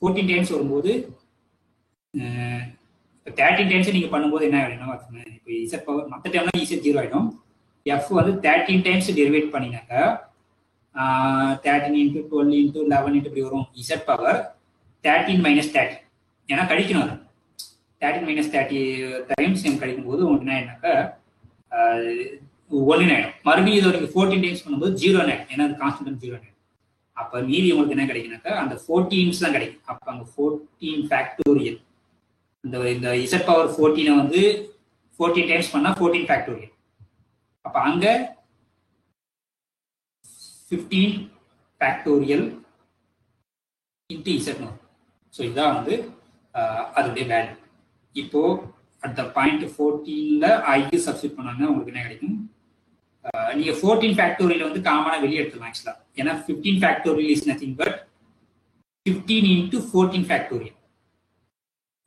14 டைம்ஸ் வரும்போது 13 டைம்ஸ் நீங்க பண்ணும்போது என்ன ஆகிடும், இப்போ இசட் பவர் மற்ற டைம்லாம் ஈஸியாக 0 ஆகிடும். எஃப் வந்து 13 times derivate பண்ணினாக்கா 13 into 12 into 11 into இப்படி வரும். இசட் பவர் 13 minus 30, ஏன்னா கழிக்கணும். அது 13 minus 30 டைம்ஸ் கழிக்கும் போது உங்களுக்கு என்ன ஆயிடுனாக்கா 1 ஆயிடும். மறுபடியும் இது ஒரு 14 டைம்ஸ் பண்ணும்போது 0 ஆயிடும், ஏன்னா அது கான்ஸ்டன்ட் 0 ஆயிடும். அப்போ மீதி உங்களுக்கு என்ன கிடைக்குனாக்கா அந்த 14s தான் கிடைக்கும். அப்போ அங்கே 14 ஃபேக்டோரியல், இந்த இசட் பவர் 14 வந்து 14 டைம்ஸ் பண்ணா 14 ஃபேக்டோரியல். அப்ப அங்க 15 factorial into Z naught. So இதுதான் வந்து அதோடைய வேல்யூ. இப்போ அட் த பாயிண்ட் 14ல ஐக்கு சப்ஸ்டிட் பண்ணாங்க உங்களுக்கு என்ன கிடைக்கும், நீங்க 14 ஃபேக்டோரியல் வந்து காமனா வெளியே எடுத்துக்கலாம் ஆக்சுவலா. ஏன்னா 15 factorial is nothing but 15 into 14 factorial.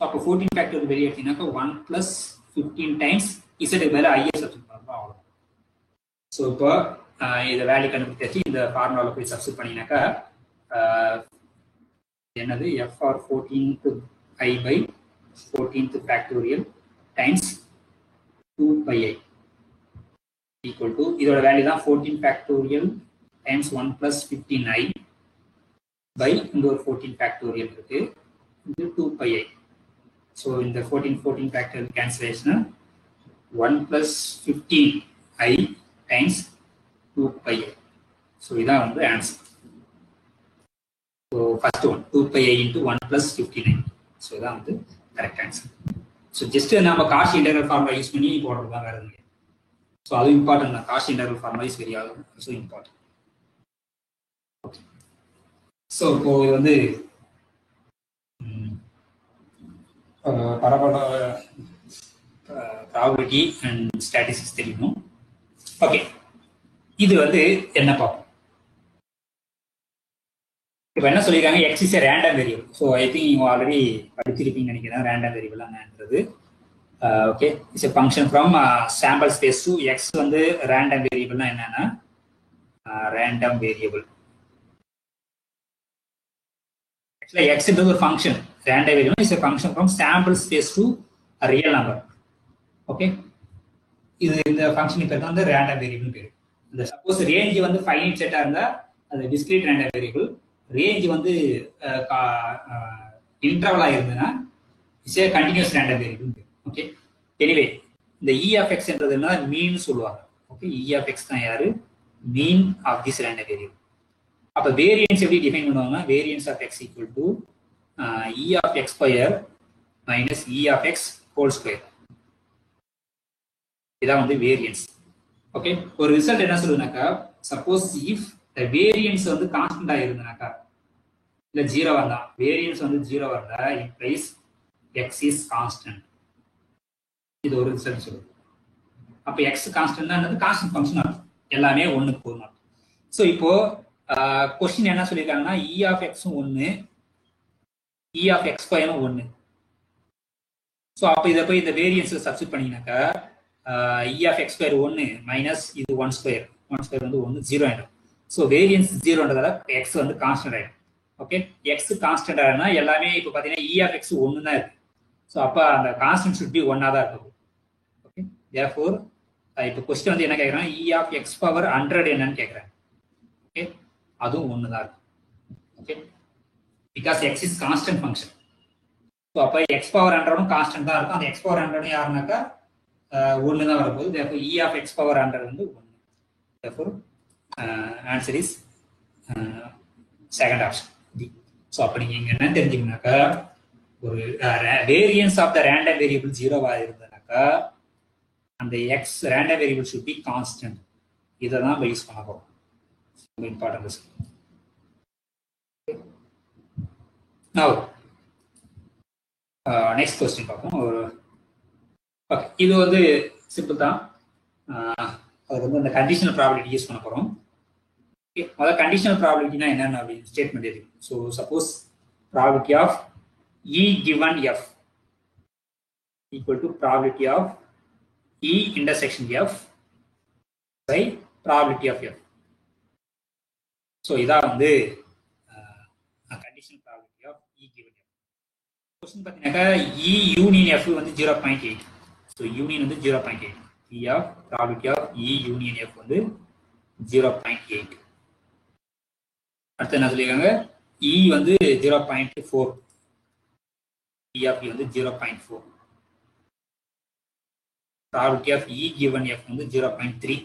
அப்போ 14 ஃபேக்டோரியல் வெளியே எடுத்தீங்கன்னாக்கா 1 plus 15 டைம்ஸ் இசட்டுக்கு மேலே ஐஏ சப்ஸ்டிட் பண்ணுறோம், அவ்வளோ. ஸோ இப்போ இதை வேல்யூ கண்டுபிடிச்சாச்சு. இந்த ஃபார்முலாவில் போய் சப்ஸ்டிட் பண்ணிங்கனாக்கா என்னது F R 14th i by 14th factorial times 2πi equal to இதோட வேல்யூ தான் 14 factorial times 1 plus 15i by இந்த ஒரு 14 factorial இருக்கு இது 2 pi i. So இந்த 14 factorial cancellation 1 plus 15i times 2 pi i. So இதான் வந்து answer. So first one 2 pi i into 1 plus 15i. So இதான் வந்து கரெக்ட் ஆன்சர். ஸோ ஜஸ்ட் நம்ம காஷி இன்டெக்ரல் ஃபார்முலா யூஸ் பண்ணி போடுறது தான் வேற எதுவும். ஸோ அது இம்பார்ட்டன்ட் தான். Cauchy integral formula is very also important. Okay. So இப்போ இது வந்து ப்ராபபிலிட்டி அண்ட் ஸ்டாட்டிஸ்டிக்ஸ் தெரியணும். ஓகே, இது வந்து என்ன பார்ப்போம். இப்போ என்ன சொல்லியிருக்காங்க, X is a random variable. So I think நீங்கள் ஆல்ரெடி படிச்சிருப்பீங்கன்னு நினைக்கிறேன். ரேண்டம் வேரியபிள் என்னன்றது okay it's a function from sample space to X. வந்து ரேண்டம் வேரியபிள்னா என்னன்னா ரேண்டம் வேரியபிள் ஆக்சுவலா எக்ஸ்ன்றது ஒரு function. Random variable is a function from sample space to real number. Okay, இது இந்த ஃபங்க்ஷன் பேர் தான் வந்து ரேண்டம் வேரியபிள் பேர். இந்த சப்போஸ் ரேஞ்ச் வந்து ஃபைனைட் செட்டா இருந்தா அது டிஸ்கிரீட் ரேண்டம் வேரியபிள். ரேஞ்ச் வந்து இன்டர்வலா இருந்ததுன்னா it's a continuous random variable. Okay, anyway இந்த இ ஆஃப் எக்ஸ் என்றதுன்னா மீன் சொல்லுவாங்க. ஓகே, இ ஆஃப் எக்ஸ் தான் யாரு, mean of this random variable. அப்ப வேரியன்ஸ் எப்படி டிஃபைன் பண்ணுவாங்க, variance of X equal to E of X square minus E of X whole square. இதான் வந்து variance. Okay, ஒரு result என்ன சொல்லுனாக்கா, சப்போஸ் இஃப் த வேரியன்ஸ் வந்து கான்ஸ்டன்டா இருந்தனாக்கா இல்ல ஜீரோ வந்தா, வேரியன்ஸ் வந்து ஜீரோ வந்தா இம்ப்ளைஸ் எக்ஸ் இஸ் கான்ஸ்டன்ட். இது ஒரு ரிசல்ட் சொல்லுது. அப்ப எக்ஸ் கான்ஸ்டன்ட் கான்ஸ்டன்ட் ஃபங்க்ஷன் அர்த்தம், எல்லாமே ஒண்ணுக்கு போகணும். ஸோ இப்போ கொஸ்டின் என்ன சொல்லியிருக்காங்கன்னா இ ஆஃப் எக்ஸும் ஒன்று, இ ஆஃப் எக்ஸ் ஸ்கொயரும் ஒன்று. ஸோ அப்போ இதை போய் இந்த வேரியன்ஸில் சப்ஸ்டிட் பண்ணிங்கனாக்கா இ ஆஃப் எக்ஸ் ஸ்கொயர் ஒன்று மைனஸ் இது ஒன் ஸ்கொயர் வந்து ஒன்று, ஜீரோ ஆகிடும். ஸோ வேரியன்ஸ் ஜீரோன்றதால எக்ஸ் வந்து கான்ஸ்டன்ட் ஆகிடும். ஓகே, எக்ஸ் கான்ஸ்டன்ட் ஆகிடும்னா எல்லாமே இப்போ பார்த்தீங்கன்னா இ ஆஃப் எக்ஸ் ஒன்று தான் இருக்கு. ஸோ அப்போ அந்த கான்ஸ்டன்ட் ஷுட் பி ஒன்னா தான் இருக்கும். ஓகே, தேர்ஃபோர் இப்போ கொஸ்டின் வந்து என்ன கேட்குறாங்க, இ ஆஃப் எக்ஸ் பவர் 100 என்னன்னு கேட்குறாங்க. ஓகே, அதுவும் ஒன்று தான் இருக்கும். Okay, because X is constant function. So அப்போ எக்ஸ் பவர் 100ம் கான்ஸ்டன்ட் தான் இருக்கும். அந்த எக்ஸ் பவர் 100 யாருனாக்கா ஒன்று தான் வரப்போகுது. Therefore E of X power 100 வந்து ஒன்று. Therefore answer is second option D. So அப்போ நீங்கள் இங்கே என்ன தெரிஞ்சுக்கனாக்கா, ஒரு variance of the random variable ஜீரோவா இருந்ததுனாக்கா அந்த X random variable should be constant. இதை தான் நம்ம யூஸ் பண்ண போகிறோம். இம்பார்ட்டன்ட். நவ் நெக்ஸ்ட் கொஸ்டின் பார்ப்போம். ஓகே, இது வந்து சிம்பிள் தான். அது வந்து அந்த கண்டிஷனல் ப்ராபபிலிட்டி யூஸ் பண்ண போகிறோம். ஓகே, முதல்ல கண்டிஷனல் ப்ராபபிலிட்டினா என்னென்ன அப்படின்னு ஸ்டேட்மெண்ட் இருக்கு. So suppose probability of E given F equal to probability of E intersection F by probability of F. So இதான் வந்து conditional probability of E given F. Question பார்த்தீங்கன்னாக்கா E union F வந்து 0.8. So union வந்து 0.8. E of probability of E union F வந்து 0.8. அடுத்து என்ன சொல்லியிருக்காங்க, E வந்து 0.4. E of E வந்து 0.4. Probability of E given F வந்து 0.3.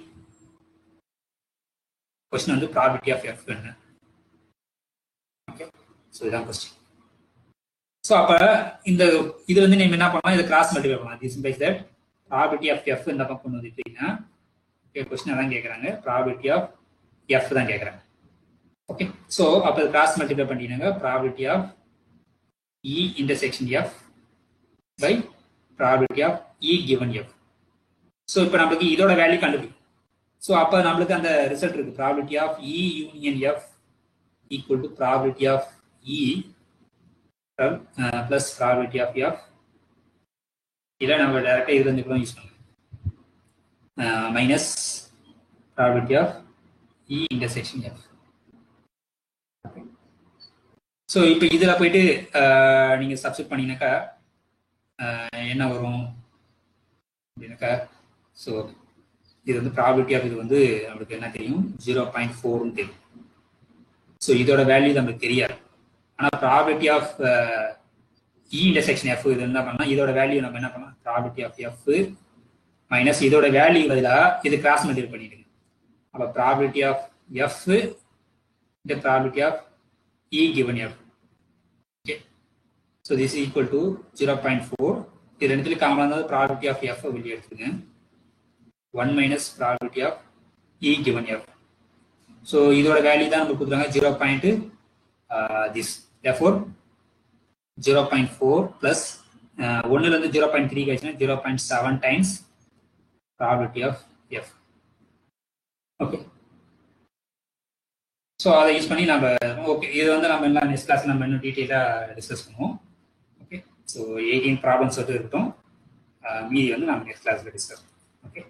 Question வந்து probability of F என்ன. ஓகே, ஸோ இதான் கொஸ்டின். ஸோ அப்போ இந்த இது வந்து நம்ம என்ன பண்ணலாம், இதை கிராஸ் மல்டிப்ளை பண்ணலாம். This implies that probability of F இந்த பக்கம் கொண்டு வந்துட்டீங்கன்னா ஓகே, கொஸ்டின் அதான் கேட்குறாங்க, probability of F தான் கேட்குறாங்க. ஓகே, ஸோ அப்போ கிராஸ் மல்டிப்ளை பண்ணிட்டீங்கன்னா probability of E intersection F by probability of E given F. So இப்போ நம்மளுக்கு இதோட வேல்யூ கண்டுபிடிக்கும். ஸோ அப்போ நம்மளுக்கு அந்த ரிசல்ட் இருக்கு, probability of E union F equal to probability of E plus probability of F. இல்லை நம்ம டைரக்டாக இது வந்து கூட யூஸ் பண்ணலாம், minus probability of E intersection F. So இப்போ இதில் போயிட்டு நீங்கள் சப்ஸ்டிட் பண்ணிங்கனாக்கா என்ன வரும் அப்படின்னாக்கா, ஸோ இது வந்து ப்ராபபிலிட்டி ஆஃப் இது வந்து நம்மளுக்கு என்ன தெரியும் 0.4 தெரியும். ஸோ இதோட வேல்யூ நமக்கு தெரியாது. ஆனால் probability of E intersection F இது என்ன பண்ணலாம், இதோட வேல்யூ நம்ம என்ன பண்ணலாம், ப்ராபபிலிட்டி ஆஃப் எஃப் மைனஸ் இதோட வேல்யூ பதிலாக இது கிராஸ் மல்டிபிள் பண்ணிடுங்க. அப்போ ப்ராபபிலிட்டி ஆஃப் எஃப் இந்த probability of E given F. Okay, so this equal to 0.4. இது ரெண்டுத்துல காமனாக இருந்தால் ப்ராபபிலிட்டி ஆஃப் எஃப் வெளியே எடுத்துங்க. 1 minus probability of E given F. So இதோட வேல்யூ தான் நமக்கு கொடுத்துருக்காங்க 0. திஸ் therefore 0.4 பிளஸ் 1லேருந்து 0.3 கழிச்சுன்னா 0.7 times probability of F. Okay, so அதை யூஸ் பண்ணி நம்ம ஓகே இது வந்து நம்ம எல்லாம் நெக்ஸ்ட் கிளாஸ் நம்ம இன்னும் டீட்டெயிலாக டிஸ்கஸ் பண்ணுவோம். ஓகே, ஸோ 18 ப்ராப்ளம்ஸ் வந்து இருக்கட்டும், மீதி வந்து நம்ம நெக்ஸ்ட் கிளாஸில் டிஸ்கஸ் பண்ணுவோம். ஓகே.